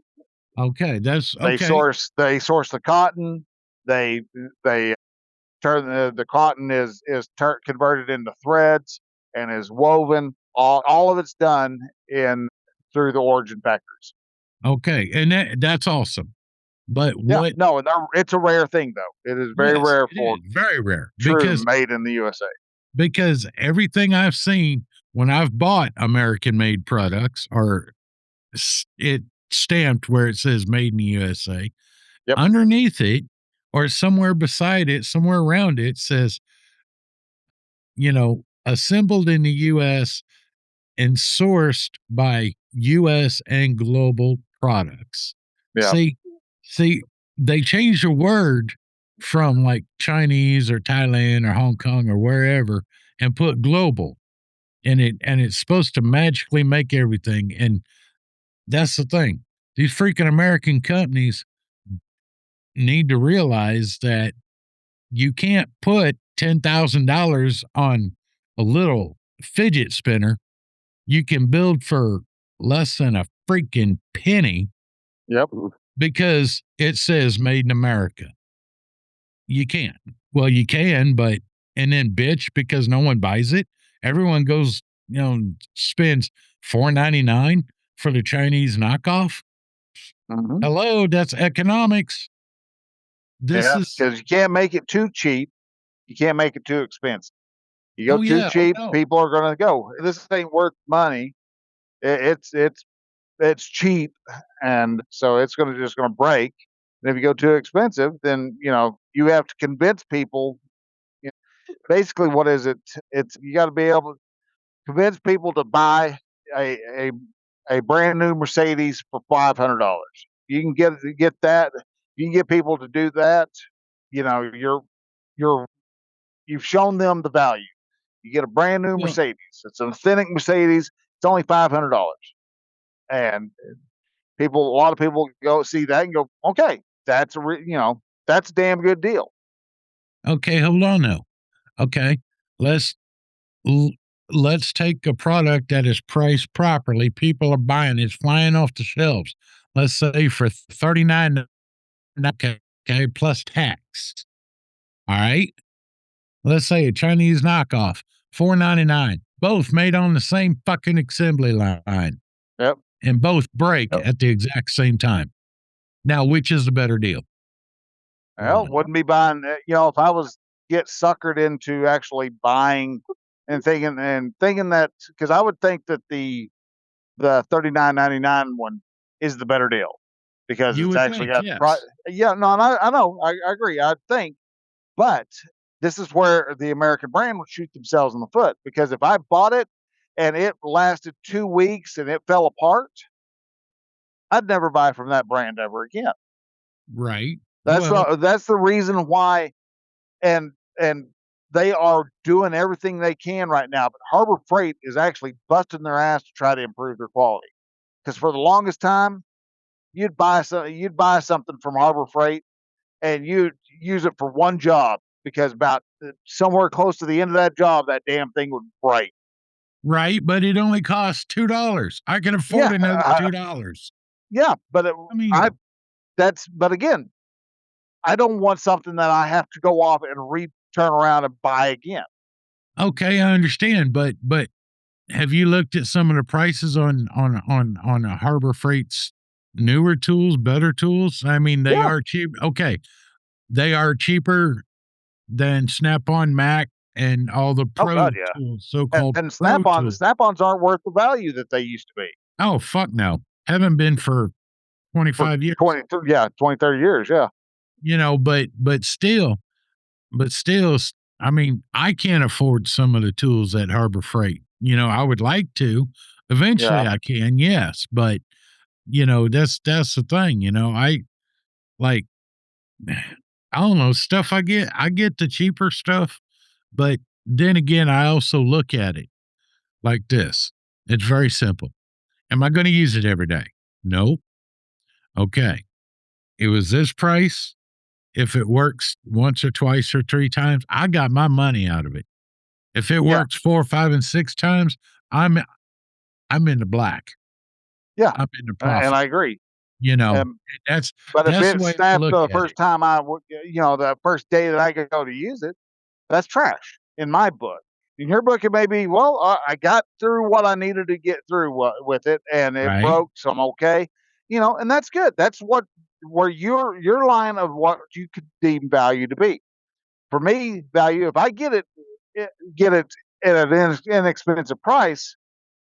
Okay, that's They okay. source the cotton. They turn the cotton is converted into threads and is woven. All of it's done in through the origin factories. Okay, and that's awesome. But Yeah, what? no, and it's a rare thing though. It is very Yes, rare it for is very rare true made in the USA. because everything I've seen when I've bought American made products or it stamped where it says made in the USA, Yep. underneath it or somewhere beside it, somewhere around it says, assembled in the US and sourced by US and global products. Yeah. See, see, they changed the word from like Chinese or Thailand or Hong Kong or wherever and put global in it, and it's supposed to magically make everything. And that's the thing. These freaking American companies need to realize that you can't put $10,000 on a little fidget spinner you can build for less than a freaking penny Yep. because it says made in America. You can't. Well, you can, but and then bitch because no one buys it. Everyone goes, spends $4.99 for the Chinese knockoff. Mm-hmm. Hello, that's economics. This is because you can't make it too cheap. You can't make it too expensive. You go too cheap, no. people are going to go. This ain't worth money. It's cheap, and so it's just going to break. And if you go too expensive, then you have to convince people. Basically, what is it? It's you got to be able to convince people to buy a a, a brand new Mercedes for $500. You can get that. You can get people to do that. You're you've shown them the value. You get a brand new Well, Mercedes. It's an authentic Mercedes. It's only $500, and a lot of people go see that and go, okay, that's that's a damn good deal. okay, hold on now. Okay, let's let's take a product that is priced properly. People are buying it's flying off the shelves. Let's say for 39, okay, plus tax. All right. Let's say a Chinese knockoff, $4.99. Both made on the same fucking assembly line. Yep. And both break at the exact same time. Now, which is the better deal? Well, wouldn't be buying. If I was get suckered into actually buying and thinking that, because I would think that the $39.99 one is the better deal because You it's would actually think, got yes. yeah, no, I know, I agree, I think, but this is where the American brand would shoot themselves in the foot, because if I bought it and it lasted 2 weeks and it fell apart, I'd never buy from that brand ever again. Right. That's the reason why, and they are doing everything they can right now, but Harbor Freight is actually busting their ass to try to improve their quality. Because for the longest time, you'd buy something from Harbor Freight and you'd use it for one job, because about somewhere close to the end of that job, that damn thing would break. Right, but it only costs $2. I can afford another $2. Yeah, but but again, I don't want something that I have to go off and turn around and buy again. Okay, I understand, but have you looked at some of the prices on a Harbor Freight's newer tools, better tools? I mean, they are cheap. Okay, they are cheaper than Snap-on Mac and all the pro tools, so-called and pro tools. Snap-ons aren't worth the value that they used to be. Oh, fuck no. Haven't been for 25 years. 20, 30 years, yeah. But still, I mean, I can't afford some of the tools at Harbor Freight I would like to. Eventually Yeah. I can, yes. But, that's the thing, I like, I don't know, stuff I get the cheaper stuff, but then again, I also look at it like this. It's very simple. Am I going to use it every day? No. Okay. It was this price. If it works once or twice or three times, I got my money out of it. If it Yeah. works 4, 5, and 6 times, I'm in the black. Yeah. I'm in the And profit. I agree. And But if that's the it way I snaps look the at first it. time the first day that I go to use it, that's trash in my book. In your book, it may be, well, I got through what I needed to get through with it, and it Right. broke, so I'm okay. And that's good. That's where your line of what you could deem value to be. For me, value, if I get it at an inexpensive price,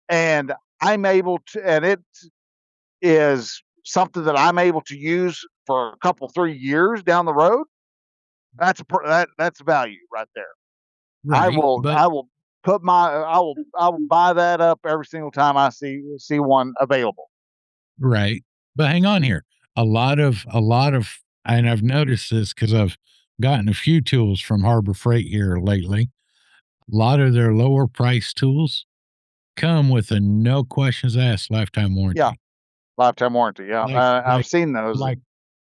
and I'm able to, and it is something that I'm able to use for a couple 3 years down the road, that's value right there. I Right. will But I will put my I will buy that up every single time I see one available. right. But hang on here. A lot of and I've noticed this because I've gotten a few tools from Harbor Freight here lately. A lot of their lower price tools come with a no questions asked lifetime Yeah, warranty. lifetime warranty. Yeah, Like I've like seen those.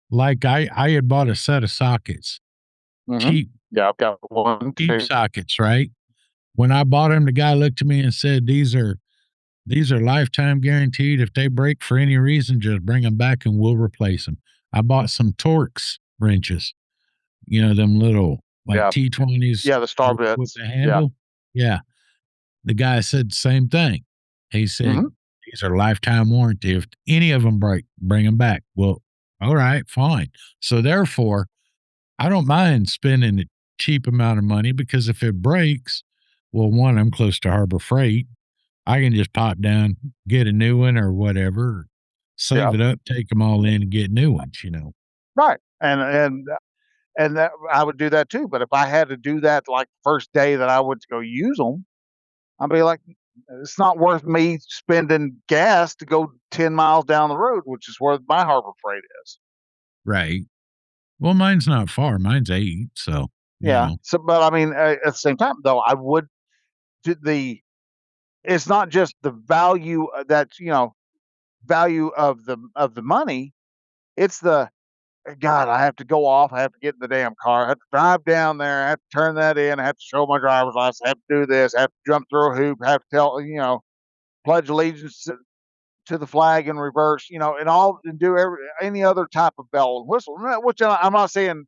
like I had bought a set of sockets, Mhm. cheap Yeah, I've got one cheap too. sockets, right? When I bought them, the guy looked at me and said, these are lifetime guaranteed. If they break for any reason, just bring them back and we'll replace them." I bought some Torx wrenches, them little like Yeah, T20s yeah, the star with bits. the Yeah. handle. Yeah. The guy said the same thing. He said, Mhm. "These are lifetime warranty. If any of them break, bring them back." Well, all right, fine. So therefore, I don't mind spending a cheap amount of money because if it breaks, well, one, I'm close to Harbor Freight. I can just pop down, get a new one or whatever, Yeah. save it up, take them all in and get new ones. Right. And that I would do that too. But if I had to do that like first day that I went to go use them, I'd be like, it's not worth me spending gas to go 10 miles down the road, which is where my Harbor Freight is. Right. Well, mine's not far. Mine's 8. So, Yeah. So, but I mean, at the same time, though, I would do it's not just the value value of the money. It's the God, I have to go off. I have to get in the damn car. I have to drive down there. I have to turn that in. I have to show my driver's license. I have to do this. I have to jump through a hoop. I have to pledge allegiance to the flag in reverse, and do any other type of bell and whistle. Which I'm not saying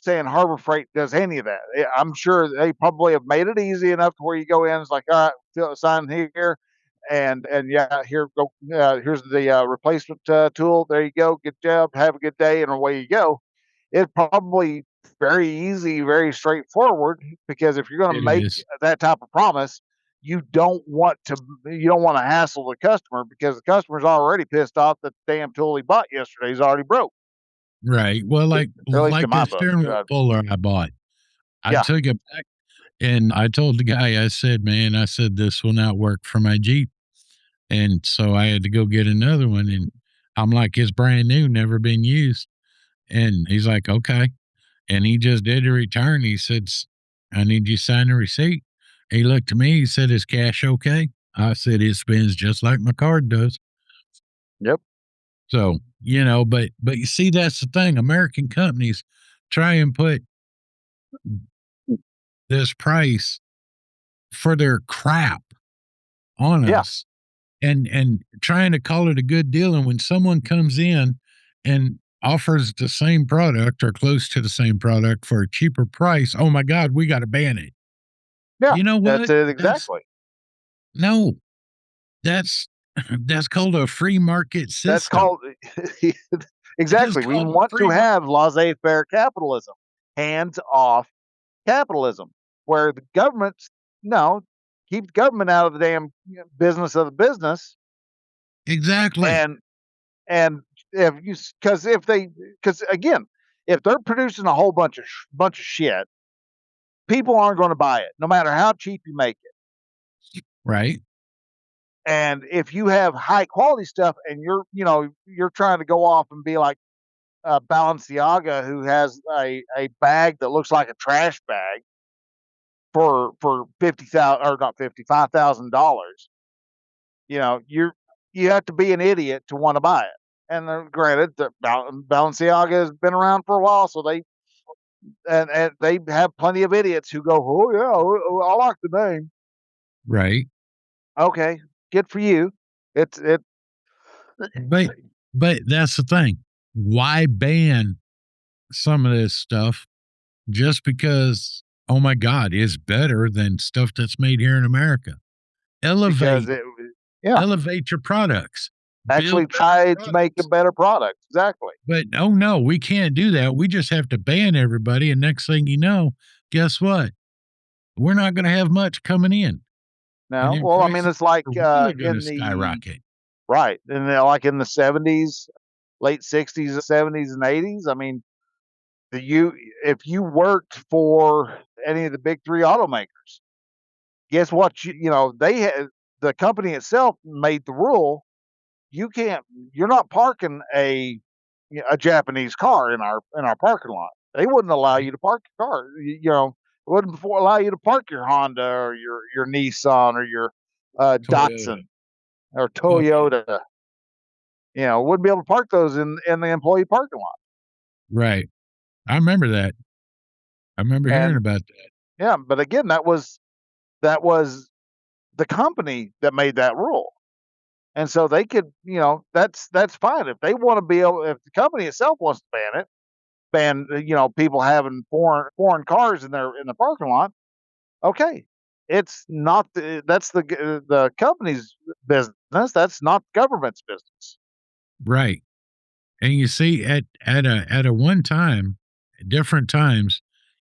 Harbor Freight does any of that. I'm sure they probably have made it easy enough to where you go in. It's like, all right, sign here, and yeah, here go. Here's the replacement tool. There you go. Good job. Have a good day, and away you go. It's probably very easy, very straightforward. Because if you're going to it make is. that type of promise, you don't want to hassle the customer because the customer's already pissed off that the damn tool he bought yesterday is already broke. Right. Well, Or at least in like my the book. steering wheel puller I bought, I Yeah. took it back and I told the guy, I said, "Man, I said, this will not work for my Jeep." And so I had to go get another one. And I'm like, "It's brand new, never been used." And he's like, "Okay." And he just did a return. He said, "I need you to sign the receipt." He looked at me. He said, "Is cash okay?" I said, "It spins just like my card does." Yep. So, but you see, that's the thing. American companies try and put this price for their crap on Yeah. us and trying to call it a good deal. And when someone comes in and offers the same product or close to the same product for a cheaper price, oh my God, we got to ban it. Yeah. You know That's what? it That's exactly. no, that's that's called a free market That's system. called That's exactly. We called a want to free market. have laissez-faire capitalism, hands-off capitalism, where the government's no keep the government out of the damn business of the business, Exactly. and and if you because again, if they're producing a whole bunch of shit, people aren't going to buy it, no matter how cheap you make it. Right. And if you have high quality stuff and you're trying to go off and be like Balenciaga, who has a bag that looks like a trash bag for 50,000 or not 50, $5,000, you have to be an idiot to want to buy it. And granted, Balenciaga has been around for a while, so and they have plenty of idiots who go, oh yeah, I like the name. Right. Okay, good for you. It. But that's the thing. Why ban some of this stuff just because, oh my God, it's better than stuff that's made here in America? Because Elevate your products. Actually try to make a better product. Exactly. But oh no, we can't do that. We just have to ban everybody. And next thing you know, guess what? We're not going to have much coming in. No. Well, I mean, it's like really going to skyrocket. Right. And like in the 70s, late 60s, 70s, and 80s. I mean, if you worked for any of the big three automakers, guess what? The company itself made the rule. You're not parking a Japanese car in our parking lot. They wouldn't allow you to park your car. Wouldn't allow you to park your Honda or your Nissan or your Datsun or Toyota. Wouldn't be able to park those in the employee parking lot. Right. I remember that. I remember hearing about that. Yeah, but again, that was the company that made that rule. And so they could, that's fine. If they want to if the company itself wants to ban people having foreign cars in the parking lot, okay. It's not that's the company's business. That's not the government's business. Right. And you see at a one time, different times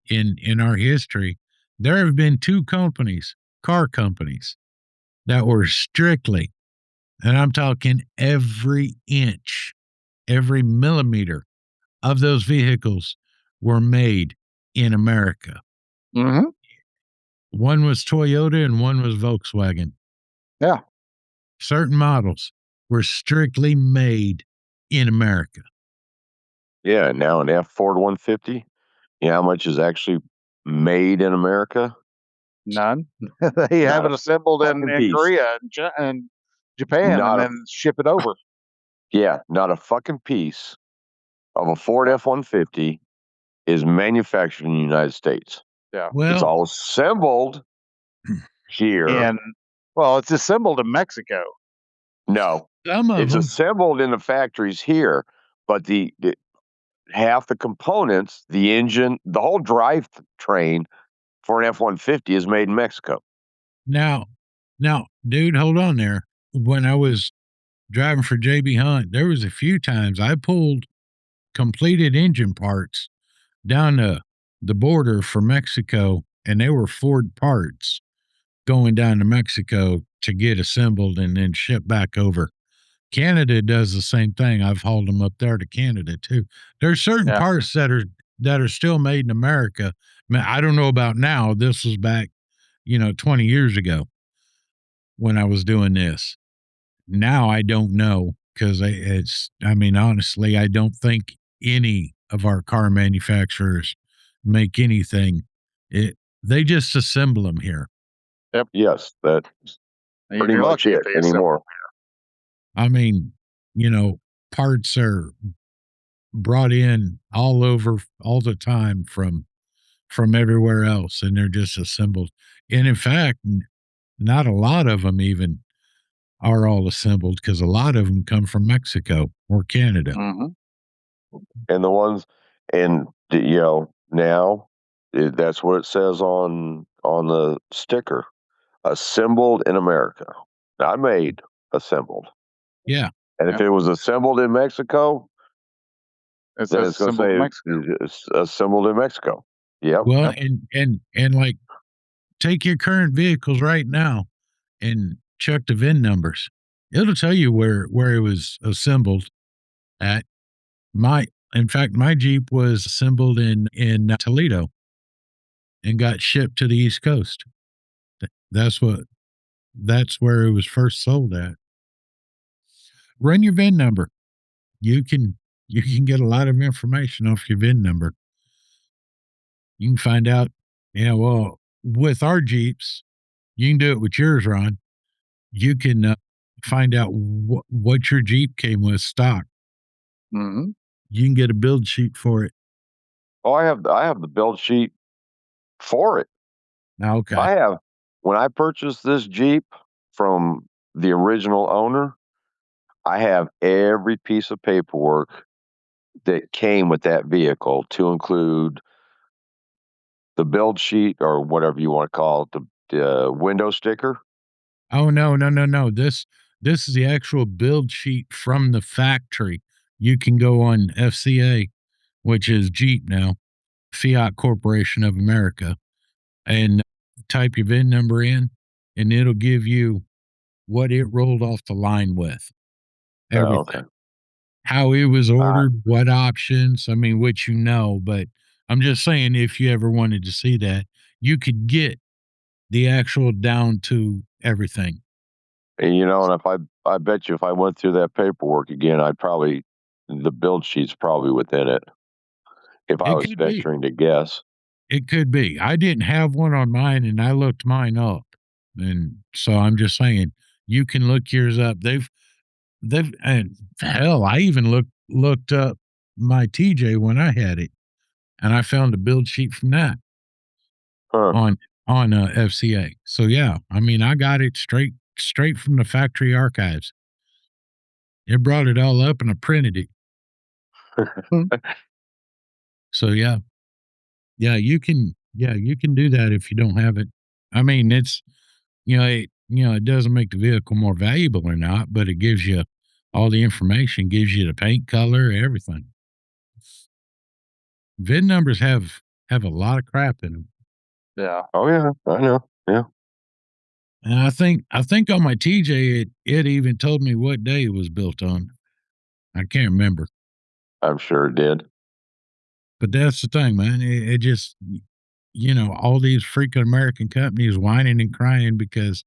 in our history, there have been two car companies that were strictly, and I'm talking every inch, every millimeter of those vehicles were made in America. Mm-hmm. One was Toyota and one was Volkswagen. Yeah. Certain models were strictly made in America. Yeah, now an Ford 150, how much is actually made in America? None. They have it assembled in Korea and Japan and then ship it over. Yeah, not a fucking piece of a Ford F-150 is manufactured in the United States. Yeah. Well, it's all assembled here. It's assembled in Mexico. No, it's assembled in the factories here, but the half the components, the engine, the whole drivetrain for an F-150 is made in Mexico. Now, dude, hold on there. When I was driving for JB Hunt, there was a few times I pulled completed engine parts down the border for Mexico, and they were Ford parts going down to Mexico to get assembled and then shipped back over. Canada does the same thing. I've hauled them up there to Canada too. There's certain parts that are still made in America. I don't know about now. This was back, 20 years ago when I was doing this. Now I don't know because honestly, I don't think any of our car manufacturers make anything. They just assemble them here. Yep. Yes, that's pretty much it anymore. I mean, parts are brought in all over all the time from everywhere else, and they're just assembled. And in fact, not a lot of them even are all assembled because a lot of them come from Mexico or Canada. Mm-hmm. And the ones, now that's what it says on the sticker, assembled in America, not made, assembled. Yeah. And if it was assembled in Mexico, it's going to say it's assembled in Mexico. Yeah. Well, and like take your current vehicles right now and check the VIN numbers. It'll tell you where it was assembled at. In fact, my Jeep was assembled in Toledo and got shipped to the East Coast. That's what that's where it was first sold at. Run your VIN number. You can get a lot of information off your VIN number. You can find out, well, with our Jeeps, you can do it with yours, Ron. You can find out what your Jeep came with stock. Mm-hmm. You can get a build sheet for it. Oh, I have the build sheet for it. Okay. When I purchased this Jeep from the original owner, I have every piece of paperwork that came with that vehicle, to include the build sheet, or whatever you want to call it, the window sticker. Oh, no. This is the actual build sheet from the factory. You can go on FCA, which is Jeep now, Fiat Corporation of America, and type your VIN number in, and it'll give you what it rolled off the line with. Everything. Oh, okay. How it was ordered, what options, I mean, which but I'm just saying, if you ever wanted to see that, you could get the actual down to everything. And and I bet you if I went through that paperwork again, the build sheet's probably within it, if I It was could be. venturing to guess. It could be. I didn't have one on mine, and I looked mine up, and so I'm just saying, you can look yours up. And hell, I even looked up my TJ when I had it, and I found a build sheet from that Huh. on FCA. So yeah, I mean, I got it straight from the factory archives. It brought it all up, and I printed it. So yeah, you can do that if you don't have it. I mean, it's it doesn't make the vehicle more valuable or not, but it gives you all the information, gives you the paint color, everything. VIN numbers have a lot of crap in them. Yeah. Oh yeah, I know. Yeah. And I think on my TJ, it even told me what day it was built on. I can't remember, I'm sure it did. but that's the thing, man. It just, all these freaking American companies whining and crying because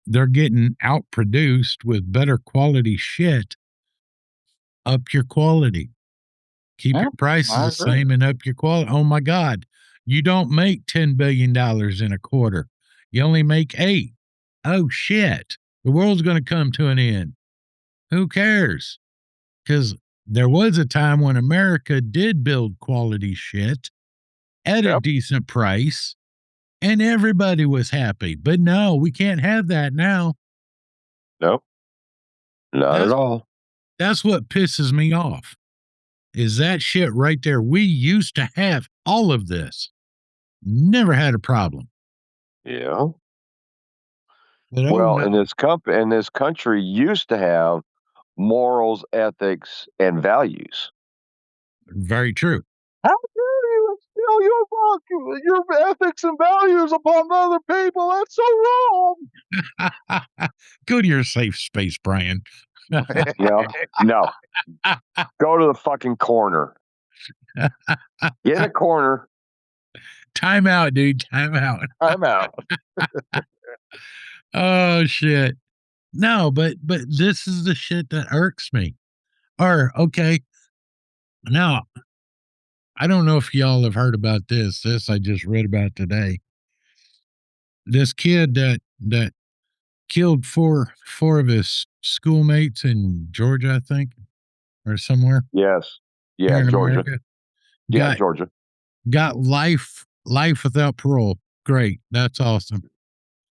they're getting outproduced with better quality shit. Up your quality. Keep your prices the same and up your quality. Oh my God. You don't make $10 billion in a quarter. You only make 8. Oh shit. The world's going to come to an end. Who cares? Because there was a time when America did build quality shit at a decent price and everybody was happy. But no, we can't have that now. Nope. Not at all. That's what pisses me off. Is that shit right there. We used to have all of this. Never had a problem. Yeah. But Well, and this country used to have morals, ethics, and values. Very true. How dare you instill your ethics and values upon other people? That's so wrong. Go to your safe space, Bryan. No. Go to the fucking corner. Get in a corner. Time out, dude. Time out. I'm out. Oh shit. No, but this is the shit that irks me. Or okay. Now, I don't know if y'all have heard about this. This I just read about today. This kid that killed four of his schoolmates in Georgia, I think, or somewhere. Yes. Yeah, Georgia. America, yeah, Georgia. Got life without parole. Great. That's awesome.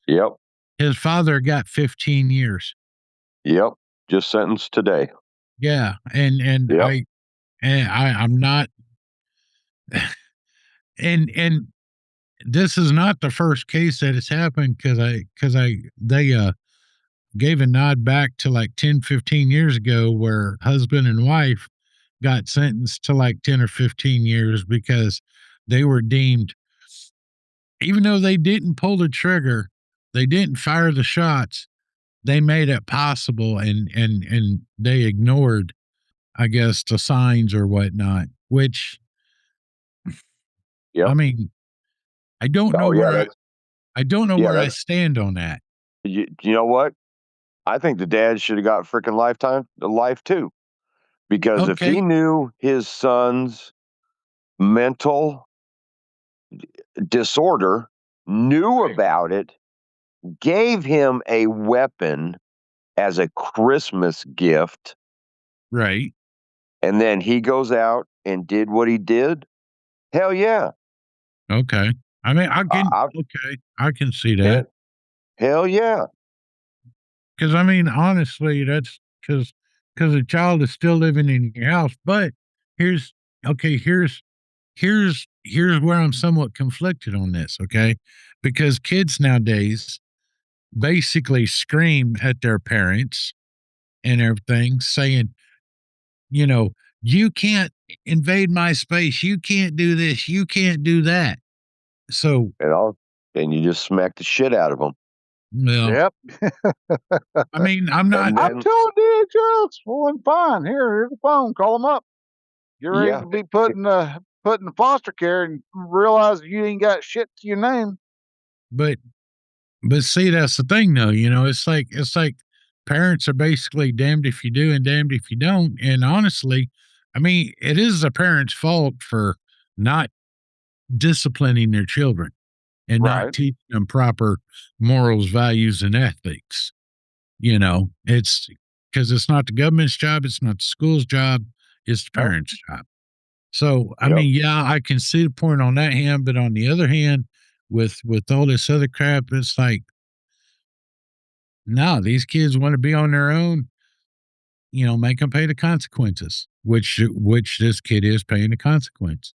Yep. His father got 15 years. Yep. Just sentenced today. Yeah. And yep. I'm not and this is not the first case that has happened because they gave a nod back to like 10, 15 years ago where husband and wife got sentenced to like 10 or 15 years because they were deemed, even though they didn't pull the trigger, they didn't fire the shots, they made it possible and they ignored, I guess, the signs or whatnot, which, I mean, I don't know where I don't know where I stand on that. You know what? I think the dad should have got freaking life too, because if Okay. he knew his son's mental disorder, knew about it, gave him a weapon as a Christmas gift, Right. and then he goes out and did what he did, hell yeah. Okay. I mean, I, I can see I, that. hell yeah. Because I mean, honestly, that's because a child is still living in your house. But here's okay. Here's where I'm somewhat conflicted on this. Okay, because kids nowadays basically scream at their parents and everything, saying, you know, you can't invade my space. You can't do this. You can't do that. So, And you just smack the shit out of them. well, Yep. I mean, I'm not. And I'm then, telling you, it's going fine. Here's the phone. Call them up. You're ready yeah, to be put in the foster care and realize you ain't got shit to your name. But see, that's the thing, though. It's like parents are basically damned if you do and damned if you don't. And honestly, I mean, it is the parents' fault for not disciplining their children and not Right. teaching them proper morals, values, and ethics. It's because it's not the government's job, it's not the school's job, it's the Nope. parents' job. So, I Yep. mean, yeah, I can see the point on that hand, but on the other hand, with all this other crap, it's like, no, these kids want to be on their own. Make them pay the consequences, which this kid is paying the consequence.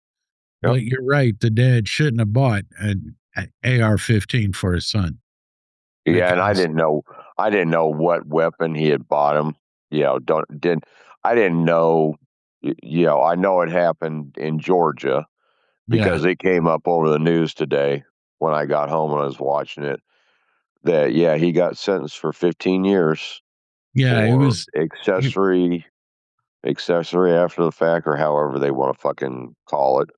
Yep. But you're right, the dad shouldn't have bought an AR-15 for his son. Yeah, and I Because didn't know what weapon he had bought him. I didn't know. I know it happened in Georgia yeah, because it came up over the news today when I got home and I was watching it. That he got sentenced for 15 years yeah, it for was accessory after the fact, or however they want to fucking call it.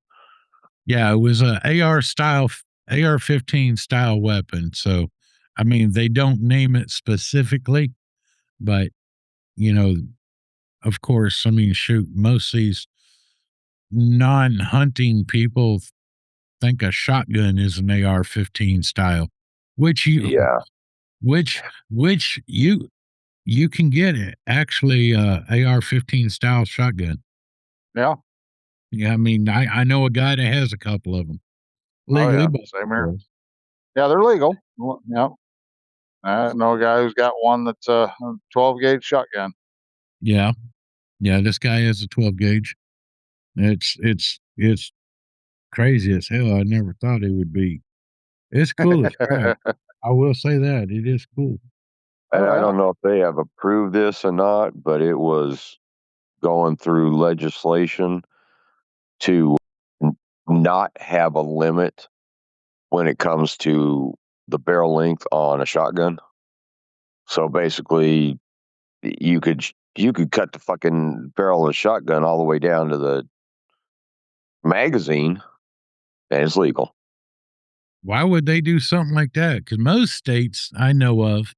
yeah, it was a AR-15 style weapon. So, I mean, they don't name it specifically, but you know, of course, I mean, shoot, most of these non-hunting people think a shotgun is an AR-15 style, which you Yeah, which you can get it actually AR-15 style shotgun. Yeah. Yeah, I mean, I know a guy that has a couple of them Oh legally, yeah. but Same here. Yeah, they're legal. Yeah. I know a guy who's got one that's a 12 gauge shotgun. yeah, yeah, this guy has a 12 gauge. It's crazy as hell. I never thought it would be. It's cool as crap. I will say that it is cool. and Oh I yeah. don't know if they have approved this or not, but it was going through legislation to not have a limit when it comes to the barrel length on a shotgun. So basically, you could cut the fucking barrel of a shotgun all the way down to the magazine, and it's legal. Why would they do something like that? Because most states I know of,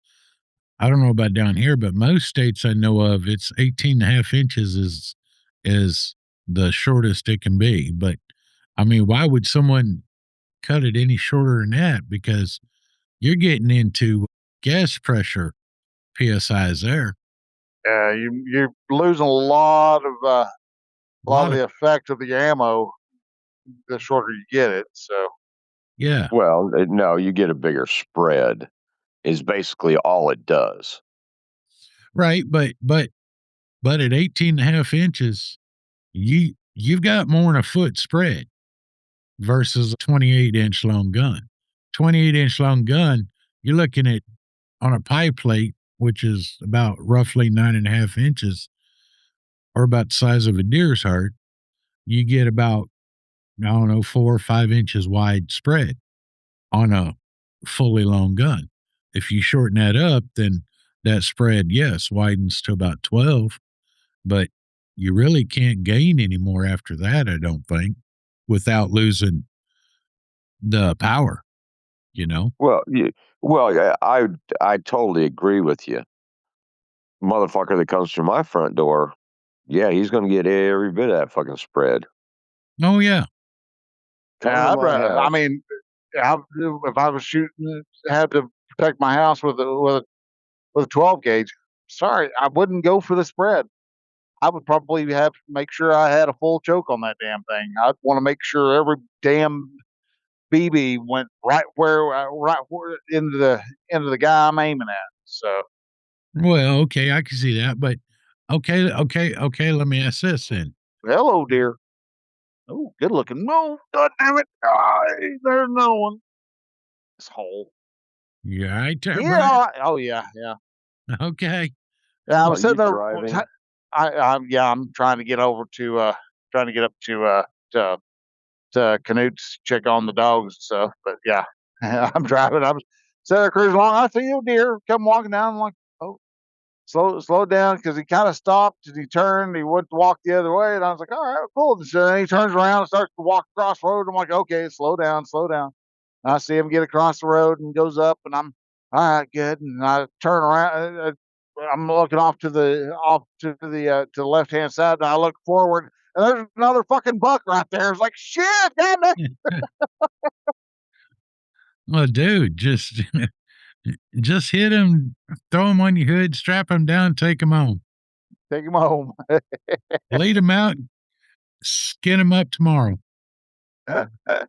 I don't know about down here, but most states I know of, it's 18 and a half inches is the shortest it can be. But I mean, why would someone cut it any shorter than that? Because you're getting into gas pressure PSIs there. Yeah, you're losing a lot of A lot of the effect of the ammo the shorter you get it. So yeah, Well, no, you get a bigger spread. Is basically all it does. right. But at 18 and a half inches, you've got more than a foot spread versus a 28-inch long gun. 28-inch long gun, you're looking at on a pie plate, which is about roughly 9.5 inches, or about the size of a deer's heart. You get about, I don't know, 4 or 5 inches wide spread on a fully long gun. If you shorten that up, then that spread, yes, widens to about 12, but you really can't gain any more after that, I don't think, without losing the power. you know? Well, I totally agree with you. Motherfucker that comes through my front door, yeah, he's going to get every bit of that fucking spread. Oh, yeah. Come Yeah, to I'd my rather, I house. mean, if I was shooting, had to protect my house with a 12 gauge, sorry, I wouldn't go for the spread. I would probably have to make sure I had a full choke on that damn thing. I'd want to make sure every damn BB went right where into the guy I'm aiming at. So Well, okay, I can see that, but okay, let me ask this then. hello, dear. Oh, good looking. No, God damn it! There's no one. This hole. You all right there, Yeah. Brian? Oh yeah. Yeah. Okay. Yeah. I Are was sitting you there. driving? I'm trying to get over trying to get up to Canute's, check on the dogs and stuff. But yeah, I'm driving. I'm sitting there cruising along. I see you, deer, come walking down. I'm like, oh, slow down, because he kind of stopped and he turned. He went to walk the other way, and I was like, all right, cool. And so then he turns around and starts to walk across the road. I'm like, okay, slow down, slow down. And I see him get across the road and goes up, and I'm all right, good. And I turn around. I'm looking to the left hand side, and I look forward, and there's another fucking buck right there. It's like shit, damn it. Well, dude, just hit him, throw him on your hood, strap him down, take him home. Take him home. Lead him out, skin him up tomorrow. I Yeah,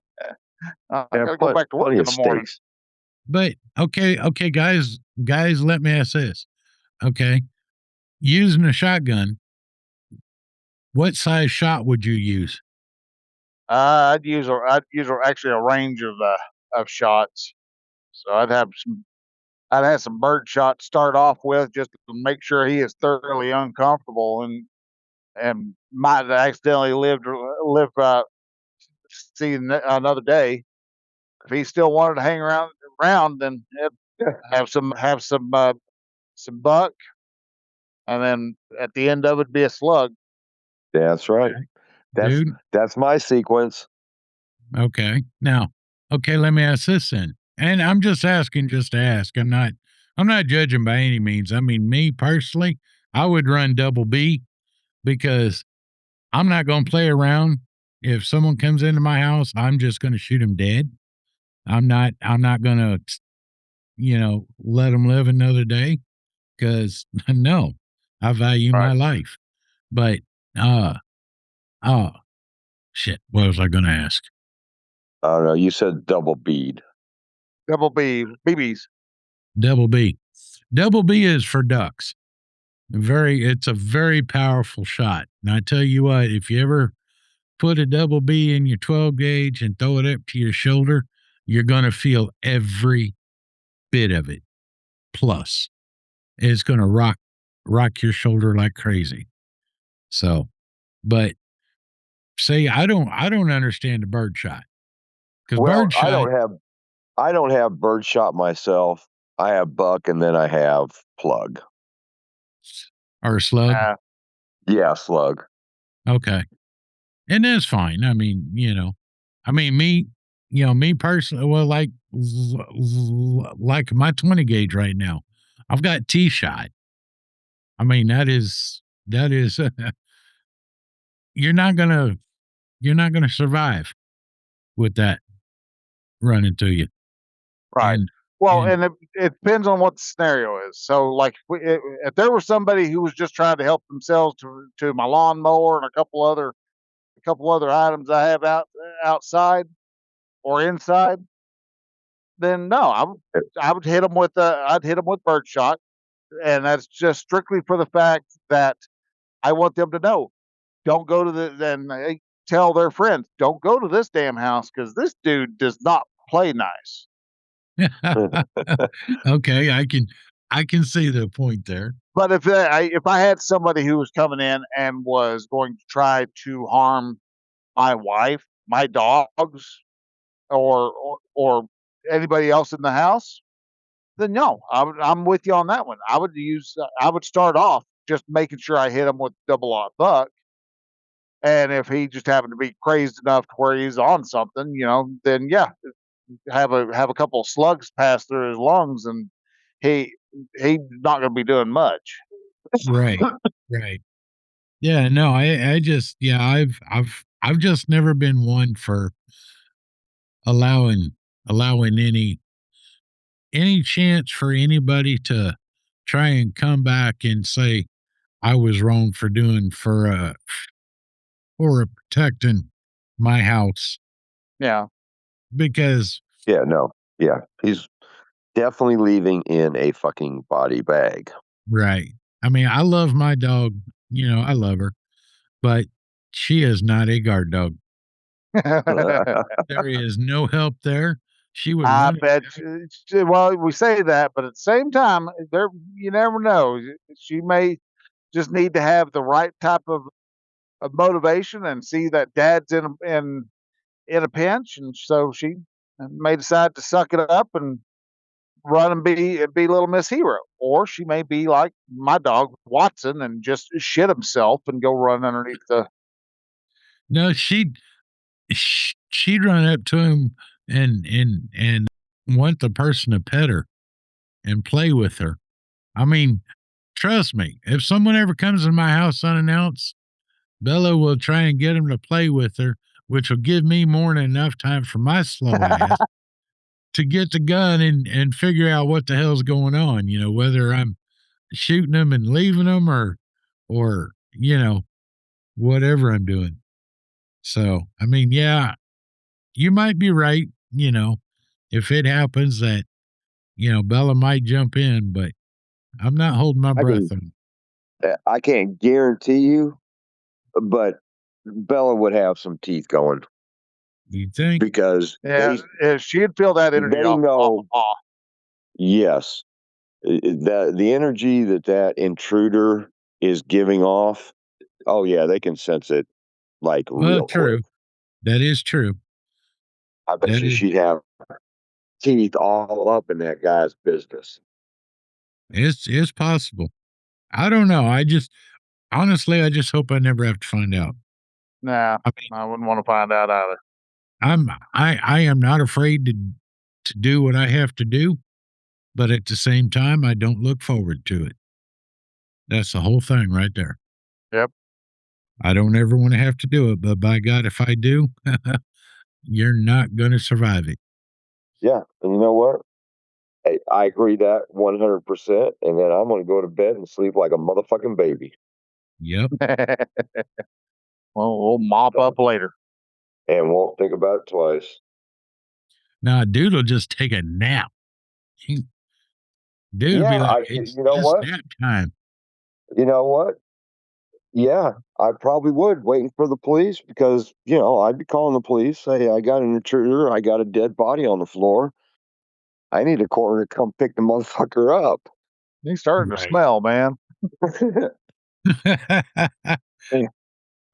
gotta go back to work plenty in of the morning. steaks. But okay, guys, let me ask this. Okay. Using a shotgun, what size shot would you use? Actually a range of shots. So I'd have some bird shot to start off with, just to make sure he is thoroughly uncomfortable and might accidentally live see another day. If he still wanted to hang around, then some buck, and then at the end of it be a slug. That's right. That's Dude, that's my sequence. okay. Now, okay, let me ask this then. And I'm just asking just to ask. I'm not judging by any means. I mean, me personally, I would run double B because I'm not going to play around. If someone comes into my house, I'm just going to shoot him dead. I'm not going to, let them live another day because no, I value my Right. life. But, uh, oh, shit. What was I going to ask? I don't know. You said double bead. Double B BBs. Double B. Double B is for ducks. It's a very powerful shot. And I tell you what, if you ever put a double B in your 12 gauge and throw it up to your shoulder, you're going to feel every bit of it. Plus, it's going to rock your shoulder like crazy. So, but say I don't understand the bird shot because Well, bird shot I don't have bird shot myself. I have buck, and then I have plug. or slug. Yeah, slug. Okay, and that's fine. I mean, me personally. Well, like my 20 gauge right now, I've got T shot. I mean, that is you're not gonna survive with that running to you. Right. And Well, and and it depends on what the scenario is. So, like, if there was somebody who was just trying to help themselves to my lawnmower and a couple other items I have outside or inside, then no, I would hit them with birdshot, and that's just strictly for the fact that I want them to know, don't go to then they tell their friends, don't go to this damn house because this dude does not play nice. okay, I can see the point there. But if I had somebody who was coming in and was going to try to harm my wife, my dogs, or anybody else in the house, then no, I'm with you on that one. I would start off just making sure I hit him with double aught buck, and if he just happened to be crazed enough to where he's on something, then yeah, have a couple of slugs pass through his lungs, and he's not going to be doing much. Right. Right. Yeah, no, I just yeah, I've just never been one for allowing any chance for anybody to try and come back and say I was wrong for doing for protecting my house Yeah. because Yeah, no. Yeah. He's definitely leaving in a fucking body bag. right. I mean, I love my dog, I love her, but she is not a guard dog. There is no help there. She would I run. bet. Well, we say that, but at the same time, there you never know. She may just need to have the right type of motivation and see that dad's in a pinch, and so she may decide to suck it up and run and be little Miss Hero, or she may be like my dog Watson and just shit himself and go run underneath the. No, she'd run up to him and want the person to pet her and play with her. I mean, trust me, if someone ever comes in my house unannounced, Bella will try and get him to play with her, which will give me more than enough time for my slow ass to get the gun and figure out what the hell's going on, whether I'm shooting them and leaving them or whatever I'm doing. So, I mean, yeah, you might be right, if it happens that, Bella might jump in, but I'm not holding my breath on it. I can't guarantee you, but Bella would have some teeth going You think? because Yeah, she'd feel that energy they off. know. Yes, the energy that intruder is giving off. Oh yeah, they can sense it like Well, real true. quick. That is true. I bet That you is, she'd have teeth all up in that guy's business. it's possible. I don't know. Honestly, I just hope I never have to find out. Nah, I mean, I wouldn't want to find out either. I am not afraid to do what I have to do, but at the same time, I don't look forward to it. That's the whole thing right there. Yep. I don't ever want to have to do it, but by God, if I do, you're not going to survive it. Yeah, and you know what? I agree that 100%. And then I'm going to go to bed and sleep like a motherfucking baby. Yep. Well, we'll mop up later. And won't think about it twice. Now, dude will just take a nap. Dude will be like, it's you know just what? nap time. You know what? Yeah, I probably would waiting for the police because, I'd be calling the police. Hey, I got an intruder. I got a dead body on the floor. I need a coroner to come pick the motherfucker up. He's starting to Right. smell, man.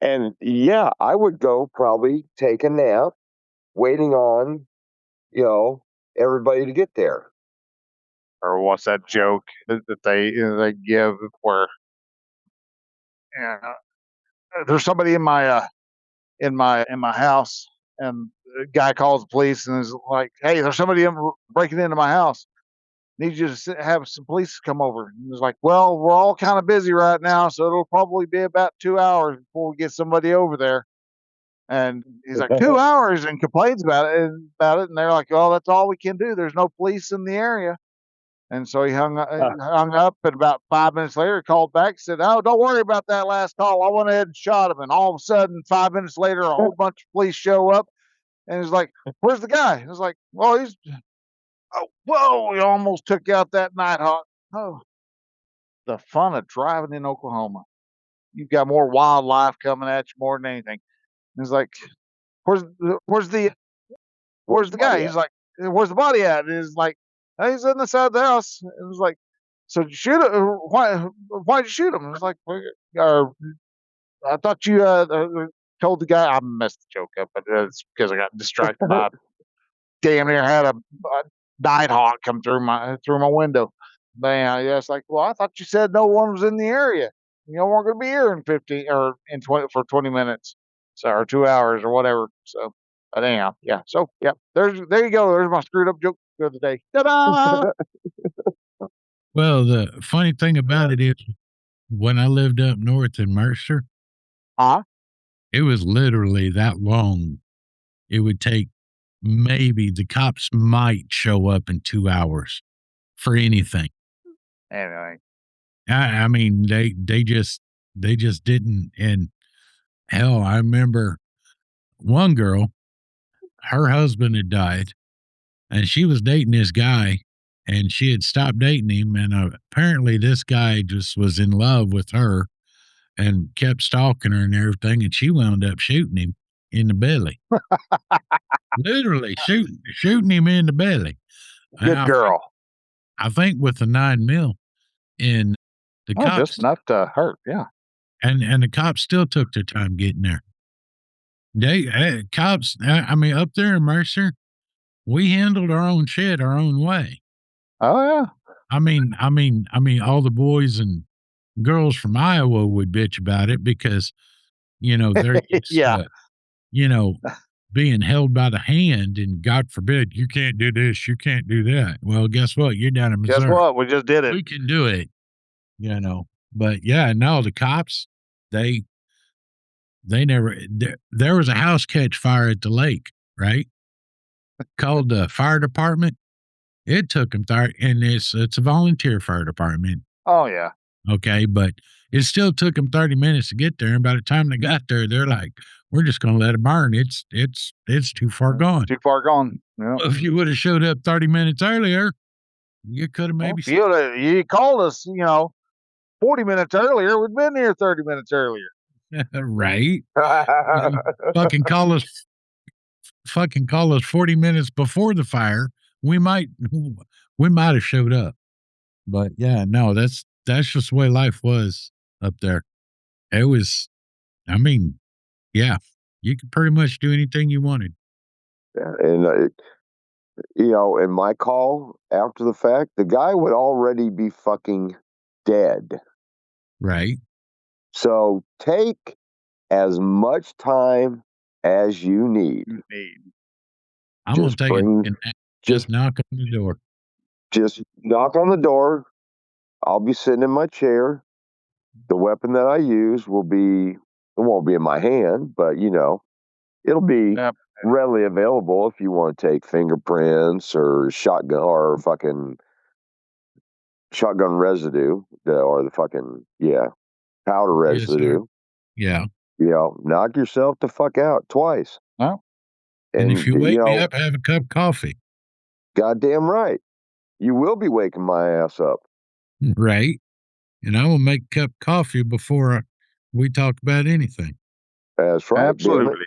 And yeah, I would go probably take a nap, waiting on, everybody to get there. Or what's that joke that they give where there's somebody in my house, and the guy calls the police and is like, "Hey, there's somebody breaking into my house. Need you to have some police come over." And he's like, "Well, we're all kind of busy right now, so it'll probably be about 2 hours before we get somebody over there." And he's like, 2 hours, and complains about it. And they're like, "Oh, that's all we can do. There's no police in the area." And so he hung up, and about 5 minutes later, he called back and said, "Oh, don't worry about that last call. I went ahead and shot him." And all of a sudden, 5 minutes later, a whole bunch of police show up, and he's like, "Where's the guy?" And it's like, "Well, he's whoa, he almost took out that Nighthawk." Oh, the fun of driving in Oklahoma. You've got more wildlife coming at you more than anything. And it's like, "Where's the guy?" He's like, "Where's the body at?" And he's like, "Hey, he's in the side of the house." It was like, "So did you shoot him? Why'd you shoot him?" It was like, or I thought you told the guy. I messed the joke up, but it's because I got distracted by damn near had a Nighthawk come through my window. Man, yeah, it's like, "Well, I thought you said no one was in the area. We're going to be here in 15 or in 20 for 20 minutes, so or 2 hours or whatever." So But anyhow, yeah. So yeah, there you go. There's my screwed up joke of the day. Ta-da! Well, the funny thing about it is when I lived up north in Mercer, it was literally that long. It would take maybe the cops might show up in 2 hours for anything. Anyway, I mean, they just didn't. And hell, I remember one girl, her husband had died, and she was dating this guy, and she had stopped dating him, and apparently this guy just was in love with her and kept stalking her and everything, and she wound up shooting him in the belly. Literally shooting him in the belly. good girl. I think with a 9mm, and the Oh, cops just enough to hurt. Yeah. and the cops still took their time getting there. They cops. I mean, up there in Mercer, we handled our own shit our own way. Oh yeah. I mean, all the boys and girls from Iowa would bitch about it because, they're used Yeah. to, being held by the hand, and God forbid, you can't do this, you can't do that. Well, guess what? You're down in Missouri. Guess what? We just did it. We can do it, But yeah, no, the cops, they never. There was a house catch fire at the lake, right? Called the fire department. It took them 30, and it's a volunteer fire department. Oh yeah. Okay, but it still took them 30 minutes to get there. And by the time they got there, they're like, "We're just going to let it burn. It's too far gone." Too far gone. Yeah. If you would have showed up 30 minutes earlier, you could have Well, maybe. if you called us, 40 minutes earlier, we'd been here 30 minutes earlier. Right? Fucking call us 40 minutes before the fire. We might have showed up. But yeah, no, that's just the way life was up there. It was, I mean, yeah, you could pretty much do anything you wanted. Yeah, and in my call after the fact, the guy would already be fucking dead. Right. So take as much time as you need. I'm going to take it and just knock on the door. Just knock on the door. I'll be sitting in my chair. The weapon that I use it won't be in my hand, but it'll be readily available if you want to take fingerprints or shotgun or fucking shotgun residue or the fucking powder residue. Yeah. Knock yourself the fuck out twice. Well, and if you wake me up, have a cup of coffee. Goddamn right. You will be waking my ass up. Right. And I will make a cup of coffee before we talk about anything. That's right. Absolutely.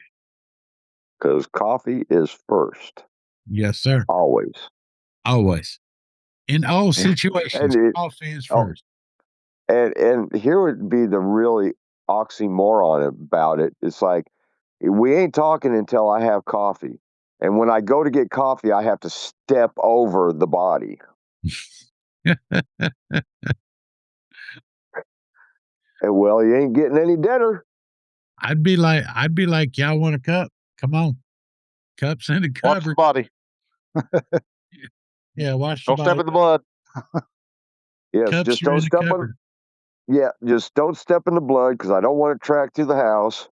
Because coffee is first. Yes, sir. Always. In all situations, coffee is first. And here would be the really oxymoron about it. It's like, we ain't talking until I have coffee. And when I go to get coffee, I have to step over the body. And well, you ain't getting any dinner. I'd be like, y'all want a cup? Come on. Cups in the cupboard. Watch the body. Yeah, watch the body. Don't step in the blood. Yes, Cups just don't step in. Yeah, just don't step in the blood because I don't want it tracked to the house.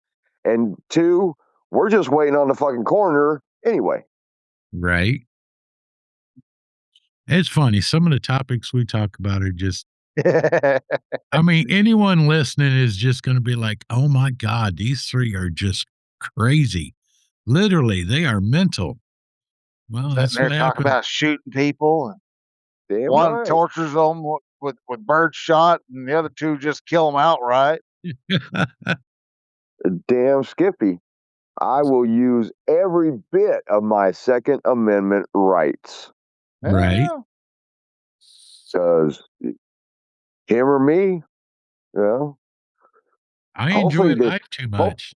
And 2, we're just waiting on the fucking coroner anyway. Right. It's funny. Some of the topics we talk about are just, I mean, anyone listening is just going to be like, oh my God, these 3 are just crazy. Literally, they are mental. Well, that's what talk about shooting people. And one tortures them with bird shot, and the other 2 just kill them outright. Damn Skippy. I will use every bit of my Second Amendment rights. Right. Because him or me, I enjoy life too much.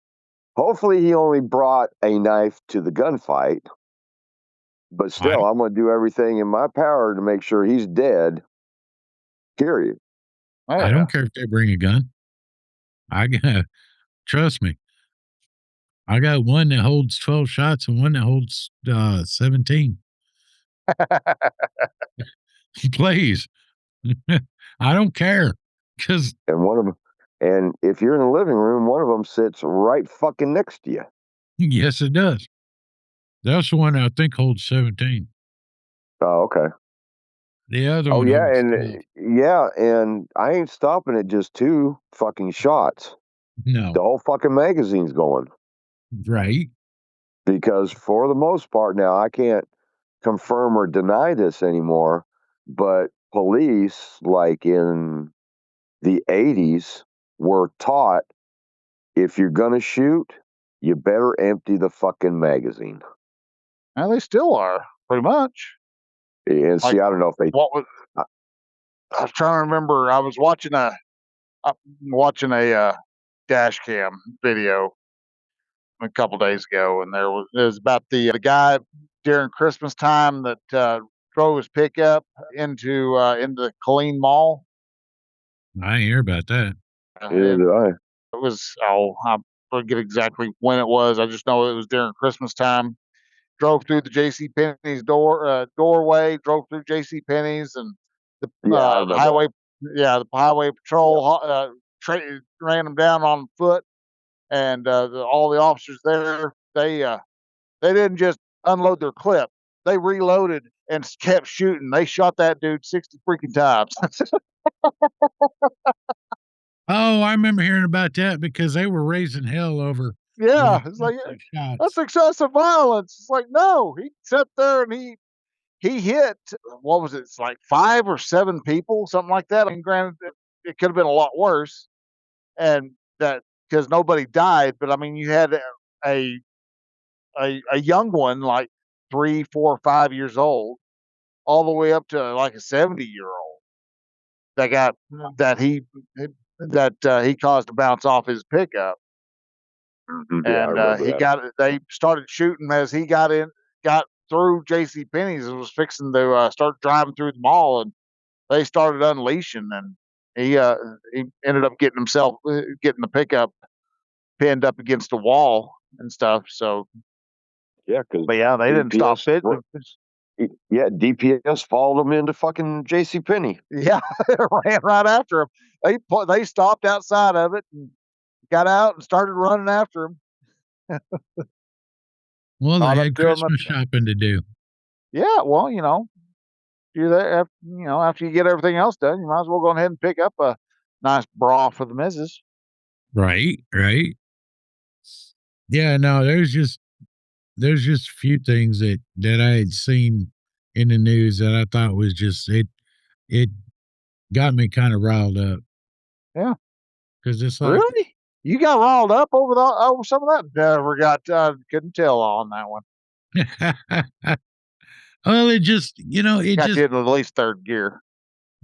Hopefully he only brought a knife to the gunfight. But still, I'm going to do everything in my power to make sure he's dead. Period. I don't care if they bring a gun. Trust me. I got one that holds 12 shots and one that holds 17. Please. I don't care. Because And one of them, and if you're in the living room, one of them sits right fucking next to you. yes, it does. That's the one I think holds 17. Oh, okay. The other Oh one yeah, holds and 12. and I ain't stopping at just 2 fucking shots. No. The whole fucking magazine's going. Right. Because for the most part now, I can't confirm or deny this anymore, but police, like in the 80s, were taught if you're gonna shoot, you better empty the fucking magazine. And they still are, pretty much. And see, Like, I don't know if they. What was I was trying to remember? I was watching a dash cam video a couple days ago, and it was about the guy during Christmas time that drove his pickup into the Colleen Mall. I ain't hear about that. Neither And do I. it was I forget exactly when it was. I just know it was during Christmas time. Drove through the J.C. Penney's doorway. Drove through J.C. Penney's, and the Yeah, I remember highway, the highway patrol ran him down on foot, and all the officers there, they didn't just unload their clip. They reloaded and kept shooting. They shot that dude 60 freaking times. Oh, I remember hearing about that because they were raising hell over Yeah, it's like shots. that's excessive violence. It's like, no, he sat there and he hit, what was it? It's like 5 or 7 people, something like that. I mean, granted, it could have been a lot worse, and that because nobody died. But I mean, you had a a young one, like 3, 4, 5 years old, all the way up to like a 70-year-old that got that he caused to bounce off his pickup. Mhm. Yeah, I And remember that. they started shooting as he got through J.C. Penney's and was fixing to start driving through the mall, and they started unleashing, and he ended up getting the pickup pinned up against a wall and stuff. So, Yeah, because but yeah, they didn't stop it. Yeah, DPS followed him into fucking J.C. Penney. Yeah, ran right after him. They stopped outside of it and got out and started running after him. Well, Caught they up had to him. Christmas shopping to do. Yeah, well, you're there. After you get everything else done, you might as well go ahead and pick up a nice bra for the missus. Right, right. Yeah, no, there's just a few things that I had seen in the news that I thought was just it got me kind of riled up Yeah, because it's like, really? You got riled up over some of that? Never got. Couldn't tell on that one. well, it just it Got just you in at least third gear.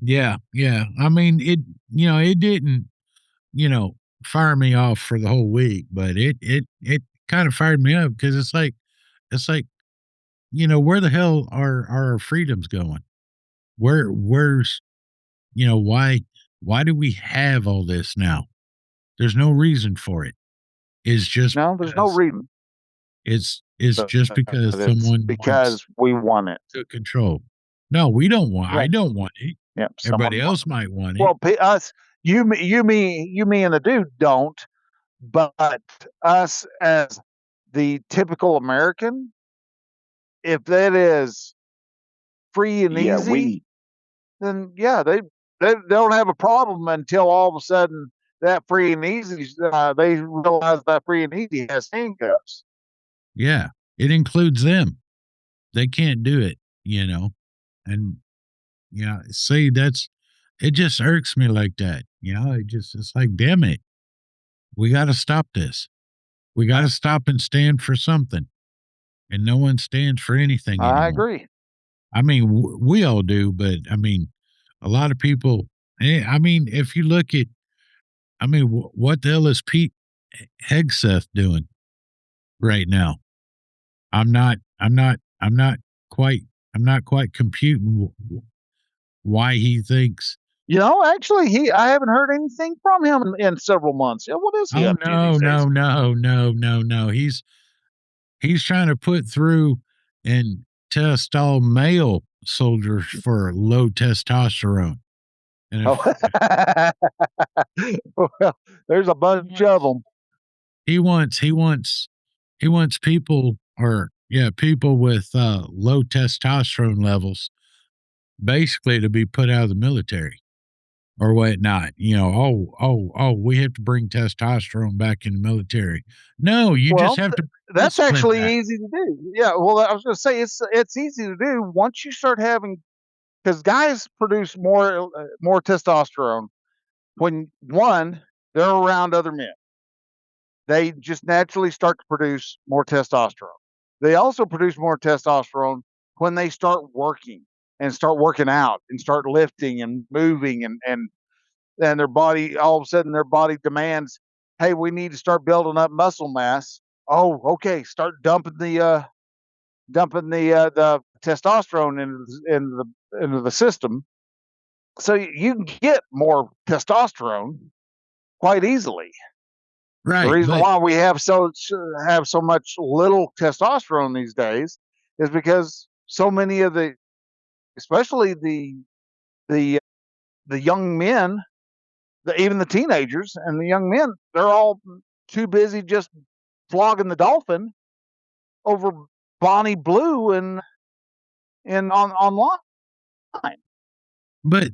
yeah, yeah. I mean, it didn't fire me off for the whole week, but it kind of fired me up because it's like where the hell are our freedoms going? Where's why do we have all this now? There's no reason for it. It's just No, there's no because reason. it's But just because it's someone wants because we want it. to control. No, we don't want. Yeah, I don't want it. yeah. Everybody Someone. else might want it. Well, us, me, and the dude don't. But us as the typical American, if that is free and Yeah, easy, then yeah, they don't have a problem until all of a sudden that free and easy, they realize that free and easy has handcuffs. Yeah, it includes them. They can't do it. And see, it just irks me like that. It's like, damn it, we got to stop this. We got to stop and stand for something. And no one stands for anything I anymore. agree. I mean, we all do, but I mean, a lot of people. I mean, if you look at, I mean, what the hell is Pete Hegseth doing right now? I'm not. I'm not quite. I'm not quite computing why he thinks Actually, I haven't heard anything from him in several months. Yeah, what is he Oh up to these days? no. He's trying to put through and test all male soldiers for low testosterone. And Well, there's a bunch of them. he wants people people with low testosterone levels basically to be put out of the military or whatnot. We have to bring testosterone back in the military. No, you just have to. That's actually that. easy to do. Yeah, well, I was going to say it's easy to do once you start having, because guys produce more testosterone when they're around other men. They just naturally start to produce more testosterone. They also produce more testosterone when they start working and start working out and start lifting and moving and their body, all of a sudden their body demands, hey, we need to start building up muscle mass. Oh, okay, start dumping the testosterone into the system, so you can get more testosterone quite easily. Right. The reason why we have so much little testosterone these days is because so many of especially the young men, even the teenagers and the young men, they're all too busy just flogging the dolphin over Bonnie Blue and online. But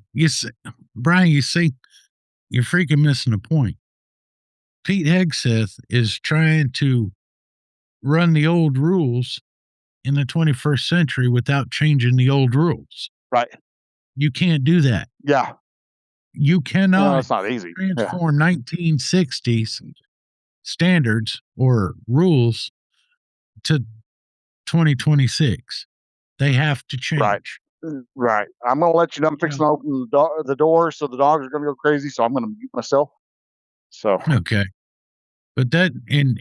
Bryan, you see, you're freaking missing the point. Pete Hegseth is trying to run the old rules in the 21st century without changing the old rules. Right. You can't do that. Yeah. You cannot it's not easy. transform 1960s standards or rules to 2026. They have to change. Right. I'm going to let you know. I'm fixing to open the door, so the dogs are going to go crazy. So I'm going to mute myself. So okay, but that and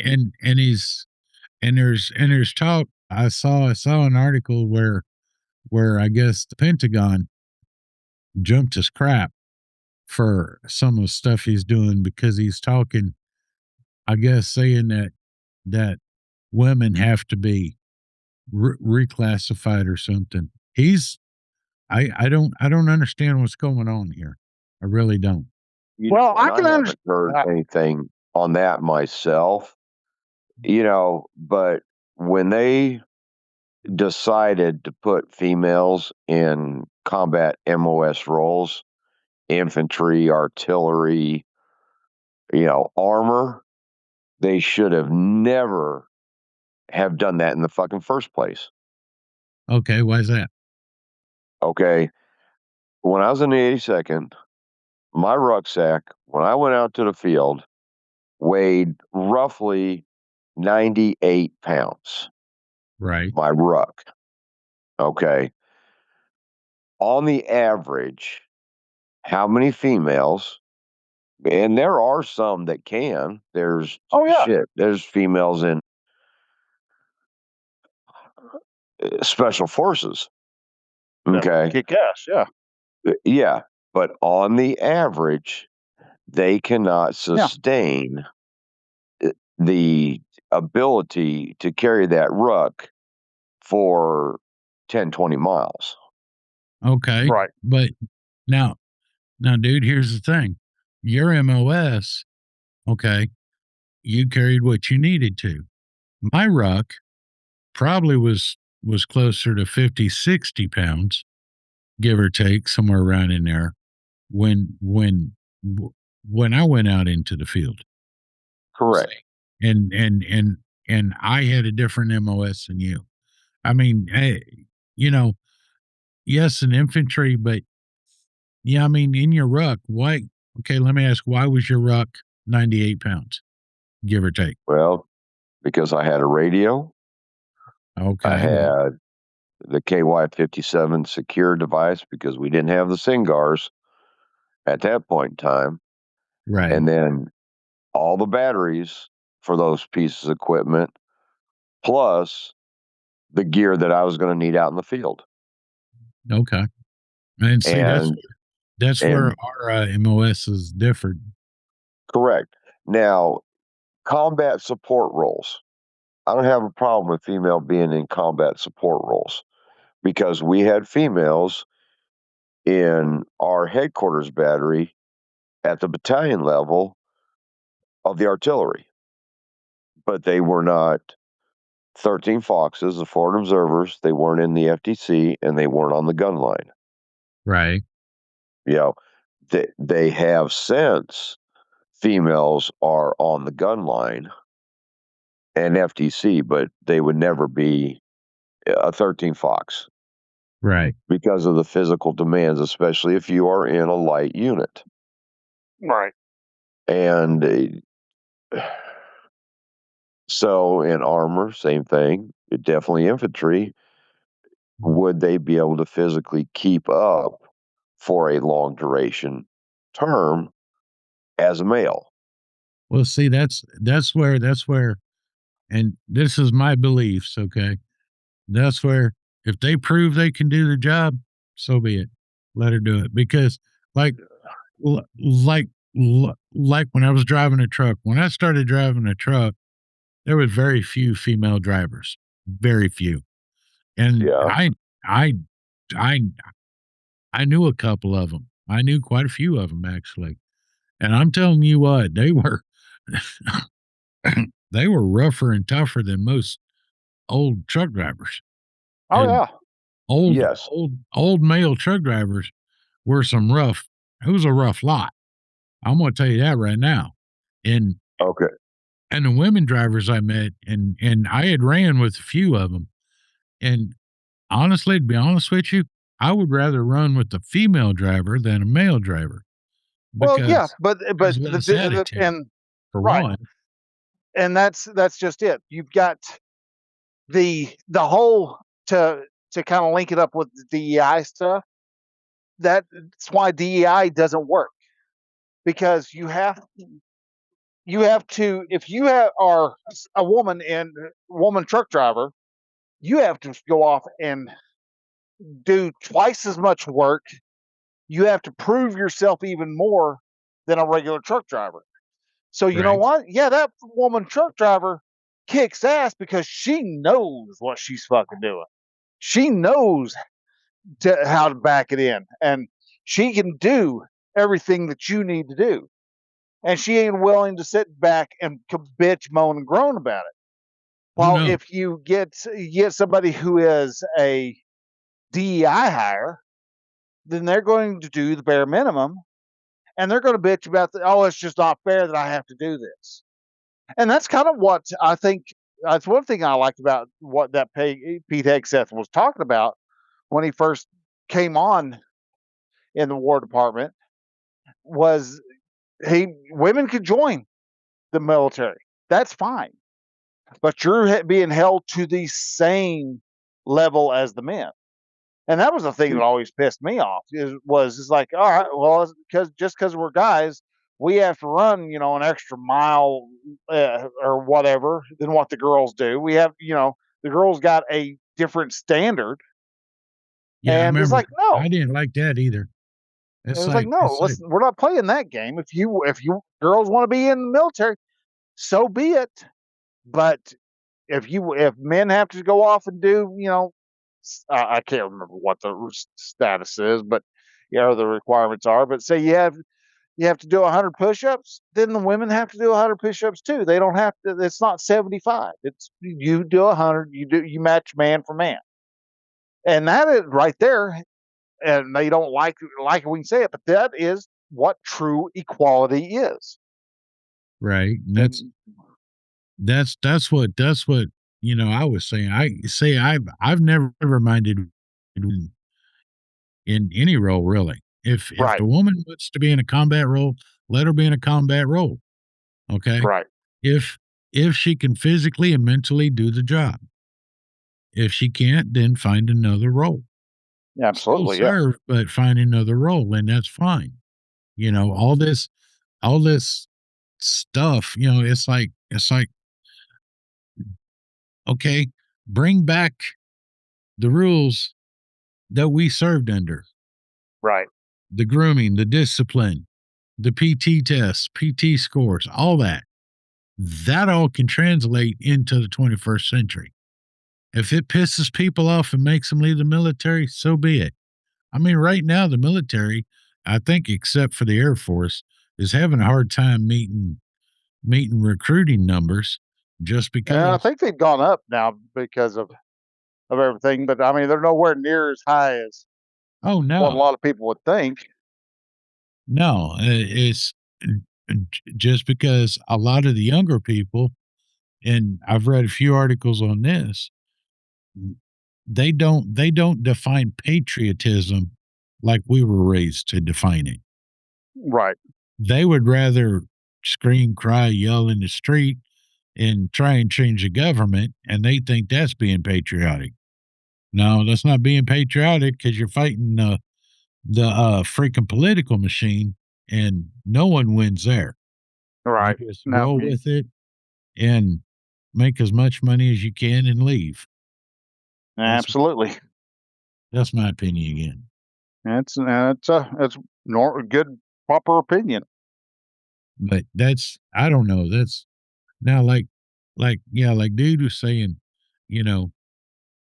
there's talk. I saw an article where I guess the Pentagon jumped his crap for some of the stuff he's doing because he's talking, I guess, saying that women have to be reclassified or something. I don't understand what's going on here. I really don't. Well, I can haven't heard anything on that myself, but when they decided to put females in combat MOS roles, infantry, artillery, armor, they should have never have done that in the fucking first place. Okay, why is that? Okay. When I was in the 82nd, my rucksack, when I went out to the field, weighed roughly 98 pounds. Right. My ruck. Okay. On the average, how many females, and there are some that can, there's there's females in special forces. Okay. Kick ass, yeah. Yeah. But on the average, they cannot sustain the ability to carry that ruck for 10, 20 miles. Okay. Right. But now, dude, here's the thing. Your MOS, okay, you carried what you needed to. My ruck probably was closer to 50, 60 pounds, give or take, somewhere around in there when I went out into the field. Correct. And I had a different MOS than you. I mean, yes, an infantry, but yeah, I mean, in your ruck, why? Okay, let me ask, why was your ruck 98 pounds, give or take? Well, because I had a radio. Okay. I had the KY57 secure device because we didn't have the SINGARs at that point in time. Right. And then all the batteries for those pieces of equipment, plus the gear that I was going to need out in the field. Okay. And see, That's And- where our MOS is different. Correct. Now, combat support roles. I don't have a problem with female being in combat support roles because we had females in our headquarters battery at the battalion level of the artillery, but they were not 13 Foxes, the Foreign Observers. They weren't in the FTC, and they weren't on the gun line. Right. You know, they have since females are on the gun line and FTC, but they would never be a 13 Fox Right. because of the physical demands, especially if you are in a light unit. Right. And so in armor, same thing. Definitely infantry. Would they be able to physically keep up for a long duration term as a male? Well, see, that's where, and this is my beliefs. Okay, that's where if they prove they can do the job, so be it. Let her do it because, like, like when I was driving a truck. When I started driving a truck, there was very few female drivers, very few, and Yeah. I I I knew a couple of them. I knew quite a few of them actually, and I'm telling you what, they were they were rougher and tougher than most old truck drivers. Oh And yeah. Yes. old male truck drivers were some rough. It was a rough lot. I'm going to tell you that right now. And Okay. and the women drivers I met, and I had ran with a few of them. And honestly, to be honest with you, I would rather run with a female driver than a male driver. Well, yeah, but there's less attitude, and for right. one. and that's just it. You've got the whole to kind of link it up with the DEI stuff. That's why DEI doesn't work because you have to if you are a woman truck driver, you have to go off and do twice as much work. You have to prove yourself even more than a regular truck driver. So you know Right. what? Yeah, that woman truck driver kicks ass because she knows what she's fucking doing. She knows how to back it in, and she can do everything that you need to do. And she ain't willing to sit back and bitch, moan, and groan about it. Oh, While no. if you get somebody who is a DEI hire, then they're going to do the bare minimum, and they're going to bitch about oh, it's just not fair that I have to do this. And that's kind of what I think. That's one thing I liked about what that Pete Hegseth was talking about when he first came on in the War Department. Was women could join the military? That's fine, but you're being held to the same level as the men. And that was the thing that always pissed me off. It's like, all right, well, because we're guys, we have to run, an extra mile or whatever than what the girls do. We have, the girls got a different standard, Yeah, I and it's remember. like, no. I didn't like that either. It was like, no, listen, we're not playing that game. If you girls want to be in the military, so be it. But if men have to go off and do, I can't remember what the status is, but the requirements are. But say you have to do 100 push-ups, then the women have to do 100 push-ups too. They don't have to. It's not 75. It's you do 100. You match man for man, and that is right there. And they don't like it, we can say it, but that is what true equality is. Right. That's what I was saying. I've never minded in any role really. If Right. the woman wants to be in a combat role, let her be in a combat role. Okay. Right. If she can physically and mentally do the job. If she can't, then find another role. Absolutely. Still serve, but find another role, and that's fine. All this stuff, it's like, okay, bring back the rules that we served under. Right. the grooming, the discipline, the PT tests, PT scores, all that. That all can translate into the 21st century. If it pisses people off and makes them leave the military, so be it. I mean, right now, the military, I think, except for the Air Force, is having a hard time meeting recruiting numbers just And I because. think they've gone up now because of everything, but I mean, they're nowhere near as high as Oh, what a no. lot of people would think. No, it's just because a lot of the younger people, and I've read a few articles on this, they don't define patriotism like we were raised to define it. Right. They would rather scream, cry, yell in the street and try and change the government, and they think that's being patriotic. No, that's not being patriotic because you're fighting the freaking political machine, and no one wins there. You Right. just Now, roll with it and make as much money as you can and leave. absolutely. That's my opinion again. It's good, proper opinion. But I don't know. That's now like dude was saying, you know,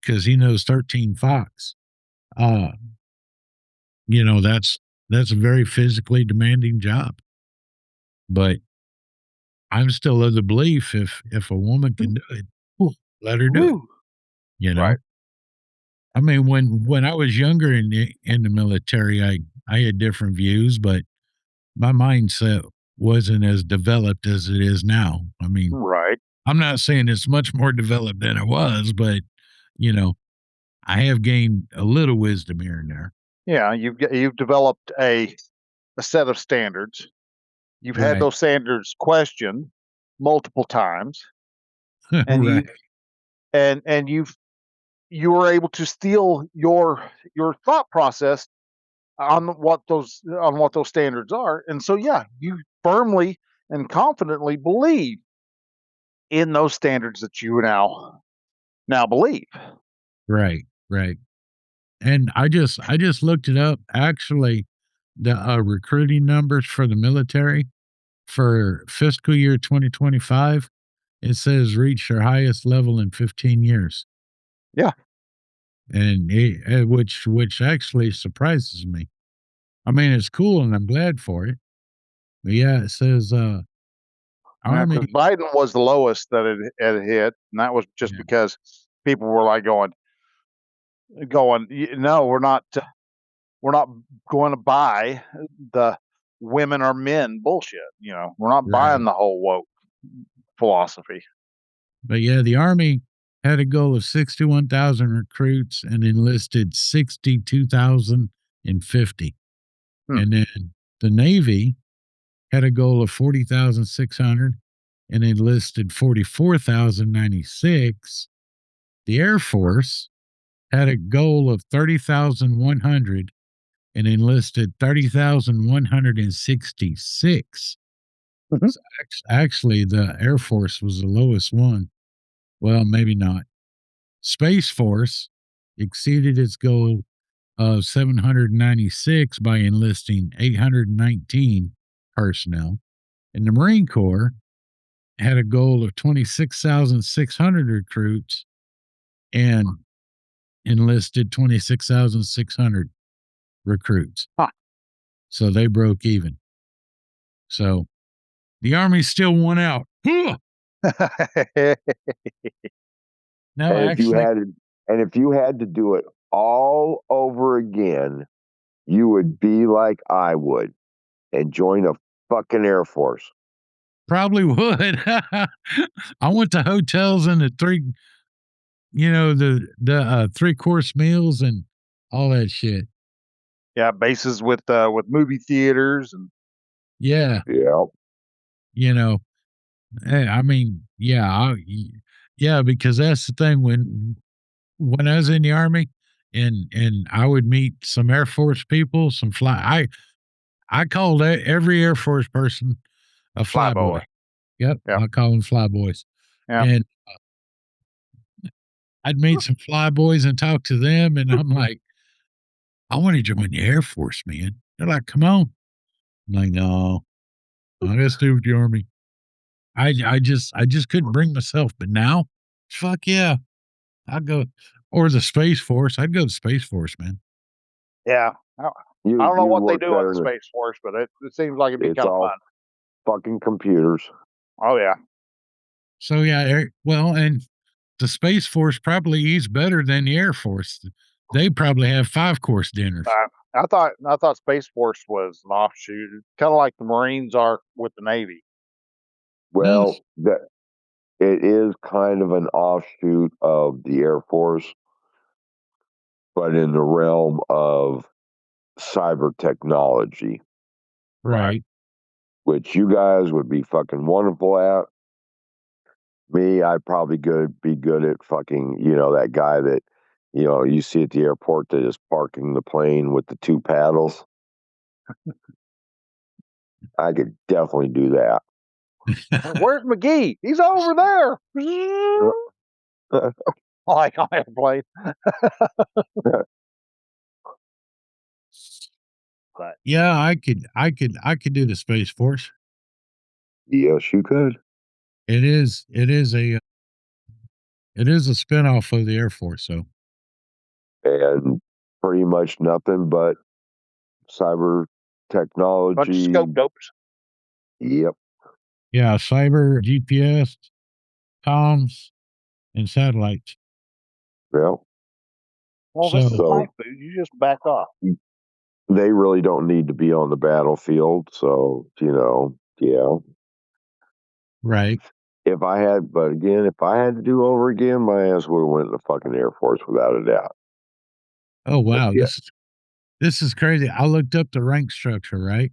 because he knows 13 Fox. Uh, that's a very physically demanding job. But I'm still of the belief if a woman can do it, let her do it. You know, Right. I mean, when I was younger in the military, I had different views, but my mindset wasn't as developed as it is now. I mean, Right. I'm not saying it's much more developed than it was, but I have gained a little wisdom here and there. Yeah, you've developed a set of standards. You've had Right. those standards questioned multiple times, and Right. you were able to steal your thought process on what those standards are. And so yeah, you firmly and confidently believe in those standards that you now believe. Right. Right. And I just looked it up. Actually, the recruiting numbers for the military for fiscal year 2025, it says reach their highest level in 15 years. Yeah. And which actually surprises me. I mean, it's cool and I'm glad for it. But yeah, it says Army. Because Biden was the lowest that it had hit, and that was just because people were like going, no, we're not going to buy the women are men bullshit. We're not buying the whole woke philosophy. But yeah, the Army had a goal of 61,000 recruits and enlisted 62,050. And then the Navy had a goal of 40,600 and enlisted 44,096. The Air Force had a goal of 30,100 and enlisted 30,166. So actually, the Air Force was the lowest one. Well, maybe not. Space Force exceeded its goal of 796 by enlisting 819 personnel. And the Marine Corps had a goal of 26,600 recruits and enlisted 26,600 recruits. So they broke even. So the Army still won out. No, and actually, if you had to do it all over again, you would be like I would and join a fucking Air Force. probably would. I went to hotels and the 3-course meals and all that shit. Yeah, bases with movie theaters and Yeah. I mean, because that's the thing when I was in the Army and I would meet some Air Force people, I called every Air Force person a flyboy. Yep. I call them flyboys. Yeah. And I'd meet some flyboys and talk to them, and I'm like, I want to join the Air Force, man. They're like, come on. I'm like, no, I gotta stay with the Army. I just couldn't bring myself. But now, fuck yeah, I'd go. Or the Space Force. I'd go to Space Force, man. Yeah. I You don't know you what they work do in better the than Space Force, but it seems like it'd be it's kind of all fun. fucking computers. Oh, yeah. So yeah, well, and the Space Force probably eats better than the Air Force. They probably have 5-course dinners. I thought Space Force was an offshoot, kind of like the Marines are with the Navy. Well, that it is kind of an offshoot of the Air Force, but in the realm of cyber technology, Right. which you guys would be fucking wonderful at. Me, I'd probably be good at fucking, that guy that, you see at the airport that is parking the plane with the 2 paddles. I could definitely do that. Where's McGee? He's over there. Like on airplane. But Yeah, I could do the Space Force. Yes, you could. It is a spinoff of the Air Force. So And pretty much nothing but cyber bunch of technology. scope dopes. Yep. yeah, cyber, GPS, comms, and satellites. Well, Well, this is So my food. You just back off. they really don't need to be on the battlefield. So, yeah. right. But again, if I had to do over again, my ass would have went in the fucking Air Force without a doubt. Oh wow, Yeah. this is crazy. I looked up the rank structure, right?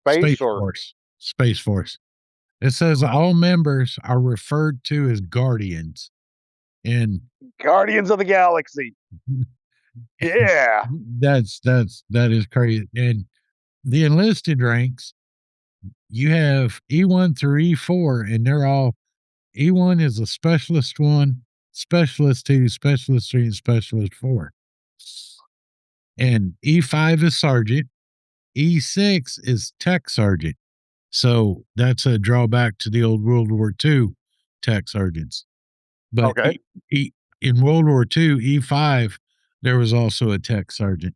Space or Force. Space Force. It says all members are referred to as guardians. And Guardians of the Galaxy. Yeah. that is crazy. And the enlisted ranks, you have E1 through E4, and they're all E1 is a specialist 1, specialist 2, specialist 3, and specialist 4. And E5 is sergeant, E6 is tech sergeant. So that's a drawback to the old World War II tech sergeants. But Okay. in World War II, E5, there was also a tech sergeant.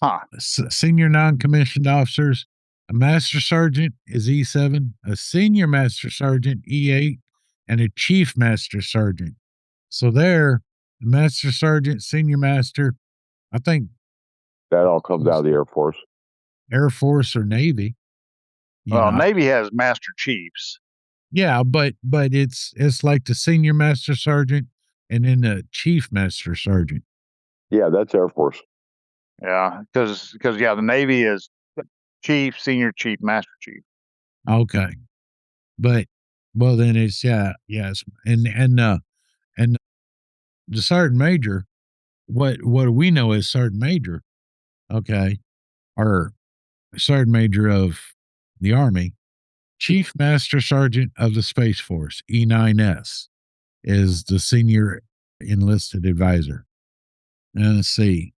Huh. Senior non-commissioned officers, a master sergeant is E7, a senior master sergeant E8, and a chief master sergeant. So there, the master sergeant, senior master, I think That all comes out of the Air Force. Air Force or Navy. Well, Navy has master chiefs. Yeah, but it's like the senior master sergeant and then the chief master sergeant. Yeah, that's Air Force. Yeah, because the Navy is chief, senior chief, master chief. Okay, but well then it's yes, and the sergeant major. What we know is sergeant major. Okay, or sergeant major of the Army, chief master sergeant of the Space Force E9S is the senior enlisted advisor. And let's see,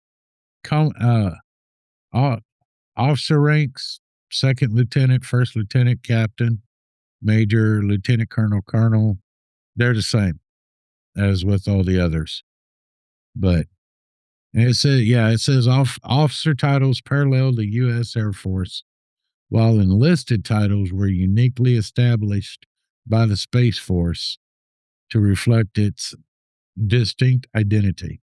officer ranks: second lieutenant, first lieutenant, captain, major, lieutenant colonel, colonel. They're the same as with all the others. But it says officer titles parallel the U.S. Air Force, while enlisted titles were uniquely established by the Space Force to reflect its distinct identity.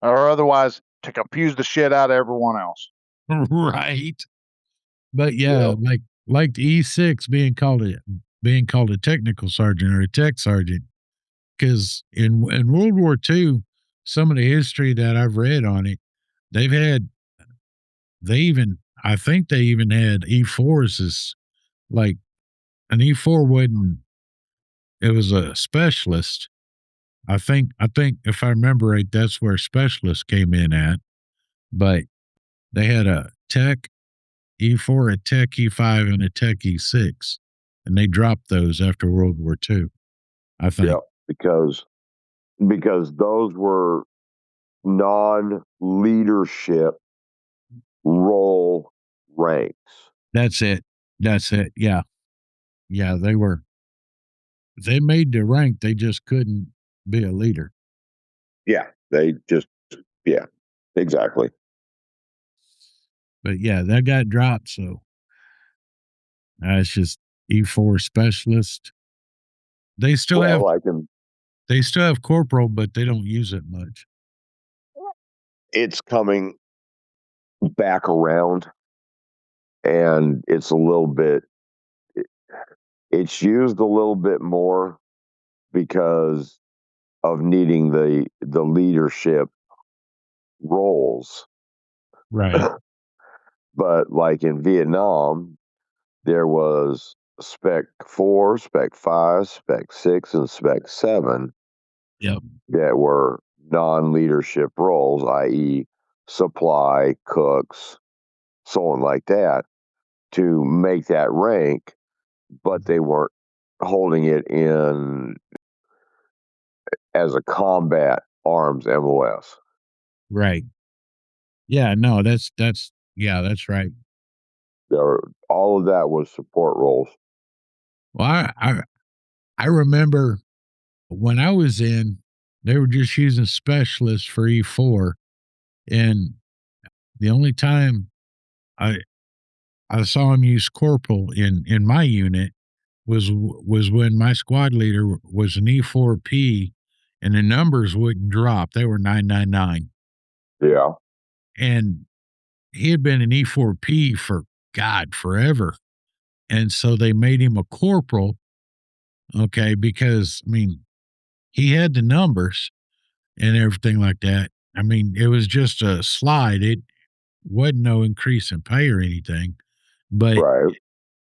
Or otherwise, to confuse the shit out of everyone else. Right. But yeah, like the E6 being called a technical sergeant or a tech sergeant, because in World War II, some of the history that I've read on it, I think they even had E4s as like an E4 wasn't, it was a specialist. I think if I remember right, that's where specialist came in at, but they had a tech E4, a tech E5, and a tech E6, and they dropped those after World War II. I think. Yeah, because those were non-leadership role ranks. That's it. Yeah. Yeah, they made the rank, they just couldn't be a leader. Yeah, exactly. But yeah, that got dropped, so it's just E4 specialist. They still have corporal, but they don't use it much. It's coming back around, and it's used a little bit more because of needing the leadership roles. Right. But like in Vietnam, there was Spec 4, Spec 5, Spec 6, and Spec 7 Yep. that were non-leadership roles, i.e. supply, cooks, so on like that, to make that rank, but they weren't holding it in as a combat arms MOS. Right. Yeah, no, that's right. All of that was support roles. Well, I remember when I was in, they were just using specialists for E4, and the only time I saw him use corporal in my unit was when my squad leader was an E4P, and the numbers wouldn't drop. They were 999. Yeah. And he had been an E4P for forever. And so they made him a corporal. Okay. Because I mean, he had the numbers and everything like that. I mean, it was just a slide. It wasn't no increase in pay or anything, but Right.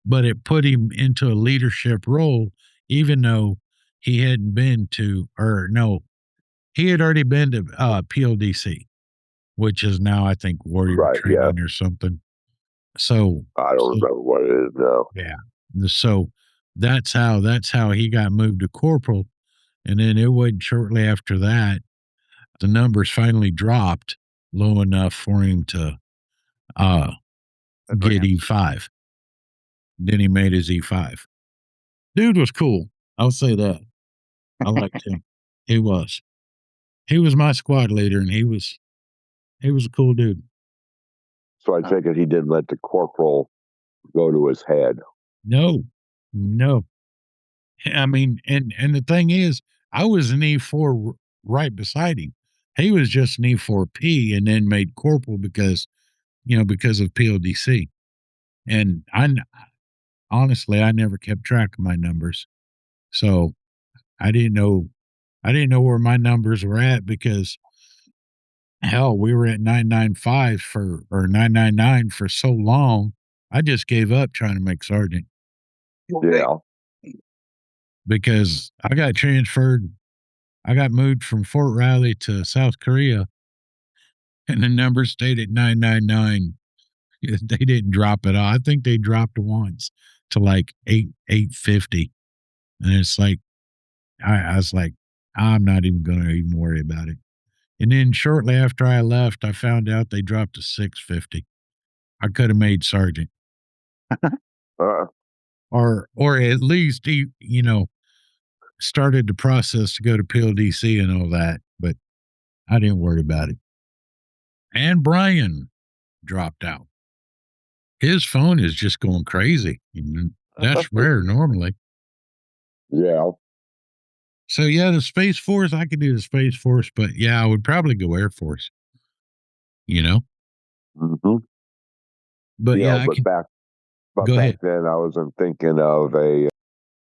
but it put him into a leadership role, even though he hadn't been to, or no, he had already been to PLDC, which is now, I think, warrior training or something. So I don't remember what it is now. Yeah. So that's how he got moved to corporal. And then it wasn't shortly after that, the numbers finally dropped low enough for him to get E5. Then he made his E5. Dude was cool. I'll say that. I liked him. He was. He was my squad leader, and he was a cool dude. So I take it he didn't let the corporal go to his head. No. I mean, and the thing is, I was an E4 right beside him. He was just an E4P and then made corporal because of PLDC. And honestly, I never kept track of my numbers. So I didn't know where my numbers were at, because hell, we were at 995 or 999 for so long. I just gave up trying to make sergeant. Yeah. Because I got transferred. I got moved from Fort Riley to South Korea, and the number stayed at 999. They didn't drop it all. I think they dropped once to like 850. And it's like, I was like, I'm not even going to even worry about it. And then shortly after I left, I found out they dropped to 650. I could have made sergeant. Or at least, started the process to go to PLDC and all that, but I didn't worry about it. And Bryan dropped out. His phone is just going crazy. That's rare normally. Yeah. So yeah, the Space Force, I could do the Space Force, but yeah, I would probably go Air Force. Mm-hmm. But yeah, back then I wasn't thinking of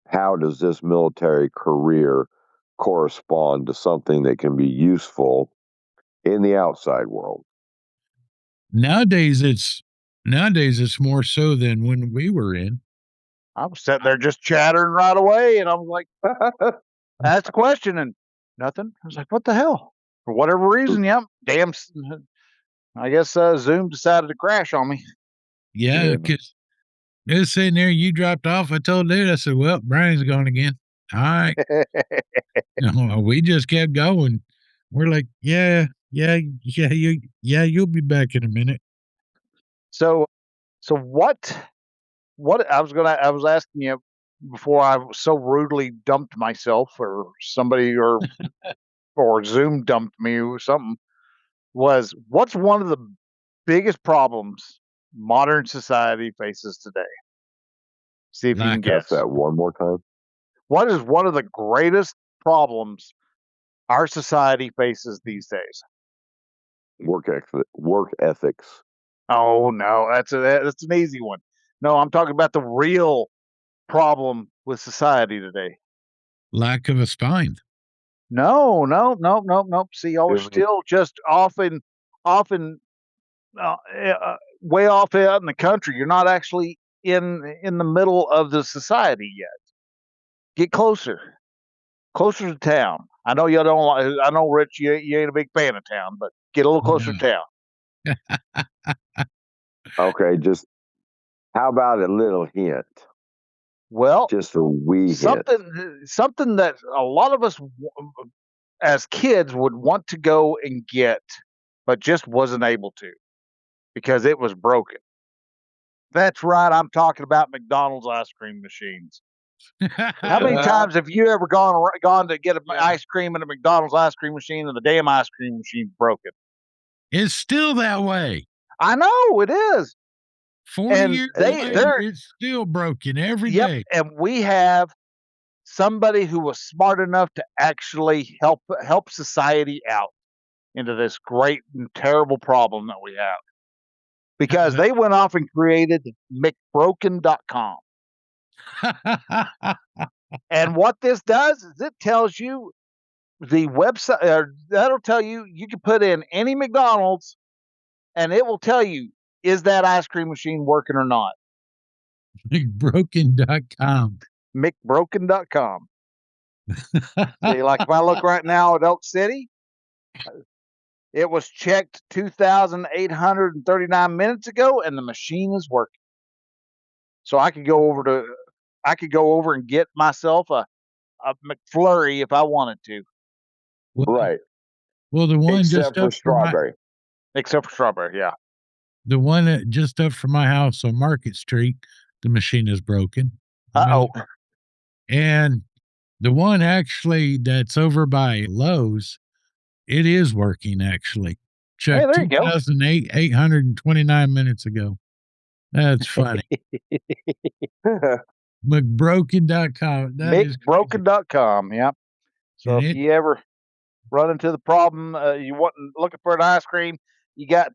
how does this military career correspond to something that can be useful in the outside world? Nowadays it's more so than when we were in. I was sitting there just chattering right away, and I was like, "That's the question," and nothing. I was like, "What the hell?" For whatever reason, damn. I guess Zoom decided to crash on me. Yeah, because it was sitting there. You dropped off. I told dude, I said, "Well, Brian's gone again." All right. We just kept going. We're like, yeah, Yeah, you'll be back in a minute. So what I was asking you before I so rudely dumped myself, or somebody, or Zoom dumped me or something, was what's one of the biggest problems modern society faces today? See if you can Lack Ask guess. that one more time. What is one of the greatest problems our society faces these days? Work ethics. Oh no, that's an easy one. No, I'm talking about the real problem with society today. lack of a spine. No, no, no, no, no. See, y'all are Really? still just often way off out in the country. You're not actually in the middle of the society yet. Get closer to town. I know you don't like. I know, Rich, you ain't a big fan of town, but get a little closer to town. Okay, just how about a little hint? Well, Just a wee hint. something that a lot of us as kids would want to go and get, but just wasn't able to because it was broken. That's right. I'm talking about McDonald's ice cream machines. How many times have you ever gone to get an ice cream in a McDonald's ice cream machine and the damn ice cream machine's broken? It's still that way. I know it is. 40 And years they're later, it's still broken every yep. day. And we have somebody who was smart enough to actually help society out into this great and terrible problem that we have, because they went off and created McBroken.com. And what this does is it tells you the website, that'll tell you you can put in any McDonald's and it will tell you, is that ice cream machine working or not? McBroken.com. McBroken.com. See, like if I look right now at Elk City, it was checked 2,839 minutes ago and the machine is working. So I could go over and get myself a McFlurry if I wanted to. Well, Right. well, the one Except just for up from strawberry. Except for strawberry, yeah. the one that just up from my house on Market Street, the machine is broken. Uh-oh. And the one actually that's over by Lowe's, it is working actually. Hey, Checked there you go. 829 minutes ago. That's funny. McBroken.com. That is crazy. McBroken.com, yeah. So And if you ever run into the problem, looking for an ice cream, you got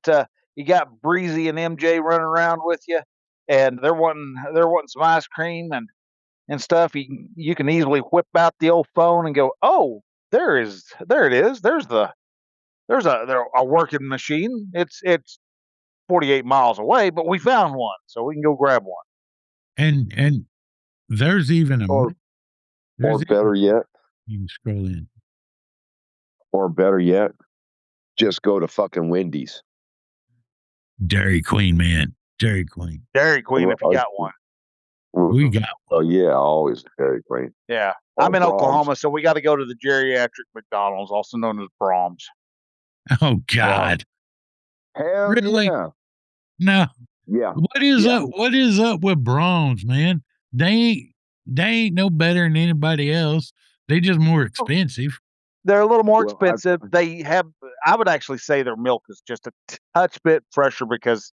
Breezy and MJ running around with you, and they're wanting some ice cream and stuff. You can easily whip out the old phone and go, oh, there it is. There's a working machine. It's 48 miles away, but we found one, so we can go grab one. and there's even a Or there's better yet, you can scroll in. just go to fucking Wendy's. Dairy Queen, man. Dairy Queen. Dairy Queen, if you got one. We got Oh yeah, always Dairy Queen. Yeah, Or I'm in Brahms. Oklahoma, so we got to go to the geriatric McDonald's, also known as Brahms. oh God. Hell Really? yeah. No. Yeah. What is Yeah. up? What is up with Brahms, man? They ain't no better than anybody else. They just more expensive. They're a little more Well, expensive. I would actually say their milk is just a touch bit fresher because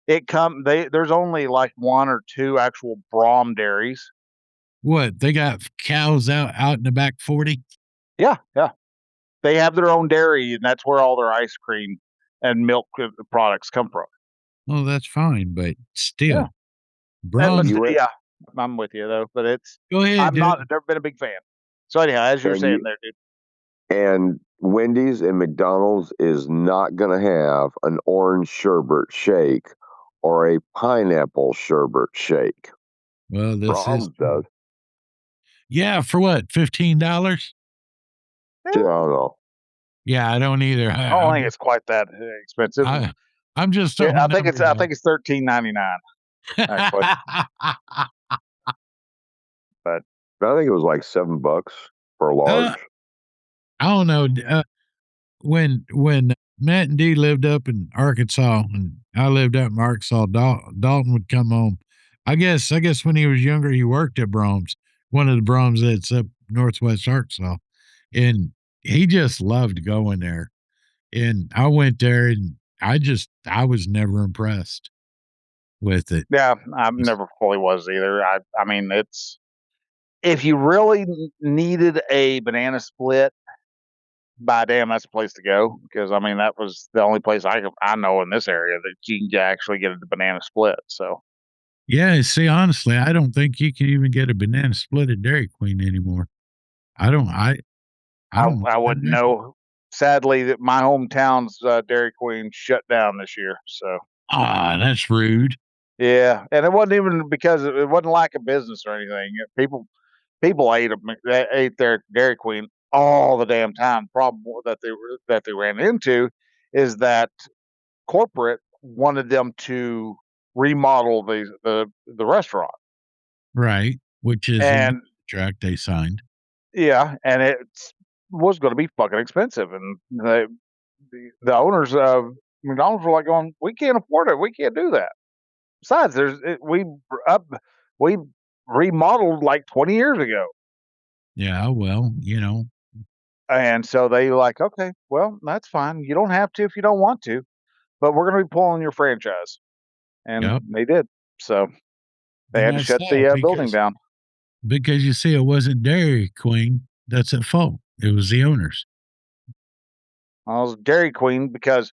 there's only like one or two actual Brahm dairies. What? They got cows out in the back 40? Yeah. They have their own dairy, and that's where all their ice cream and milk products come from. Well, that's fine, but still. Yeah. Brahms. Yeah, I'm with you though, but Go ahead. I've never been a big fan. So anyhow, as you're saying there, dude. And Wendy's and McDonald's is not going to have an orange sherbet shake or a pineapple sherbet shake. Well, this Brahms is does. Yeah, for what? $15? I don't know. Yeah, I don't either. I don't think it's quite that expensive. I'm just I think it's $13.99. Actually. But I think it was like $7 for a large. I don't know. When Matt and Dee lived up in Arkansas, and I lived up in Arkansas. Dalton would come home. I guess when he was younger, he worked at Brahms, one of the Brahms that's up northwest Arkansas, and he just loved going there. And I went there, and I was never impressed with it. Yeah, I never fully was either. I mean, it's if you really needed a banana split, by damn, that's the place to go. Because I mean, that was the only place I know in this area that you can actually get a banana split. So Yeah, see, honestly, I don't think you can even get a banana split at Dairy Queen anymore. I don't. I don't. I wouldn't know. Sadly, that my hometown's Dairy Queen shut down this year. So That's rude. yeah, and it wasn't even because it wasn't like a business or anything. People ate their Dairy Queen all the damn time. Problem that they ran into is that corporate wanted them to remodel the restaurant, Right, which is a and contract they signed. yeah, and it was going to be fucking expensive, and the owners of McDonald's were like going, "We can't afford it. We can't do that." Besides, we remodeled like 20 years ago. Yeah, well, And so they like, okay, well, that's fine. You don't have to if you don't want to, but we're going to be pulling your franchise. And yep. they did. So they had to shut the building down. Because you see, it wasn't Dairy Queen that's at fault. It was the owners. I was Dairy Queen because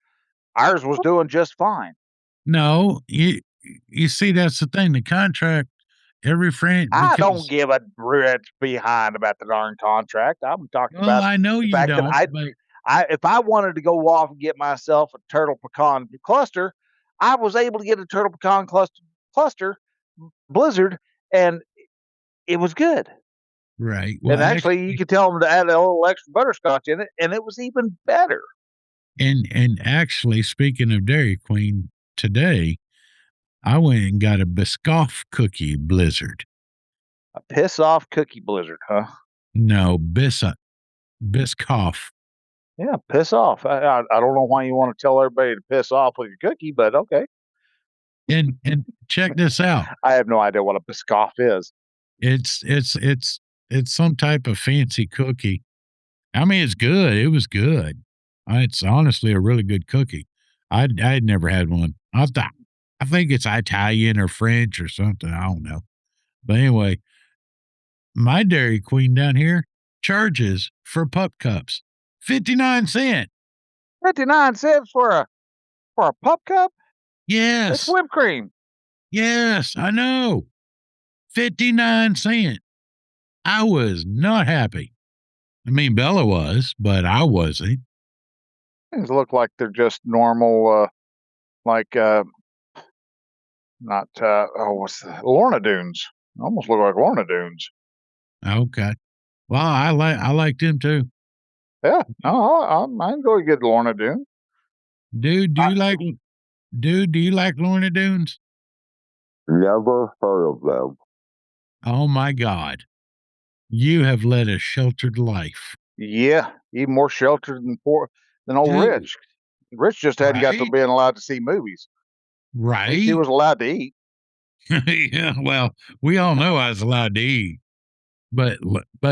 ours was doing just fine. No, you see, that's the thing. The contract, every friend. I don't give a rat's behind about the darn contract. I'm talking about. I know the you fact don't. That if I wanted to go off and get myself a turtle pecan cluster, I was able to get a turtle pecan cluster blizzard, and it was good. Right. Well, and actually, you could tell them to add a little extra butterscotch in it, and it was even better. And actually, speaking of Dairy Queen, today I went and got a Biscoff cookie blizzard. A piss off cookie blizzard, huh? No, Biscoff. Yeah, piss off. I don't know why you want to tell everybody to piss off with your cookie, but okay. And check this out. I have no idea what a Biscoff is. It's some type of fancy cookie. I mean, it's good. It was good. It's honestly a really good cookie. I'd never had one. I think it's Italian or French or something. I don't know. But anyway, my Dairy Queen down here charges for pup cups 59 cents. 59 cents for a pup cup? Yes. It's whipped cream. Yes, I know. 59 cents. I was not happy. I mean, Bella was, but I wasn't. Things look like they're just normal, not, what's the Lorna Doones. Almost look like Lorna Doones. Okay. Well, I like them too. Yeah. No, I enjoy good Lorna Doone. Dude, do you like Lorna Doones? Never heard of them. Oh my God. You have led a sheltered life. Yeah, even more sheltered than old Dude. Rich. Rich just hadn't got to being allowed to see movies. Right. At least he was allowed to eat. Yeah, well, we all know I was allowed to eat. But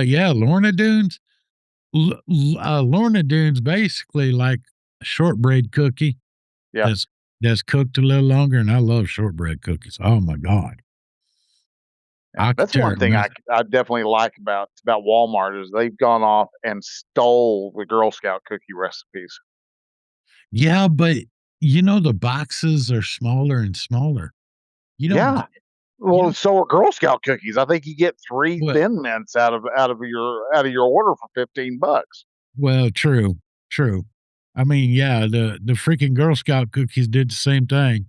yeah, Lorna Doones. Lorna Doones basically like a shortbread cookie. Yeah. That's cooked a little longer, and I love shortbread cookies. Oh my God. Yeah, that's one thing I definitely like about Walmart is they've gone off and stole the Girl Scout cookie recipes. Yeah, but the boxes are smaller and smaller. Yeah. Well, so are Girl Scout cookies. I think you get 3 Thin Mints out of your order for $15. Well, true. I mean, yeah, the freaking Girl Scout cookies did the same thing.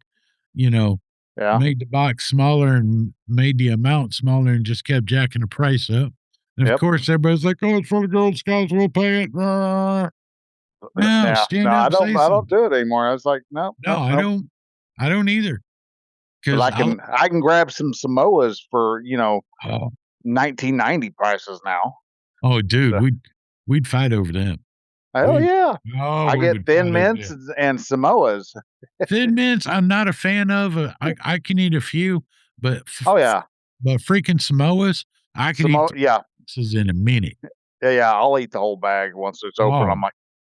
Yeah. Made the box smaller and made the amount smaller and just kept jacking the price up. And of course, everybody's like, "Oh, it's for the Girl Scouts. We'll pay it." No, I don't do it anymore. I was like, no, I don't. I don't either. Because I can grab some Samoas for 1990 prices now. Oh, dude, we'd fight over them. Hell yeah. Oh, I we get would Thin totally do Mints it. and Samoas. Thin Mints, I'm not a fan of. I can eat a few, but Oh yeah. but freaking Samoas, I can eat Yeah. this is in a minute. Yeah. I'll eat the whole bag once it's open. I'm Oh, like,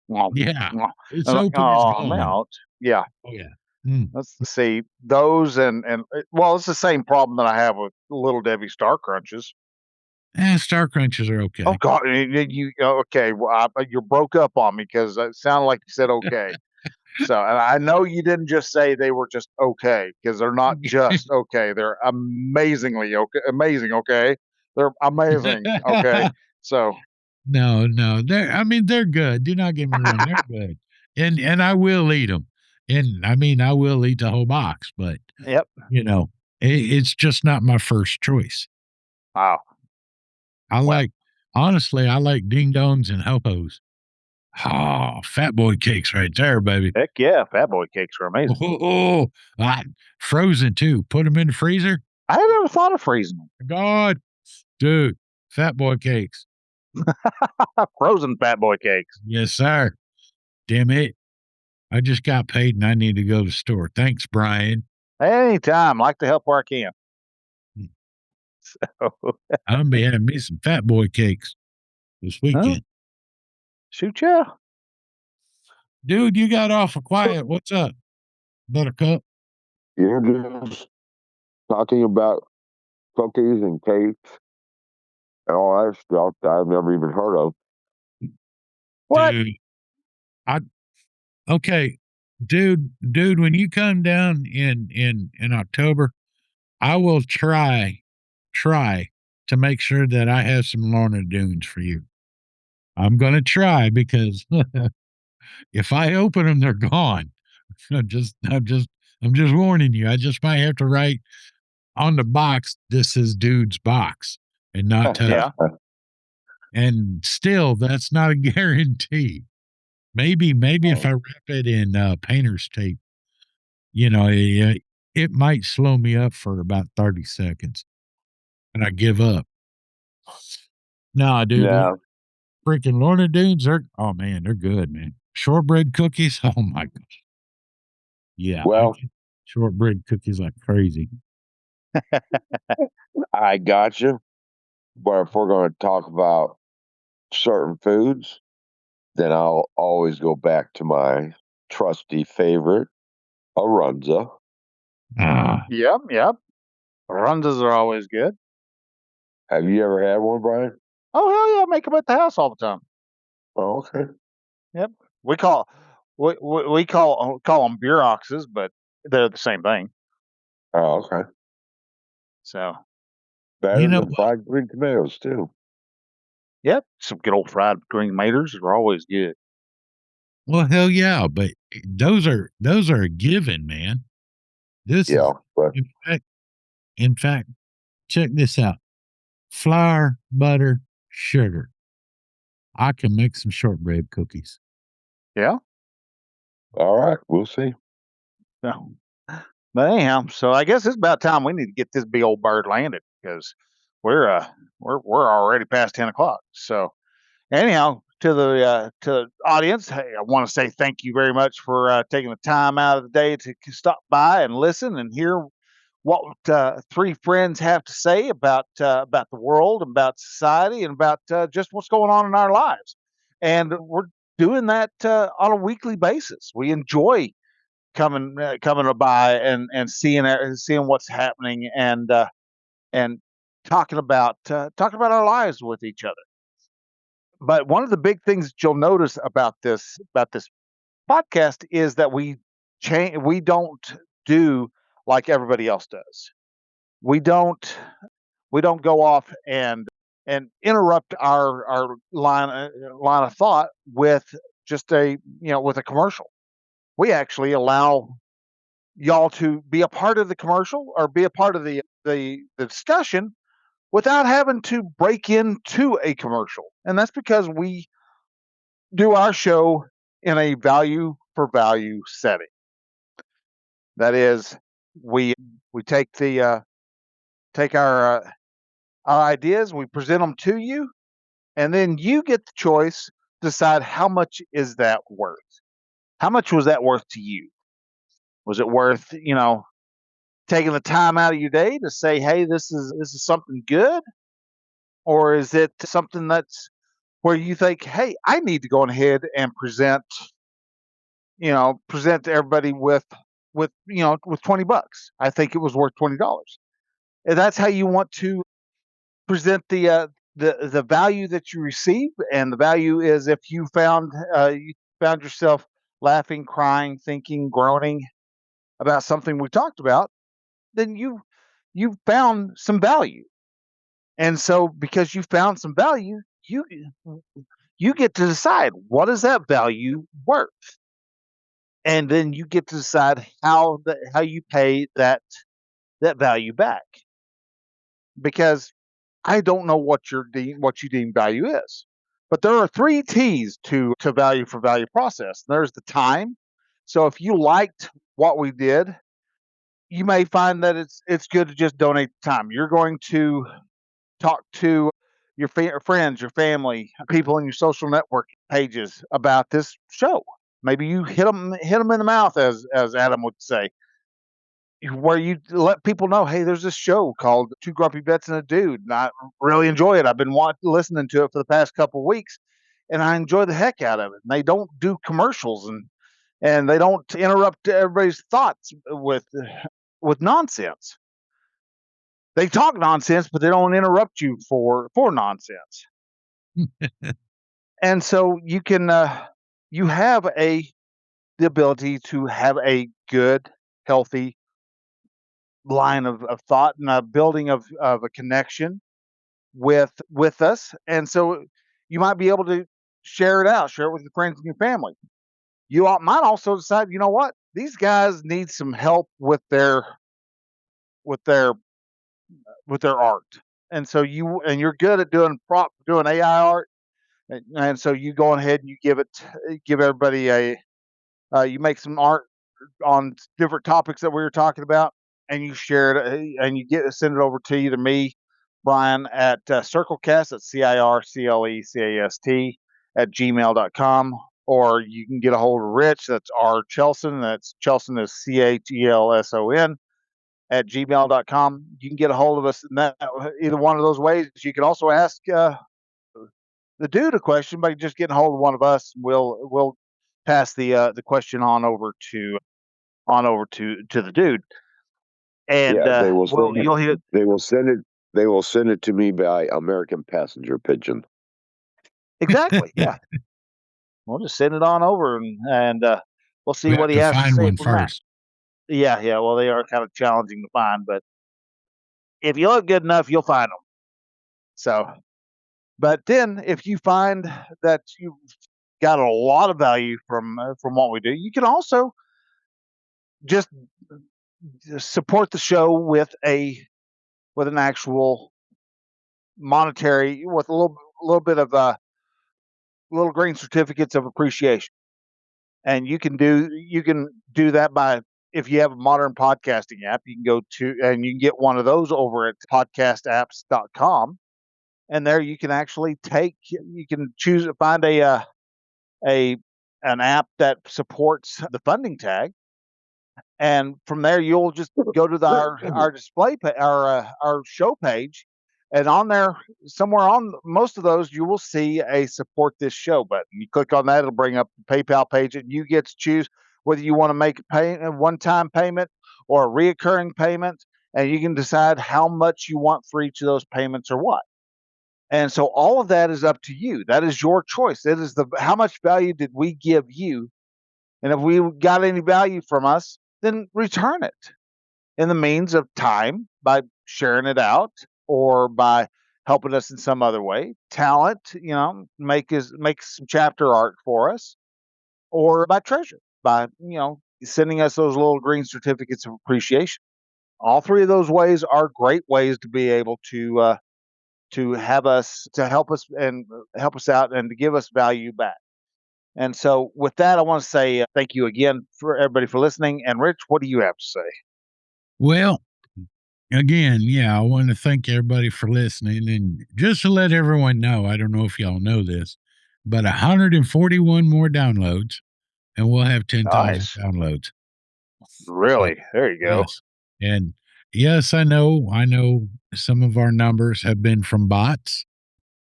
"Mwah, yeah. mwah." It's I'm like, open, it's oh, I'm gone. out. Yeah. Oh, yeah. Mm. Let's see those and well, it's the same problem that I have with Little Debbie Star Crunches. Star Crunches are Oh okay. God, okay? Well, you broke up on me because it sounded like you said okay. So, and I know you didn't just say they were just okay because they're not just okay. They're amazingly okay. Amazing, okay? They're amazing, okay? So, No, they're good. Do not get me wrong, they're good. And I will eat them. And, I mean, I will eat the whole box, but, yep. you know, it's just not my first choice. Wow. I Well. like honestly, I like ding dongs and ho-hos. Oh, fat boy cakes right there, baby. Heck yeah, Fat Boy cakes are amazing. Frozen too. Put them in the freezer. I had never thought of freezing them. God, dude, fat boy cakes. Frozen Fat Boy cakes. Yes, sir. Damn it. I just got paid and I need to go to the store. Thanks, Bryan. Anytime, like to help where I can. So, I'm gonna be having me some fat boy cakes this weekend. shoot ya. Dude, you got awful quiet. What's up, Buttercup? You're just talking about cookies and cakes and all that stuff that I've never even heard of. What? Dude, okay, dude, when you come down in October, I will try to make sure that I have some Lorna Doones for you. I'm gonna try because if I open them, they're gone. I'm just warning you. I just might have to write on the box, "This is dude's box," and not touch. Yeah. And still, that's not a guarantee. Maybe if I wrap it in painter's tape, it might slow me up for about 30 seconds, and I give up. Nah, dude, Yeah. freaking Lorna Doones, oh man, they're good, man. Shortbread cookies, oh my gosh. Yeah, Well, shortbread cookies like crazy. I got you. But if we're going to talk about certain foods, then I'll always go back to my trusty favorite, Arunza. Yep. Rundas are always good. Have you ever had one, Brian? Oh hell yeah, I make them at the house all the time. Oh, okay. Yep. We call them bureauxes, but they're the same thing. Oh, okay. So Better You know than fried green tomatoes, too. yep, some good old fried green tomatoes are always good. Well, hell yeah, but those are a given, man. This Yeah, is but in fact, check this out. Flour, butter, sugar. I can make some shortbread cookies. Yeah. all right, we'll see. No. But anyhow, so I guess it's about time we need to get this big old bird landed because we're already past 10 o'clock. So anyhow, to the audience, hey, I want to say thank you very much for taking the time out of the day to stop by and listen and hear what three friends have to say about the world, about society, and about just what's going on in our lives. And we're doing that on a weekly basis. We enjoy coming by and seeing what's happening and talking about our lives with each other. But one of the big things that you'll notice about this podcast is that we don't do like everybody else does. We don't go off and interrupt our line of thought with just with a commercial. We actually allow y'all to be a part of the commercial or be a part of the discussion without having to break into a commercial. And that's because we do our show in a value for value setting. That is, we take our ideas, we present them to you, and then you get the choice decide how much is that worth? How much was that worth to you? Was it worth, taking the time out of your day to say, hey, this is something good? Or is it something that's where you think, hey, I need to go ahead and present to everybody with with $20. I think it was worth $20. And that's how you want to present the value that you receive. And the value is if you found yourself laughing, crying, thinking, groaning about something we talked about, then you found some value. And so because you found some value, you get to decide what is that value worth. And then you get to decide how you pay that value back. Because I don't know what you deem value is. But there are 3 T's to value for value process. There's the time. So if you liked what we did, you may find that it's good to just donate the time. You're going to talk to your friends, your family, people in your social network pages about this show. Maybe you hit them in the mouth, as Adam would say, where you let people know, hey, there's this show called Two Grumpy Vets and a Dude, and I really enjoy it. I've been listening to it for the past couple of weeks, and I enjoy the heck out of it. And they don't do commercials, and they don't interrupt everybody's thoughts with nonsense. They talk nonsense, but they don't interrupt you for nonsense. And so you can you have the ability to have a good, healthy line of thought and a building of a connection with us. And so you might be able to share it with your friends and your family. You might also decide, you know what, these guys need some help with their art. And so you're good at doing AI art. And so you go ahead and you give everybody you make some art on different topics that we were talking about, and you share it, and you send it over to either me, Bryan, at Circlecast, at CIRCLECAST at gmail.com, or you can get a hold of Rich, that's R Chelson, that's Chelson is CHELSON at gmail.com. You can get a hold of us in either one of those ways. You can also ask the dude a question by just getting a hold of one of us. We'll pass the question on over to the dude. And they will send you'll hear. They will send it. They will send it to me by American passenger pigeon. Exactly. Yeah. We'll just send it on over, and we'll see what he has to find say one from that. first. Yeah. Well, they are kind of challenging to find, but if you look good enough, you'll find them. So, but then if you find that you've got a lot of value from what we do, you can also just support the show with an actual monetary, with a little bit of little green certificates of appreciation. And you can do that by, if you have a modern podcasting app, you can go to and you can get one of those over at podcastapps.com. And there you can actually find an app that supports the funding tag. And from there, you'll just go to our display, our show page, and on there, somewhere on most of those, you will see a support this show button. You click on that, it'll bring up the PayPal page, and you get to choose whether you want to make a one-time payment or a reoccurring payment, and you can decide how much you want for each of those payments or what. And so all of that is up to you. That is your choice. It is how much value did we give you, and if we got any value from us, then return it in the means of time by sharing it out or by helping us in some other way. Talent, make some chapter art for us, or by treasure, by, sending us those little green certificates of appreciation. All 3 of those ways are great ways to be able to help us out and to give us value back. And so with that, I want to say thank you again for everybody for listening. And Rich, what do you have to say? Well, again, I want to thank everybody for listening. And just to let everyone know, I don't know if y'all know this, but 141 more downloads, and we'll have 10,000 Nice. downloads. Really? So, There you go. yes. And yes, I know some of our numbers have been from bots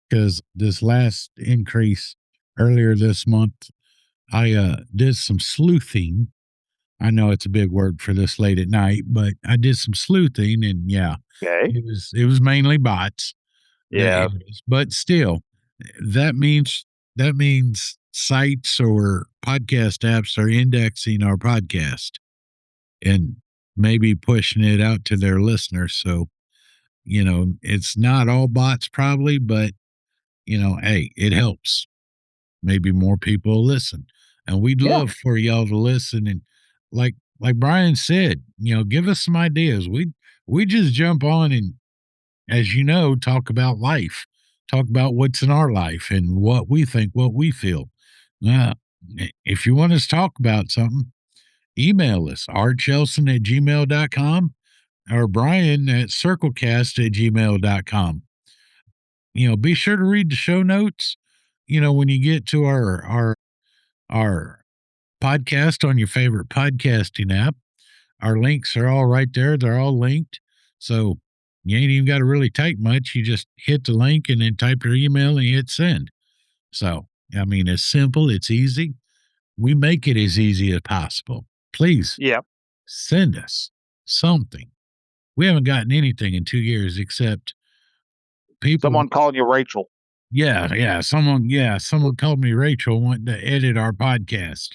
because this last increase earlier this month, I did some sleuthing. I know it's a big word for this late at night, but I did some sleuthing, and yeah, Okay. it was mainly bots. Yeah. But still, that means sites or podcast apps are indexing our podcast and maybe pushing it out to their listeners. So, it's not all bots probably, but hey, it helps. Maybe more people listen. And we'd Yeah. love for y'all to listen, and like Bryan said, give us some ideas. We just jump on and, as you know, talk about life, talk about what's in our life and what we think, what we feel. Now, if you want us to talk about something, email us, rchelson@gmail.com or Bryan at circlecast@gmail.com. Be sure to read the show notes, when you get to our podcast on your favorite podcasting app. Our links are all right there. They're all linked. So you ain't even got to really type much. You just hit the link and then type your email and hit send. So, I mean, it's simple, it's easy. We make it as easy as possible. Please Yeah. send us something. We haven't gotten anything in 2 years except people. Someone calling you Rachel. Yeah. Someone called me Rachel wanting to edit our podcast.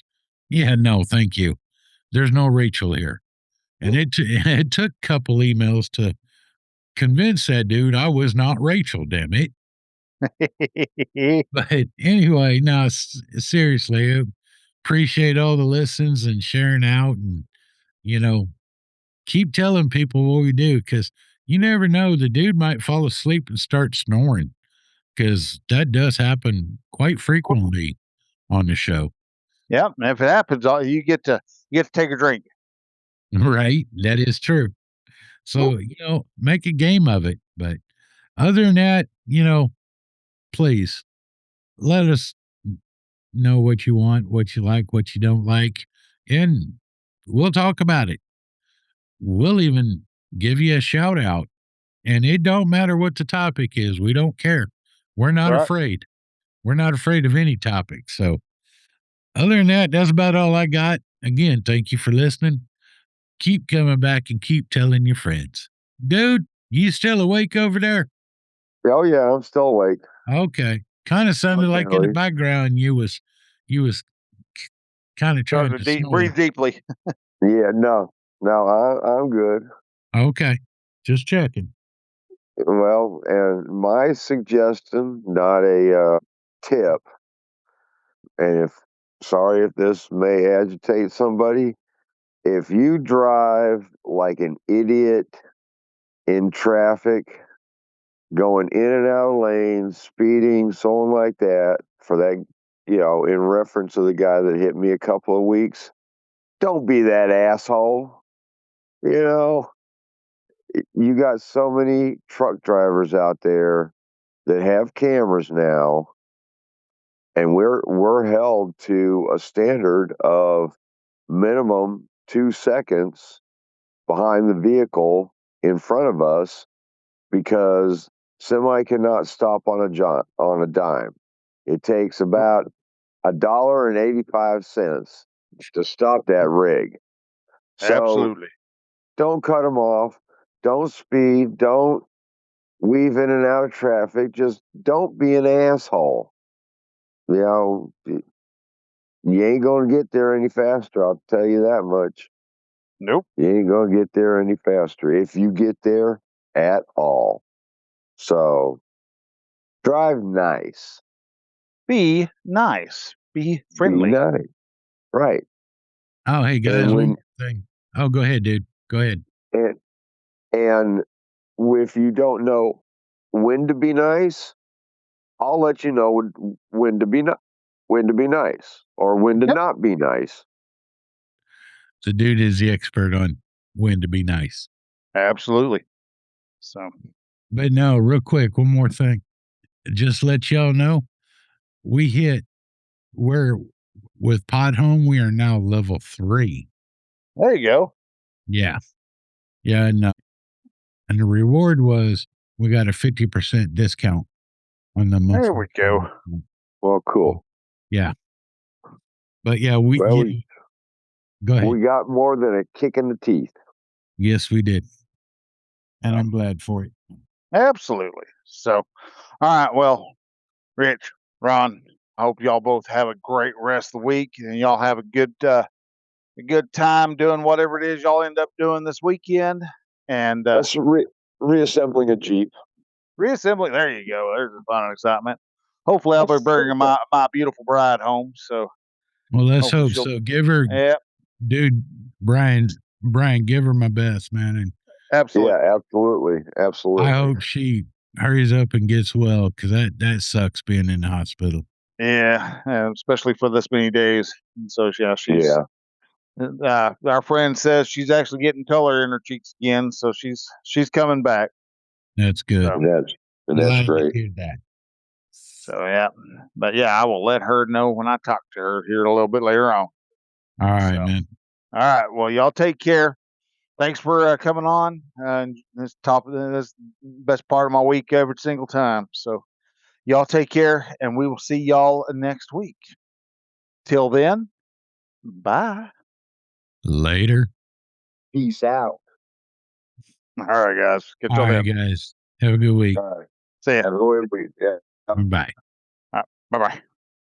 Yeah, no, thank you. There's no Rachel here. And it took a couple emails to convince that dude I was not Rachel, damn it. But anyway, no, seriously, I appreciate all the listens and sharing out, and, keep telling people what we do, because you never know, the dude might fall asleep and start snoring, because that does happen quite frequently on the show. Yep. And if it happens, you get to take a drink. Right? That is true. So, make a game of it. But other than that, please let us know what you want, what you like, what you don't like, and we'll talk about it. We'll even give you a shout out. And it don't matter what the topic is. We don't care. We're not Right. afraid. We're not afraid of any topic. So other than that, that's about all I got. Again, thank you for listening. Keep coming back and keep telling your friends. Dude, you still awake over there? Oh yeah, I'm still awake. Okay. Kind of sounded like in the background you was kind of trying to snore. Breathe deeply. Yeah, no, I'm good. Okay. Just checking. Well, and my suggestion, not a tip, and sorry if this may agitate somebody, if you drive like an idiot in traffic, going in and out of lanes, speeding, so on like that, for that, in reference to the guy that hit me a couple of weeks, don't be that asshole. You got so many truck drivers out there that have cameras now, and we're held to a standard of minimum 2 seconds behind the vehicle in front of us, because semi cannot stop on a dime. It takes about $1.85 to stop that rig. So Absolutely. don't cut them off. Don't speed. Don't weave in and out of traffic. Just don't be an asshole. You ain't going to get there any faster. I'll tell you that much. Nope. You ain't going to get there any faster if you get there at all. So drive nice. Be nice. Be friendly. Be nice. Right. Oh, hey guys, And one more thing. Oh, go ahead, dude. Go ahead. And if you don't know when to be nice, I'll let you know when to be nice, or when to not be nice. The dude is the expert on when to be nice. Absolutely. So, but no, real quick, one more thing. Just let y'all know, we hit, we're with Pod Home, we are now level 3. There you go. Yeah. Yeah. And the reward was we got a 50% discount on the monthly. There we go. Well, cool. Yeah. But yeah, Well, go ahead. we got more than a kick in the teeth. Yes, we did. And I'm glad for it. Absolutely. So, all right. Well, Rich, Ron, I hope y'all both have a great rest of the week, and y'all have a good time doing whatever it is y'all end up doing this weekend. And That's reassembling a Jeep. reassembling. There you go. There's the fun and excitement. Hopefully, I'll be bringing my beautiful bride home. So, well, let's hopefully hope she'll- so. Give her, yeah, dude, Bryan, give her my best, man. And absolutely. Yeah, absolutely. I hope she hurries up and gets well, because that sucks being in the hospital. Yeah, especially for this many days. And so, yeah, she's. Our friend says she's actually getting color in her cheeks again, so she's coming back. That's good. So, That's Glad to great. hear that. So yeah, but yeah, I will let her know when I talk to her here a little bit later on. All right, So, man. All right, well, y'all take care. Thanks for coming on. And this best part of my week every single time. So y'all take care, and we will see y'all next week. Till then, bye. Later. Peace out. All right, guys. Get All till right, then. guys. Have a good week. All right. See ya. Have a good week. Yeah. Bye. Bye bye.